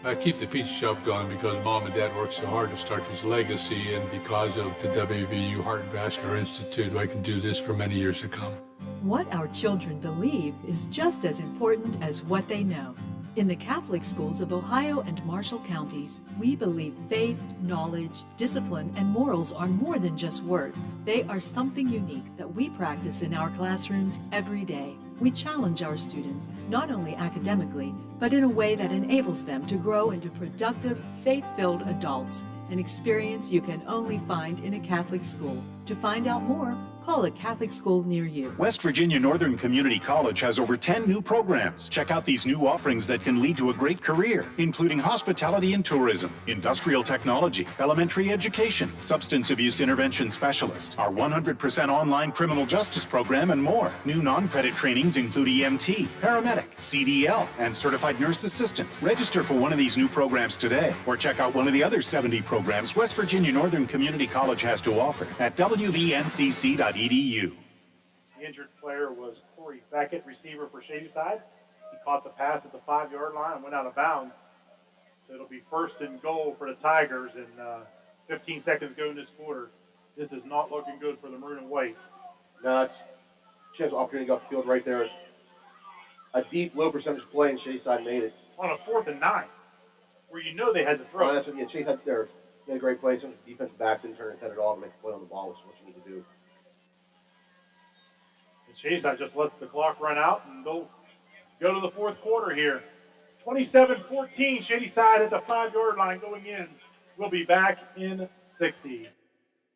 I keep the pizza shop going because Mom and Dad worked so hard to start this legacy, and because of the WVU Heart and Vascular Institute, I can do this for many years to come. What our children believe is just as important as what they know. In the Catholic schools of Ohio and Marshall counties, we believe faith, knowledge, discipline, and morals are more than just words. They are something unique that we practice in our classrooms every day. We challenge our students, not only academically, but in a way that enables them to grow into productive, faith-filled adults, an experience you can only find in a Catholic school. To find out more, call a Catholic school near you. West Virginia Northern Community College has over 10 new programs. Check out these new offerings that can lead to a great career, including hospitality and tourism, industrial technology, elementary education, substance abuse intervention specialist, our 100% online criminal justice program, and more. New non-credit trainings include EMT, paramedic, CDL, and certified nurse assistant. Register for one of these new programs today, or check out one of the other 70 programs West Virginia Northern Community College has to offer at wvncc.edu. The injured player was Corey Beckett, receiver for Shadyside. He caught the pass at the 5-yard line and went out of bounds. So it'll be first and goal for the Tigers, and 15 seconds go in this quarter. This is not looking good for the Maroon and White. No, it's chance opportunity to go off the field right there. a deep, low percentage play, and Shadyside made it. On a 4th and 9, where you know they had to throw. Well, that's what, yeah, Shadyside there made a great play. Some defensive back didn't turn and cut it off and make a play on the ball, which is what you need to do. And Shadyside just lets the clock run out, and they'll go to the 4th quarter here. 27-14, Shadyside at the 5-yard line going in. We'll be back in 60.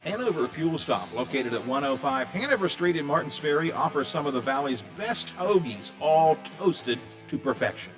Hanover Fuel Stop, located at 105 Hanover Street in Martins Ferry, offers some of the Valley's best hoagies, all toasted to perfection.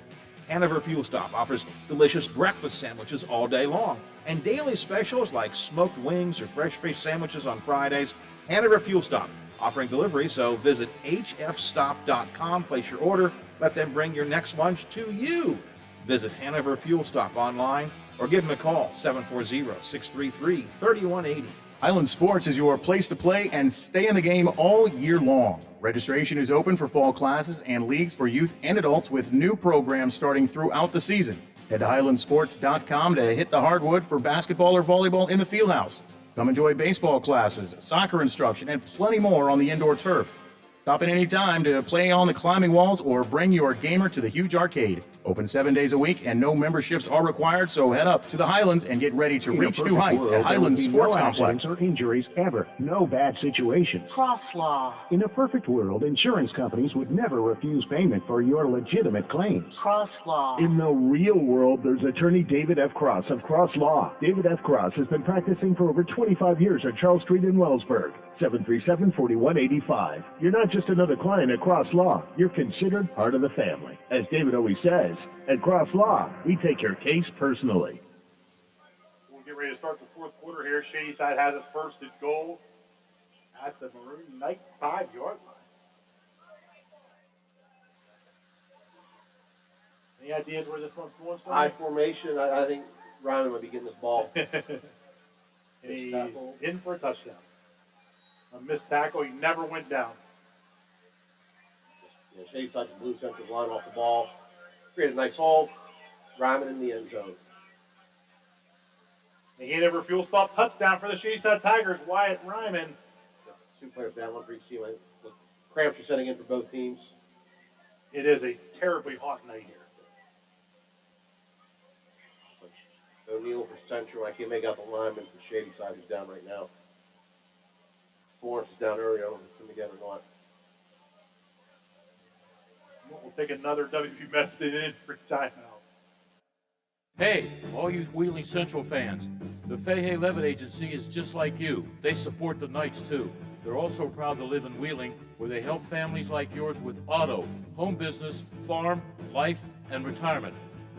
Hanover Fuel Stop offers delicious breakfast sandwiches all day long, and daily specials like smoked wings or fresh fish sandwiches on Fridays. Hanover Fuel Stop, offering delivery, so visit hfstop.com, place your order, let them bring your next lunch to you. Visit Hanover Fuel Stop online or give them a call, 740-633-3180. Highland Sports is your place to play and stay in the game all year long. Registration is open for fall classes and leagues for youth and adults with new programs starting throughout the season. Head to highlandsports.com to hit the hardwood for basketball or volleyball in the fieldhouse. Come enjoy baseball classes, soccer instruction, and plenty more on the indoor turf. Stop in any time to play on the climbing walls or bring your gamer to the huge arcade. Open 7 days a week and no memberships are required, so head up to the Highlands and get ready to reach new heights at Highlands Sports Complex. No injuries ever. No bad situations. Cross Law. In a perfect world, insurance companies would never refuse payment for your legitimate claims. Cross Law. In the real world, there's attorney David F. Cross of Cross Law. David F. Cross has been practicing for over 25 years at Charles Street in Wellsburg. 737-4185. You're not just another client at Cross Law. You're considered part of the family. As David always says, at Cross Law, we take your case personally. We'll get ready to start the 4th quarter here. Shadyside has its first and goal at the Maroon Knight 5-yard line. Any ideas where this one's going? High formation, I think Ryman might be getting this ball. And he's in for a touchdown. A missed tackle, he never went down. Yeah, Shadyside the blue central line off the ball. Created a nice hole. Ryman in the end zone. The Hanover Fuel Stop touchdown for the Shadyside Tigers. Wyatt Ryman. 2 players down, 1 for each team. The cramps are setting in for both teams. It is a terribly hot night here. O'Neill for Central. I can't make out the lineman for Shadyside who's down right now. Florence is down earlier. I don't know if it's coming again or not. We'll take another WP message in for timeout. Hey, all you Wheeling Central fans, the Fahey Levitt Agency is just like you. They support the Knights too. They're also proud to live in Wheeling, where they help families like yours with auto, home business, farm, life, and retirement.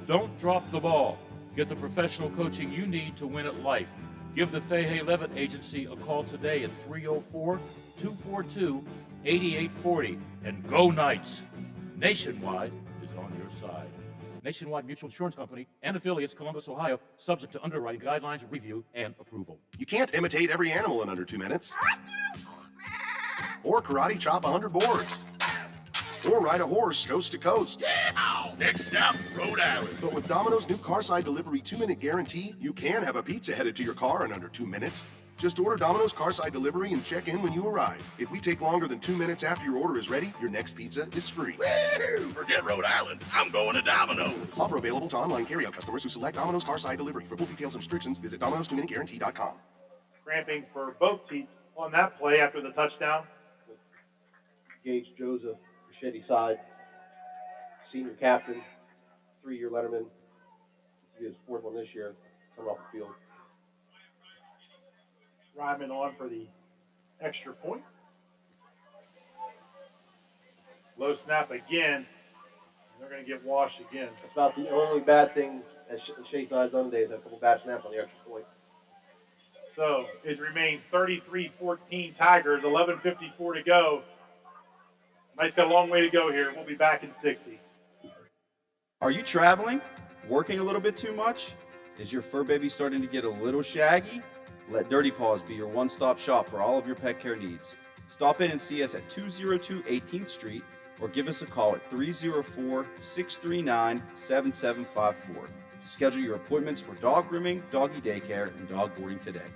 Don't drop the ball. Get the professional coaching you need to win at life. Give the Fahey Levitt Agency a call today at 304-242-8840 and go Knights. Nationwide is on your side. Nationwide Mutual Insurance Company and affiliates, Columbus, Ohio, subject to underwriting guidelines, review, and approval. You can't imitate every animal in under 2 minutes. Or karate chop 100 boards. Or ride a horse coast to coast. Yeah! Next stop, Rhode Island. But with Domino's new Carside Delivery 2-minute guarantee, you can have a pizza headed to your car in under 2 minutes. Just order Domino's Carside Delivery and check in when you arrive. If we take longer than 2 minutes after your order is ready, your next pizza is free. Woo! Forget Rhode Island. I'm going to Domino's. Offer available to online carryout customers who select Domino's Carside Delivery. For full details and restrictions, visit Domino'sTwoMinuteGuarantee.com. Cramping for both teams on that play after the touchdown. Gage Joseph for Shadyside. Senior captain, 3-year letterman. He is 4th one this year, coming off the field. Ryman on for the extra point. Low snap again. They're going to get washed again. That's about the only bad thing that Shadyside done today is a couple bad snaps on the extra point. So it remains 33-14 Tigers, 11:54 to go. Knights got a long way to go here. We'll be back in 60. Are you traveling? Working a little bit too much? Is your fur baby starting to get a little shaggy? Let Dirty Paws be your one-stop shop for all of your pet care needs. Stop in and see us at 202 18th Street or give us a call at 304-639-7754 to schedule your appointments for dog grooming, doggy daycare, and dog boarding today.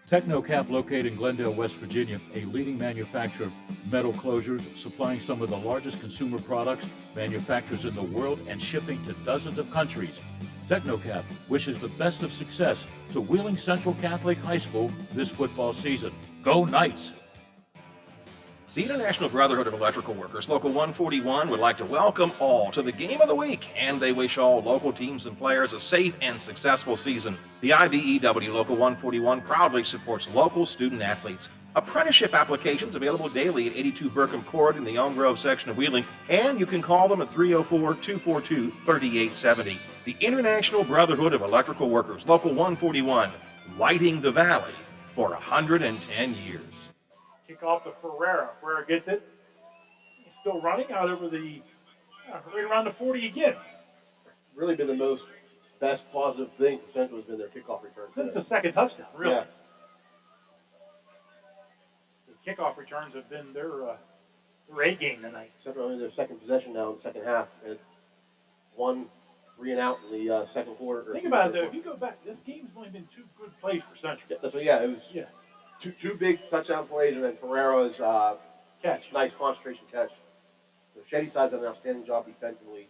Technocap, located in Glendale, West Virginia, a leading manufacturer of metal closures, supplying some of the largest consumer products, manufacturers in the world, and shipping to dozens of countries. Technocap wishes the best of success to Wheeling Central Catholic High School this football season. Go Knights! The International Brotherhood of Electrical Workers, Local 141, would like to welcome all to the Game of the Week, and they wish all local teams and players a safe and successful season. The IBEW Local 141 proudly supports local student athletes. Apprenticeship applications available daily at 82 Burkham Court in the Elm Grove section of Wheeling, and you can call them at 304-242-3870. The International Brotherhood of Electrical Workers, Local 141, lighting the valley for 110 years. Kick off to Ferreira. Ferreira gets it. He's still running out over the, right around the 40 again. Really been the best positive thing for Central has been their kickoff return. Since the second touchdown, really. Yeah. The kickoff returns have been their A game tonight. Central in their second possession now in the second half. And 1 3 and out in the second quarter. Think about it, though. If you go back, this game's only been 2 good plays for Central. Yeah, it was two big touchdown plays, and then Ferreira's catch. Nice concentration catch. So Shady-Side's done an outstanding job defensively.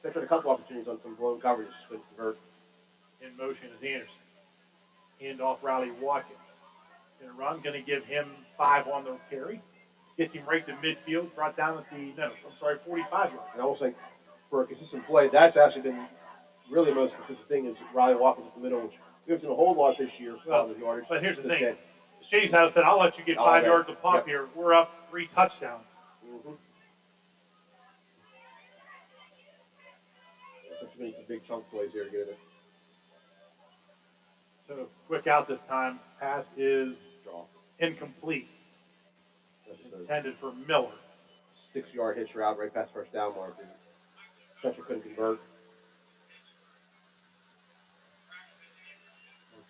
Central had a couple opportunities on some blown coverages, couldn't convert. In motion is Anderson. Hand off Riley Watkins. Gonna run, gonna give him 5 on the carry. Gets him right to midfield, brought down at the 45 yards. And I will say, for a consistent play, that's actually been really the most consistent thing is Riley Watkins at the middle, which we haven't seen a whole lot this year. Well, yardage. but here's the thing. Game. Shady's House said, I'll let you get 5 yards of pop here. We're up 3 touchdowns. Mm-hmm. Such many big chunk plays here to get it. So quick out this time. Pass is incomplete. Intended for Miller. 6-yard hitch route right past first down mark. Central couldn't convert.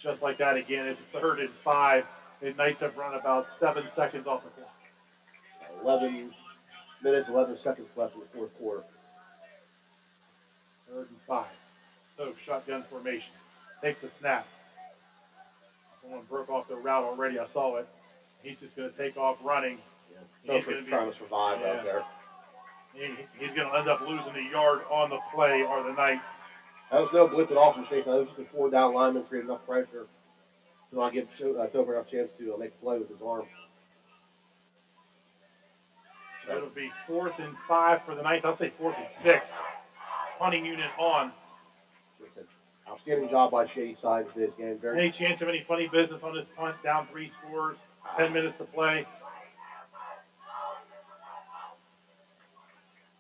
Just like that again. It's 3rd and 5. The Knights have run about 7 seconds off the clock. 11 minutes, 11 seconds left in the fourth quarter. 3rd and 5. So shotgun formation. Takes the snap. Someone broke off the route already. I saw it. He's just going to take off running. He's trying to survive out there. He's going to end up losing a yard on the play or the Knights. That was no blitz at all from State. That was just a 4-down lineman create enough pressure to not give Tober enough chance to make a play with his arm. So it'll be 4th and 5 for the Knights. I'll say 4th and 6. Punting unit on. Outstanding job by Shady-Side in this game. Any chance of any funny business on this punt? Down 3 scores, 10 minutes to play.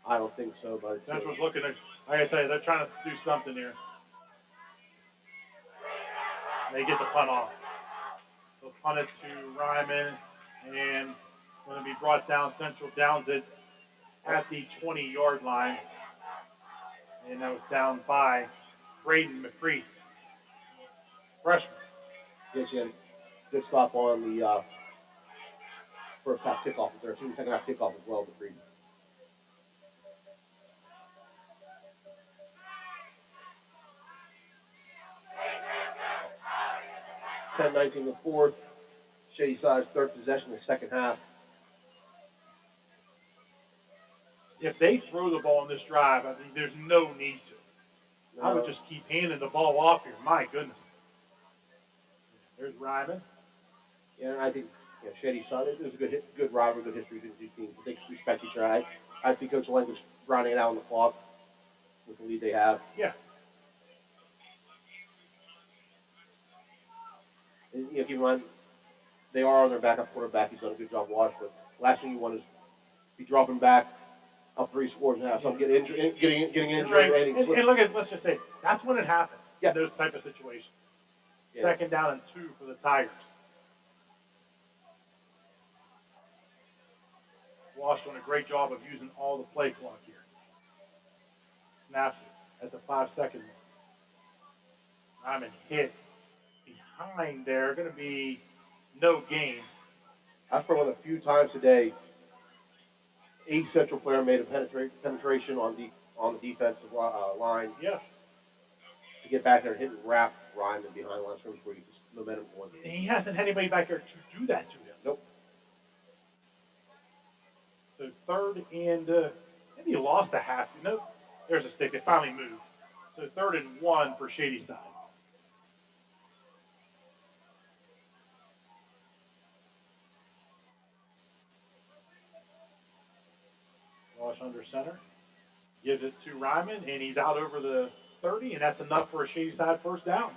I don't think so, but Central's looking at, like I say, they're trying to do something here. They get the punt off. They'll punt it to Ryman, and going to be brought down. Central downs it at the 20-yard line, and that was down by Braden McCready, freshman. Good stop on the first half kickoff there. Second half kickoff as well, McCready. 10-19 in the fourth. Shady-Side's 3rd possession in the second half. If they throw the ball in this drive, I think there's no need to. I would just keep handing the ball off here. My goodness. There's Ryman. Yeah, I think Shady-Side, it was a good rivalry, good history between the two teams. They respect each other. I think Coach Lang was grinding it out on the clock with the lead they have. Yeah. And, keep in mind, they are on their backup quarterback. He's done a good job watch, but last thing you want is be dropping back up 3 scores and have someone getting injured. Right. And look at, let's just say, that's when it happens. Yeah. In those type of situations. Yeah. 2nd down and 2 for the Tigers. Walsh doing a great job of using all the play clock here. Snaps it at the 5-second mark. Ryman hit behind there. Going to be no gain. That's probably one of the few times today a Central player made a penetration on the defensive line. Yeah. To get back there and hit and wrap Ryman behind the line of scrimmage where you just momentum going. And he hasn't had anybody back there to do that to him. Nope. So third and maybe he lost a half. You know, there's a stick. They finally moved. So 3rd and 1 for Shady Side. Walsh under center. Gives it to Ryman, and he's out over the 30, and that's enough for a Shady Side first down.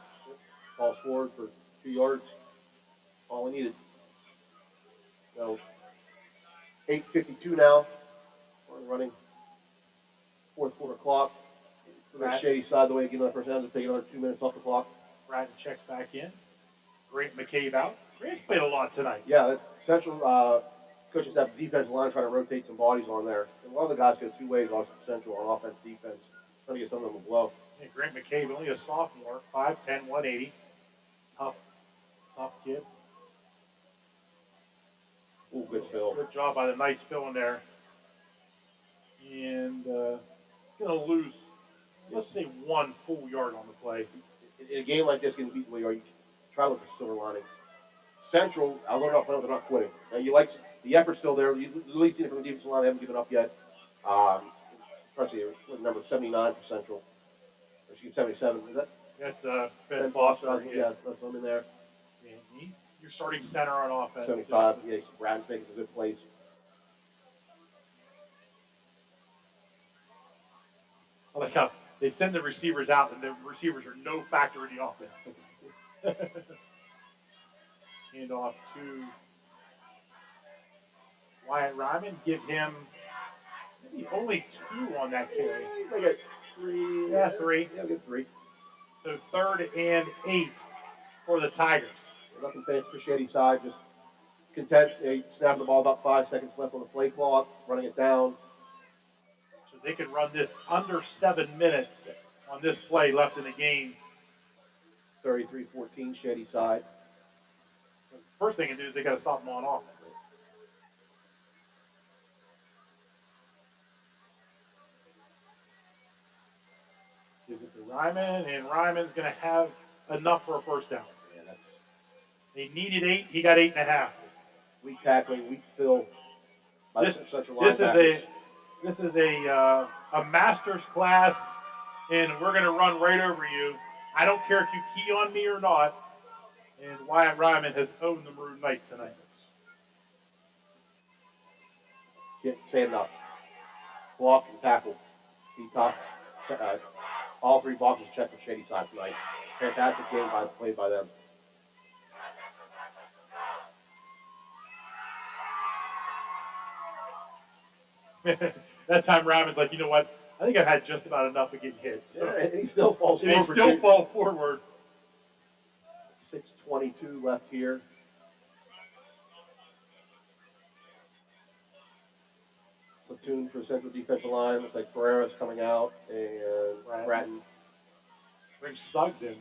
Falls forward for 2 yards. All we needed. So 8:52 now. We're running fourth quarter clock. For the Shady Side, the way to get another first down, just take another 2 minutes off the clock. Bratton checks back in. Grant McCabe out. Grant's played a lot tonight. Yeah, that's Central coaches have the defensive line trying to rotate some bodies on there. And a lot of the guys go 2 ways on Central on offense, defense, trying to get some of them to blow. Yeah, Grant McCabe, only a sophomore, 5'10", 180. Tough kid. Ooh, good fill. Good job by the Knights filling there. And going to lose, let's say, 1 full yard on the play. In a game like this, getting beat the way you are, you try to look for silver lining. Central, although they're not quitting. Now, you like the effort's still there. You at least see it from the defensive line. They haven't given up yet. Especially number 79 for Central. Or excuse me, 77. Is that? That's Ben Foster. Yeah, that's him in there. And you're starting center on offense. 75. Yeah, Brad's making some good plays. I like how they send the receivers out, and the receivers are no factor in the offense. Hand off to Wyatt Ryman. Give him maybe only 2 on that carry. I got 3. Yeah, 3. Yeah, good 3. So 3rd and 8 for the Tigers. Nothing fancy for Shady Side. Just content. They snap the ball about 5 seconds left on the play clock, running it down. So they can run this under 7 minutes on this play left in the game. 33-14 Shady Side. First thing to do is they got to stop them on offense. Gives it to Ryman, and Ryman's going to have enough for a first down. Yeah, they needed 8. He got 8.5. Weak tackling, weak fill. This is a master's class, and we're going to run right over you. I don't care if you key on me or not. And Wyatt Ryman has owned the Maroon Knights tonight. Can't say enough. Block and tackle. He topped all 3 boxes checked for Shady Side tonight. Fantastic game played by them. That time Ryman's like, you know what? I think I've had just about enough of getting hit. So. Yeah, and he still falls forward. He still falls forward. 6:22 left here. Platoon for Central defensive line. Looks like Pereira's coming out, and Bratton. Brings Suggs in.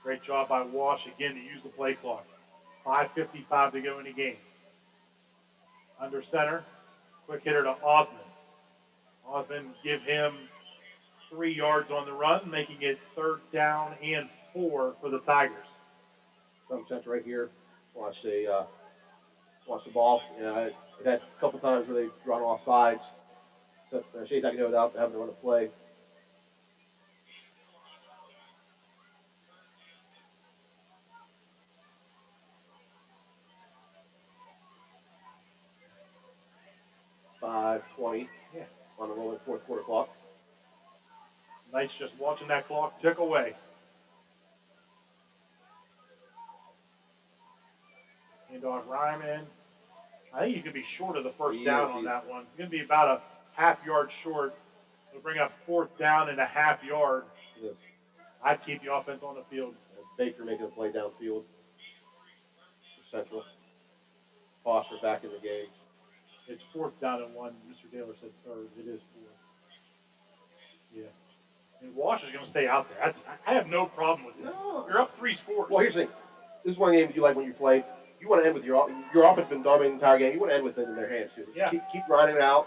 Great job by Walsh again to use the play clock. 5:55 to go in the game. Under center, quick hitter to Osmond. Osmond give him 3 yards on the run, making it 3rd down and 4 for the Tigers. Some Central right here. Watch the ball. It had a couple times where they've drawn off sides. So Shades I can do without having to run a play. .5:20 on the rolling 4th quarter clock. Knights just watching that clock tick away. Handoff Ryman. I think he's going to be short of the first down on that one. He's going to be about a half yard short. He'll bring up 4th down and a half yard. Yes. I'd keep the offense on the field. Baker making a play downfield. Central. Foster back in the game. It's 4th down and 1. Mr. Taylor said 3rd. It is 4th. Yeah. And Walsh is going to stay out there. I have no problem with it. No. You're up 3 scores. Well, here's the thing. This is one of the games you like when you play. You want to end with your offense been dominating the entire game. You want to end with it in their hands too. Yeah. Keep grinding it out.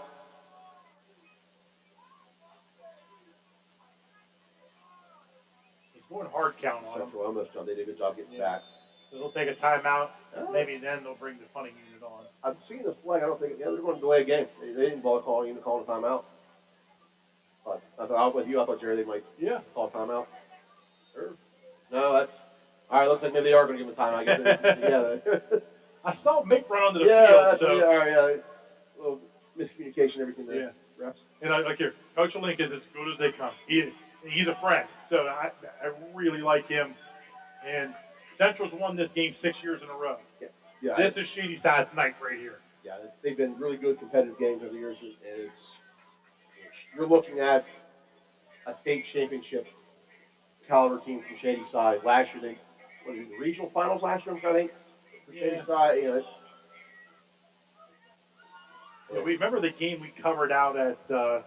He's going hard count on them. Central almost done. They did a good job getting back. So they'll take a timeout. Maybe then they'll bring the punting unit on. I've seen the flag. I don't think they're going to delay a game. They didn't ball call, even call a timeout. But I thought with you, I thought Jerry they might call a timeout. Sure. No, that's all right. Looks like maybe they are going to give him a timeout. I guess yeah. I saw Mick run onto the field. field. All right, yeah. A little miscommunication, everything there. Yeah. Refs. And like here, Coach Link is as good as they come. He's a friend, so I really like him. And Central's won this game 6 years in a row. Yeah. This is Shady Side's night right here. Yeah, they've been really good competitive games over the years, and you're looking at a state championship caliber team from Shady Side. Last year, the regional finals last year, I think, for Shady Side. Yeah, we remember the game we covered out at. I know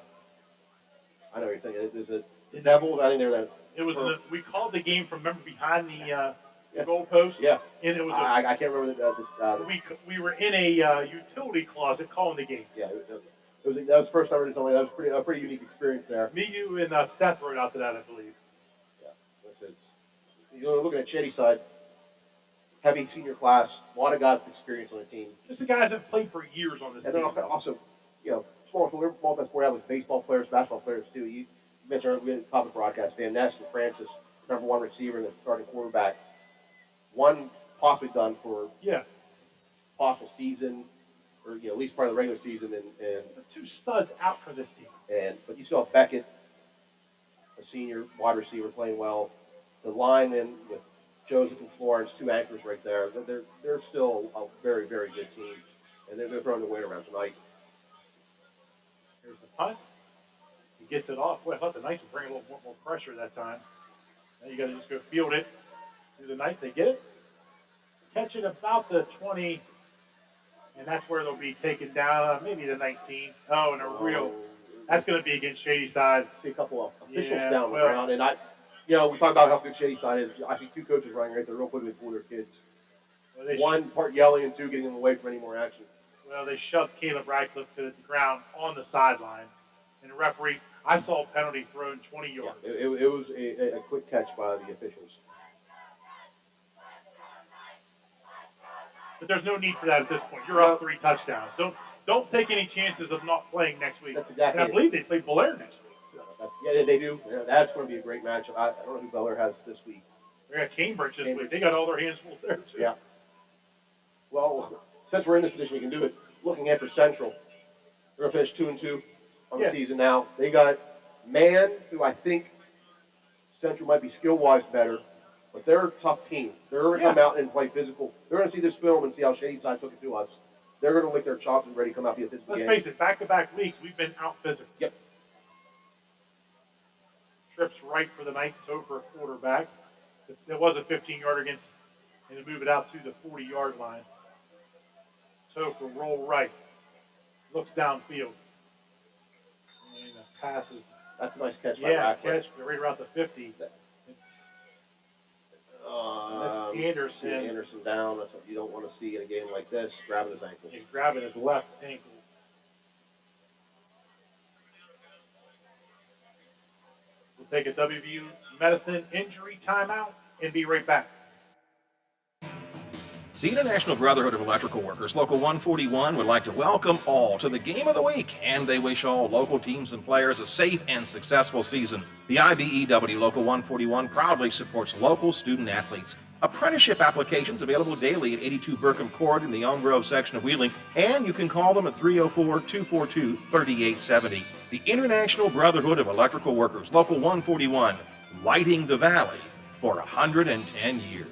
what you're thinking. Is it the Devils? I think they're that. It was. We called the game from behind the goalpost. Yeah. And it was. I can't remember we were in a utility closet calling the game. Yeah. That was the first time I heard something. That was a pretty unique experience there. Me, you, and Seth wrote out to that, I believe. You're looking at Shady Side, heavy senior class, a lot of guys with experience on the team. Just the guys that have played for years on this and team. then also, small sport out with baseball players, basketball players too. You mentioned we had a public broadcast, Van Ness and Francis, number one receiver and the starting quarterback. One possibly done for possible season, or at least part of the regular season, and the two studs out for this team. But you still have Beckett, a senior wide receiver, playing well. The line in with Joseph and Florence, two anchors right there. They're still a very, very good team, and they're throwing the weight around tonight. Here's the punt. He gets it off. Boy, I thought the Knights would bring a little more pressure that time. Now you got to just go field it. Do the Knights, they get it. Catch it about the 20, and that's where they'll be taken down, maybe the 19. Oh, and a real. That's going to be against Shady Side. See a couple of officials down on the ground, and we talk about how good Shady Side is. I see two coaches running right there, real quickly for their kids. Well, one part yelling and two getting them away from any more action. Well, they shoved Caleb Radcliffe to the ground on the sideline, and the referee, I saw a penalty thrown 20 yards. Yeah, it was a quick catch by the officials. But there's no need for that at this point. You're up 3 touchdowns. Don't take any chances of not playing next week. That's exactly and I believe they play Blair next week. Yeah, they do. Yeah, that's going to be a great matchup. I don't know who Bel Air has this week. They got Cambridge this week. They got all their hands full there, too. Yeah. Well, since we're in this position, we can do it. Looking at for Central, they're going to finish 2-2 on the season now. They got Man, who I think Central might be skill-wise better, but they're a tough team. They're going to come out and play physical. They're going to see this film and see how Shady Side took it to us. They're going to lick their chops and ready to come out and be a physical game. Let's face it, back-to-back weeks, we've been out physical. Yep. Trips right for the Knights, so for a quarterback. There was a 15-yard against, and to move it out to the 40-yard line. So for roll right. Looks downfield. And the pass is. That's a nice catch by Radcliffe. Catch right around the 50. Anderson. Anderson down. That's what you don't want to see in a game like this. Grabbing his ankle. He's grabbing his left ankle. We'll take a WVU medicine injury timeout and be right back. The International Brotherhood of Electrical Workers, Local 141, would like to welcome all to the Game of the Week, and they wish all local teams and players a safe and successful season. The IBEW Local 141 proudly supports local student athletes. Apprenticeship applications available daily at 82 Burkham Court in the Elm Grove section of Wheeling, and you can call them at 304-242-3870. The International Brotherhood of Electrical Workers, Local 141, lighting the valley for 110 years.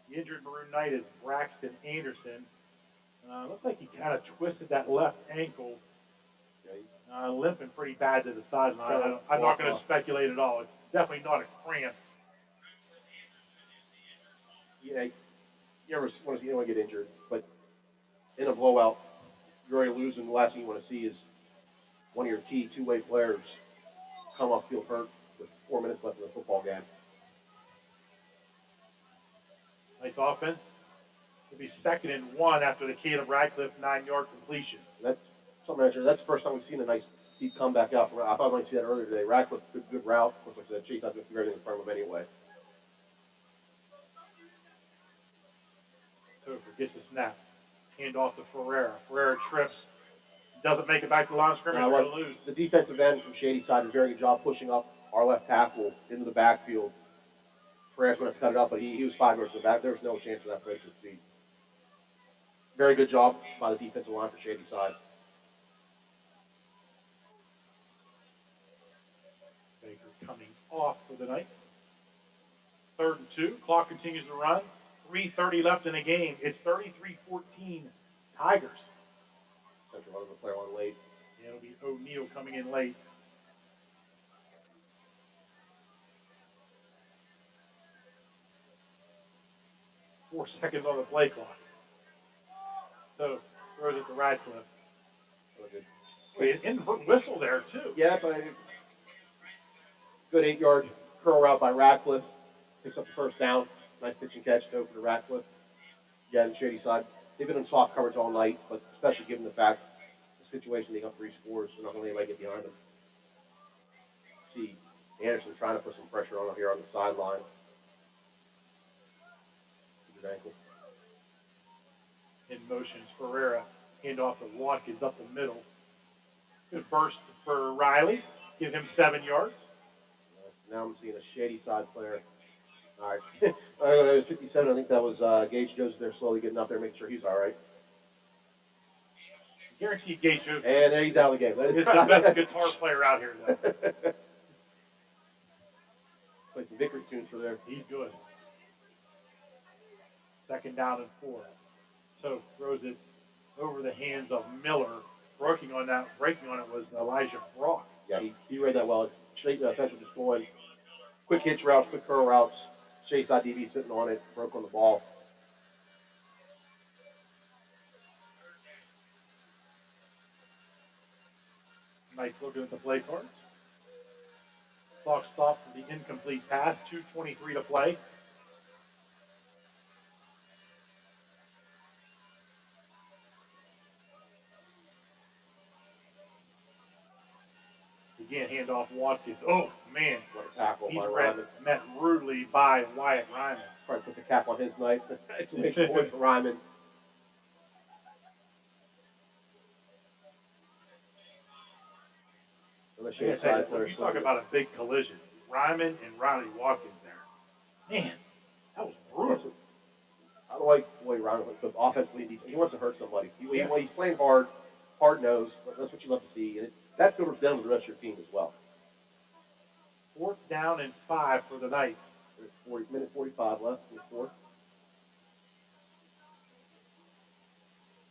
The injured Maroon Knight is Braxton Anderson. Looks like he kind of twisted that left ankle. Limping pretty bad to the sideline. I'm not going to speculate at all. It's definitely not a cramp. You ever want to see anyone get injured, but in a blowout, you're already losing. The last thing you want to see is one of your key two-way players come off field hurt with 4 minutes left in the football game. Nice offense. It'll be 2nd and 1 after the Caleb Radcliffe 9-yard completion. That's something that's the first time we've seen a nice deep comeback out. I thought I might see that earlier today. Radcliffe, good route. Of course, like I said, Chase, I've got everything in front of him anyway. Topher gets the snap. Hand off to Ferreira. Ferreira trips. Doesn't make it back to the line of scrimmage. Now, They're going to lose. the defensive end from Shady Side did a very good job pushing up our left tackle into the backfield. Ferreira's going to cut it up, but he was 5 yards to the back. There was no chance for that play to succeed. Very good job by the defensive line for Shady Side. Baker coming off for the night. 3rd and 2. Clock continues to run. 3:30 left in the game. It's 33-14 Tigers. Central running the player on late. Yeah, it'll be O'Neal coming in late. Four seconds on the play clock. So throws it to Radcliffe. Wait, inadvertent whistle there too. Yeah, but good 8-yard curl route by Radcliffe. Picks up the first down. Nice pitch and catch over to Radcliffe. Yeah, the Shady Side. They've been in soft coverage all night, but especially given the fact the situation they got 3 scores, they're not going to let anybody get behind them. See Anderson trying to put some pressure on him here on the sideline. Good ankle. In motions, Ferreira. Hand off to Watkins up the middle. Good burst for Riley. Give him 7 yards. Now I'm seeing a Shady Side player. All right. 57, I think that was Gage Joseph there slowly getting out there, making sure he's all right. Guaranteed Gage Joseph. And there he's out of the game. He's the best guitar player out here, though. Play some victory tunes for there. He's good. 2nd down and 4. So throws it over the hands of Miller. Breaking on it was Elijah Brock. Yeah, he read that well. Central just going quick hitch routes, quick curl routes. Shady Side DB sitting on it, broke on the ball. Mike looking at the play cards. Clock stopped for the incomplete pass. 2:23 to play. Again, handoff Watkins. Oh, man. What a tackle He's by Ryman. met rudely by Wyatt Ryman. Probably put the cap on his knife. It's a big point for Ryman. You talk about a big collision. Ryman and Riley Watkins there. Man, that was brutal. I don't like the way Ryman looks, but offensively, he wants to hurt somebody. He's playing hard nose. That's what you love to see. And that filters down to the rest of your team as well. 4th down and 5 for the night. There's minute 45 left in the 4th.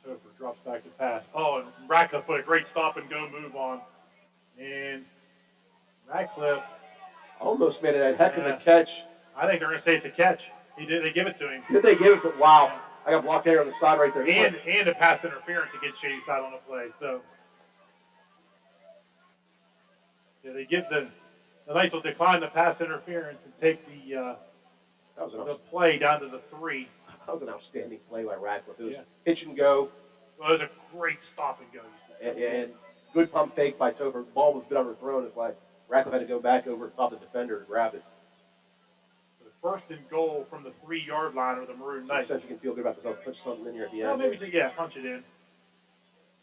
Topher drops back to pass. Oh, and Radcliffe put a great stop and go move on. And Radcliffe almost made a heck of a catch. I think they're going to say it's a catch. They give it to him. Did they give it to? Wow. I got blocked there on the side right there. And a pass interference against Shady Side on the play. So yeah, they give the Knights will decline the pass interference and take the play down to the 3. That was an outstanding play by Radcliffe. It was pitch and go. Well, it was a great stop and go. And good pump fake by Topher. The ball was a bit overthrown. That's why Radcliffe had to go back over top the defender to grab it. So 1st and goal from the 3-yard line of the Maroon Knights. So you can feel good about yourself. Put something in here at the Well, end. maybe, punch it in.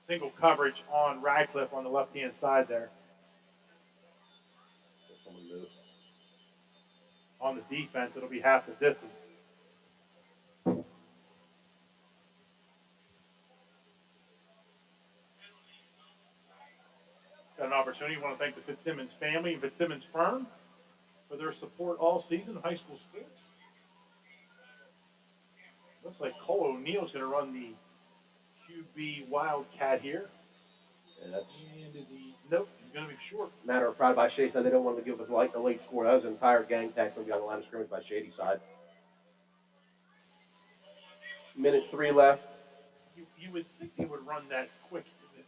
Single coverage on Radcliffe on the left-hand side there. Someone moves. On the defense, it'll be half the distance. Got an opportunity. I want to thank the Fitzsimmons family and Fitzsimmons firm for their support all season in high school sports. Looks like Cole O'Neal's going to run the QB Wildcat here. And that's nope, he's going to be short. Matter of pride by Shady Side. They don't want to give us a late score. That was an entire gang tag going to be on the line of scrimmage by Shady Side. Minute 3 left. You would think he would run that quick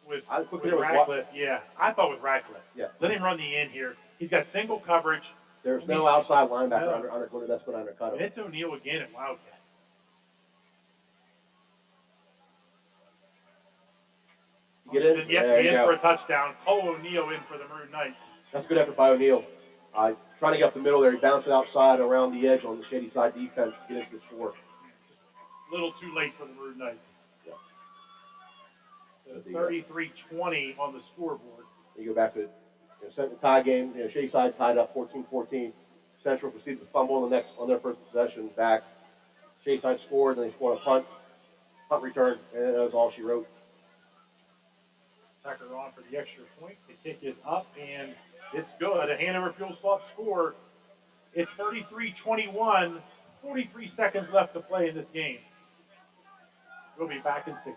with with Radcliffe. Yeah, I thought with Radcliffe. Yeah. Let him run the end here. He's got single coverage. There's no outside linebacker under that's going to undercut him. It's O'Neal again at Wildcat. Get in? Yep, There you in go. for a touchdown. Cole O'Neill in for the Maroon Knights. That's a good effort by O'Neill. Trying to get up the middle there. He bounced it outside around the edge on the Shady Side defense to get into the score. A little too late for the Maroon Knights. Yeah. 33-20 on the scoreboard. You go back to the tie game. Shady Side tied up 14-14. Central proceeded to fumble on their first possession back. Shady Side scored, and they scored a punt return, and that was all she wrote. Tucker on for the extra point. The kick is up, and it's good. A Hanover Fuel Swap score. It's 33-21. 43 seconds left to play in this game. We'll be back in 60.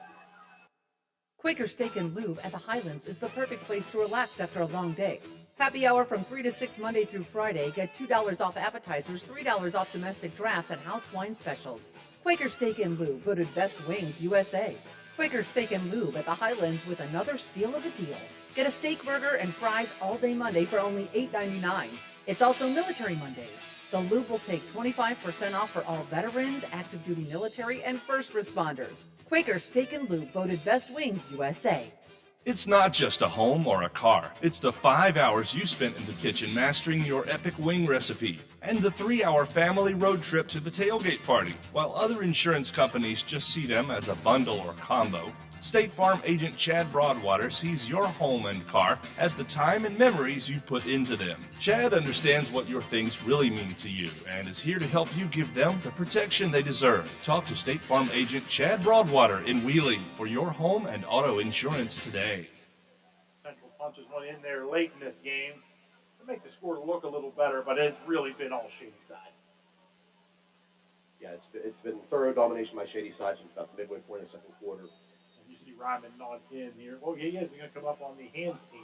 Quaker Steak and Lube at the Highlands is the perfect place to relax after a long day. Happy hour from 3 to 6 Monday through Friday. Get $2 off appetizers, $3 off domestic drafts, and house wine specials. Quaker Steak and Lube, voted Best Wings USA. Quaker Steak and Lube at the Highlands with another steal of a deal. Get a steak burger and fries all day Monday for only $8.99. It's also Military Mondays. The Lube will take 25% off for all veterans, active duty military, and first responders. Quaker Steak and Lube, voted Best Wings USA. It's not just a home or a car. It's the 5 hours you spent in the kitchen mastering your epic wing recipe and the 3-hour family road trip to the tailgate party. While other insurance companies just see them as a bundle or combo, State Farm agent Chad Broadwater sees your home and car as the time and memories you put into them. Chad understands what your things really mean to you and is here to help you give them the protection they deserve. Talk to State Farm agent Chad Broadwater in Wheeling for your home and auto insurance today. Central punches one in there late in this game to make the score look a little better, but it's really been all Shady Side. Yeah, it's been thorough domination by Shady Side since about the midway point of the second quarter. You see Ryman nod in here. Oh, he is. He's going to come up on the hands team.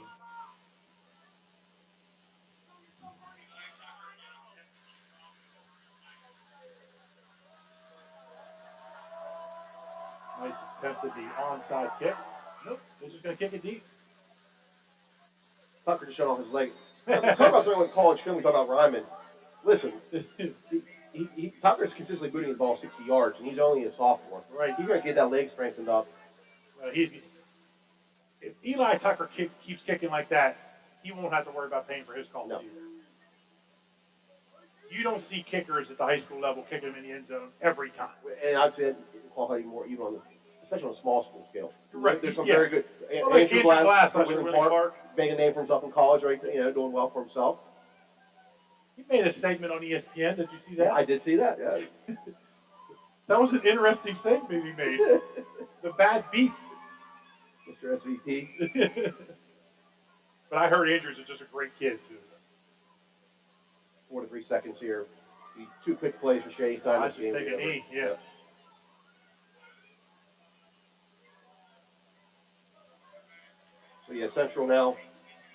Nice attempt at the onside kick. Nope, he's just going to kick it deep. Tucker just shut off his leg. Talk about something with college film. We talk about Ryman. Listen, Tucker's consistently booting the ball 60 yards, and he's only a sophomore. Right. He's going to get that leg strengthened up. If Eli Tucker keeps kicking like that, he won't have to worry about paying for his calls either. You don't see kickers at the high school level kicking them in the end zone every time. And I'd say qualify more even on especially on a small school scale. Right. There's some very good. Well, like Andrew Glass, Witham Park, made a name for himself in college, right? Doing well for himself. He made a statement on ESPN. Did you see that? Yeah, I did see that. Yeah. That was an interesting statement he made. The bad beat. Mr. SVP. But I heard Andrews is just a great kid, too. 4 to 3 seconds here. 2 quick plays for Shady Side. I just take a knee, yeah. So, Central now.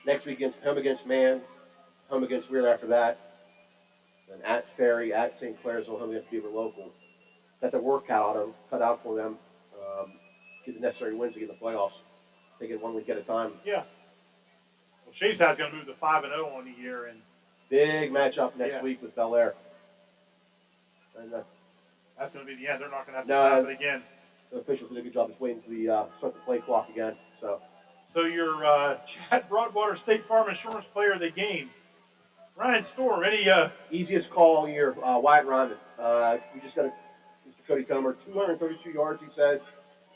Next week, home against Man. Home against Wheeler after that. Then at Ferry, at St. Clairsville, home against Beaver Local. Got the work cut out for them. Get the necessary wins to get in the playoffs. Take it 1 week at a time. Yeah. Well, Shady Side's going to move to 5-0 on the year. And big matchup next week with Bel Air. And that's going to be the end. They're not going to have to happen again. The officials did a good job just waiting for the start the play clock again. So your Chad Broadwater State Farm Insurance Player of the Game, Ryan Storm. Any easiest call all year, Wyatt Ryman. We just got Mr. Cody Comer, 232 yards. He said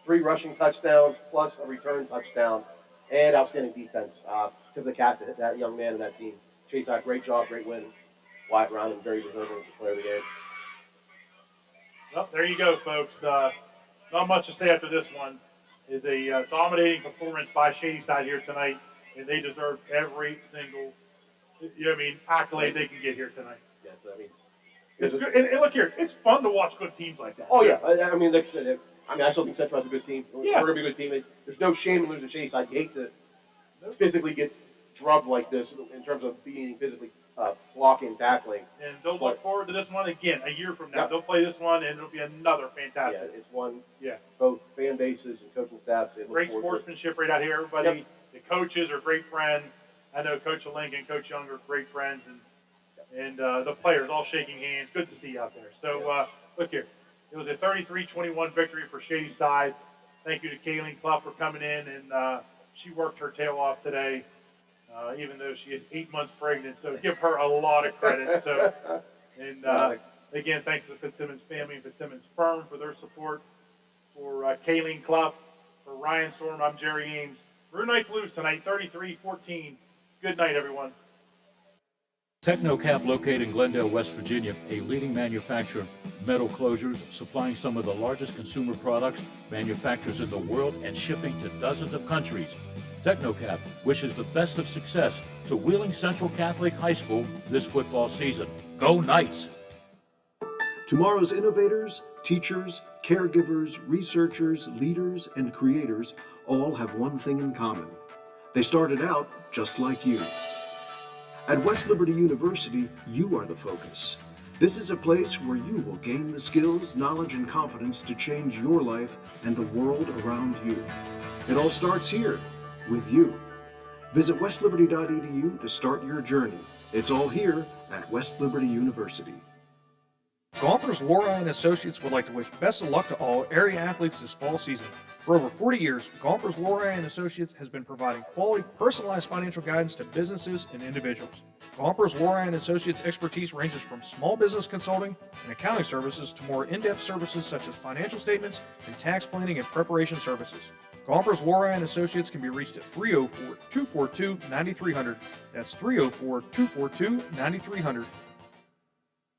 3 rushing touchdowns plus a return touchdown, and outstanding defense. To the captain, that young man in that team. Chase out, great job, great win. Wyatt Ryman, very deserving as the player of the game. Well, there you go, folks. Not much to say after this one. It's a dominating performance by Shady Side here tonight, and they deserve every single, accolade they can get here tonight. Yes, it's good. And look here, it's fun to watch good teams like that. Oh yeah, I still think Central has a good team. We're going to be a good team. There's no shame in losing to Shady Side. You hate to physically get drubbed like this in terms of being physically blocking and tackling. And they'll look forward to this one again a year from now. Yeah. They'll play this one, and it'll be another fantastic. Yeah, it's one. Yeah. Both fan bases and coaching staffs. Great sportsmanship right out here, everybody. Yep. The coaches are great friends. I know Coach Link and Coach Young are great friends, and the players all shaking hands. Good to see you out there. So look here, it was a 33-21 victory for Shady Side. thank you to Kayleen Clough for coming in, and she worked her tail off today, even though she is 8 months pregnant. So give her a lot of credit. So, and again, thanks to the Fitzsimmons family and Fitzsimmons firm for their support. For Kayleen Clough, for Ryan Storm, I'm Jerry Ames. Brew Knights lose tonight, 33-14. Good night, everyone. Technocap, located in Glendale, West Virginia, a leading manufacturer of metal closures, supplying some of the largest consumer products, manufacturers in the world, and shipping to dozens of countries. Technocap wishes the best of success to Wheeling Central Catholic High School this football season. Go Knights! Tomorrow's innovators, teachers, caregivers, researchers, leaders, and creators all have one thing in common. They started out just like you. At West Liberty University, you are the focus. This is a place where you will gain the skills, knowledge, and confidence to change your life and the world around you. It all starts here, with you. Visit westliberty.edu to start your journey. It's all here at West Liberty University. Gompers, Lori and Associates would like to wish best of luck to all area athletes this fall season. For over 40 years, Gompers, Lori and Associates has been providing quality, personalized financial guidance to businesses and individuals. Gompers, Lori and Associates expertise ranges from small business consulting and accounting services to more in-depth services such as financial statements and tax planning and preparation services. Gompers, Lori and Associates can be reached at 304-242-9300. That's 304-242-9300.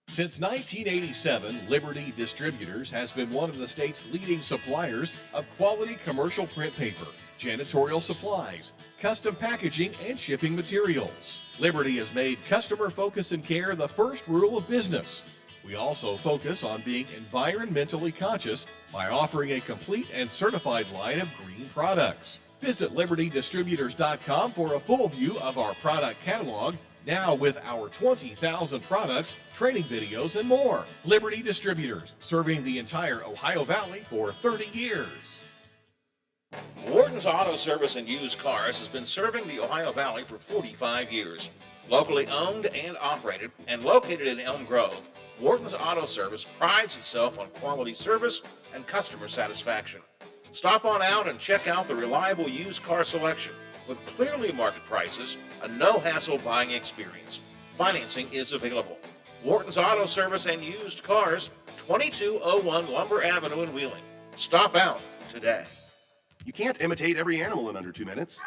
Since 1987, Liberty Distributors has been one of the state's leading suppliers of quality commercial print paper, janitorial supplies, custom packaging, and shipping materials. Liberty has made customer focus and care the first rule of business. We also focus on being environmentally conscious by offering a complete and certified line of green products. Visit libertydistributors.com for a full view of our product catalog, now with our 20,000 products, training videos, and more. Liberty Distributors, serving the entire Ohio Valley for 30 years. Wharton's Auto Service and Used Cars has been serving the Ohio Valley for 45 years. Locally owned and operated and located in Elm Grove, Wharton's Auto Service prides itself on quality service and customer satisfaction. Stop on out and check out the reliable used car selection with clearly marked prices, a no-hassle buying experience. Financing is available. Wharton's Auto Service and Used Cars, 2201 Lumber Avenue in Wheeling. Stop out today. You can't imitate every animal in under 2 minutes.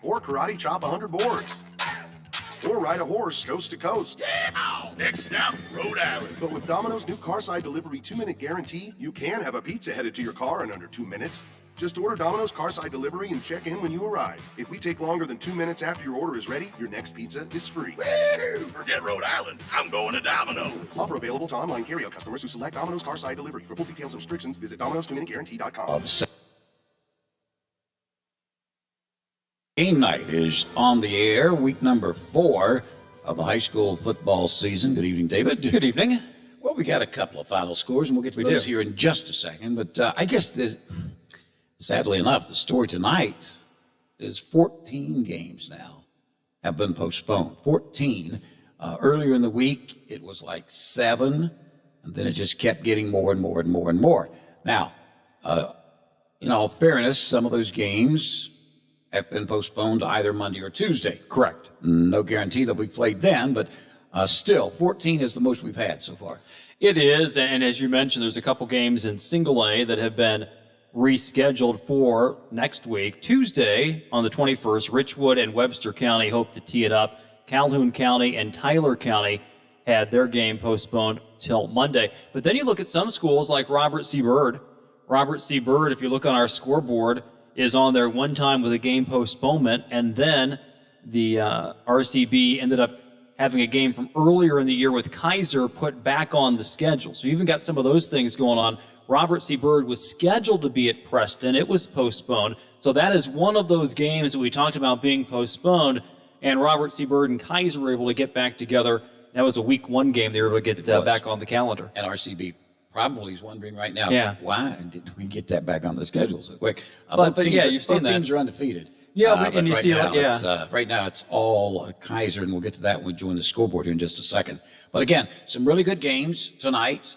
Or karate chop 100 boards. Or ride a horse coast to coast. Yeah! Next stop, Rhode Island. But with Domino's new Carside Delivery 2-minute guarantee, you can have a pizza headed to your car in under 2 minutes. Just order Domino's Carside Delivery and check in when you arrive. If we take longer than 2 minutes after your order is ready, your next pizza is free. Woo! Forget Rhode Island. I'm going to Domino's. Offer available to online carryout customers who select Domino's Carside Delivery. For full details and restrictions, visit Domino'sTwoMinuteGuarantee.com. Game night is on the air, week number 4 of the high school football season. Good evening, David. Good evening. Well, we got a couple of final scores, and we'll get to those here in just a second. But I guess, sadly enough, the story tonight is 14 games now have been postponed. 14. Earlier in the week, it was like 7, and then it just kept getting more and more and more and more. Now, in all fairness, some of those games have been postponed to either Monday or Tuesday. Correct. No guarantee they'll be played then, but still, 14 is the most we've had so far. It is, and as you mentioned, there's a couple games in Single A that have been rescheduled for next week. Tuesday, on the 21st, Richwood and Webster County hope to tee it up. Calhoun County and Tyler County had their game postponed till Monday. But then you look at some schools like Robert C. Byrd. Robert C. Byrd, if you look on our scoreboard, is on there one time with a game postponement, and then the RCB ended up having a game from earlier in the year with Kaiser put back on the schedule. So you even got some of those things going on. Robert C. Byrd was scheduled to be at Preston. It was postponed. So that is one of those games that we talked about being postponed, and Robert C. Byrd and Kaiser were able to get back together. That was a week 1 game they were able to get back on the calendar. And RCB probably is wondering right now, why did we get that back on the schedule so quick? But you've seen that. Both teams are undefeated. Yeah, and you right see now, that, right now it's all Kaiser, and we'll get to that when we join the scoreboard here in just a second. But again, some really good games tonight.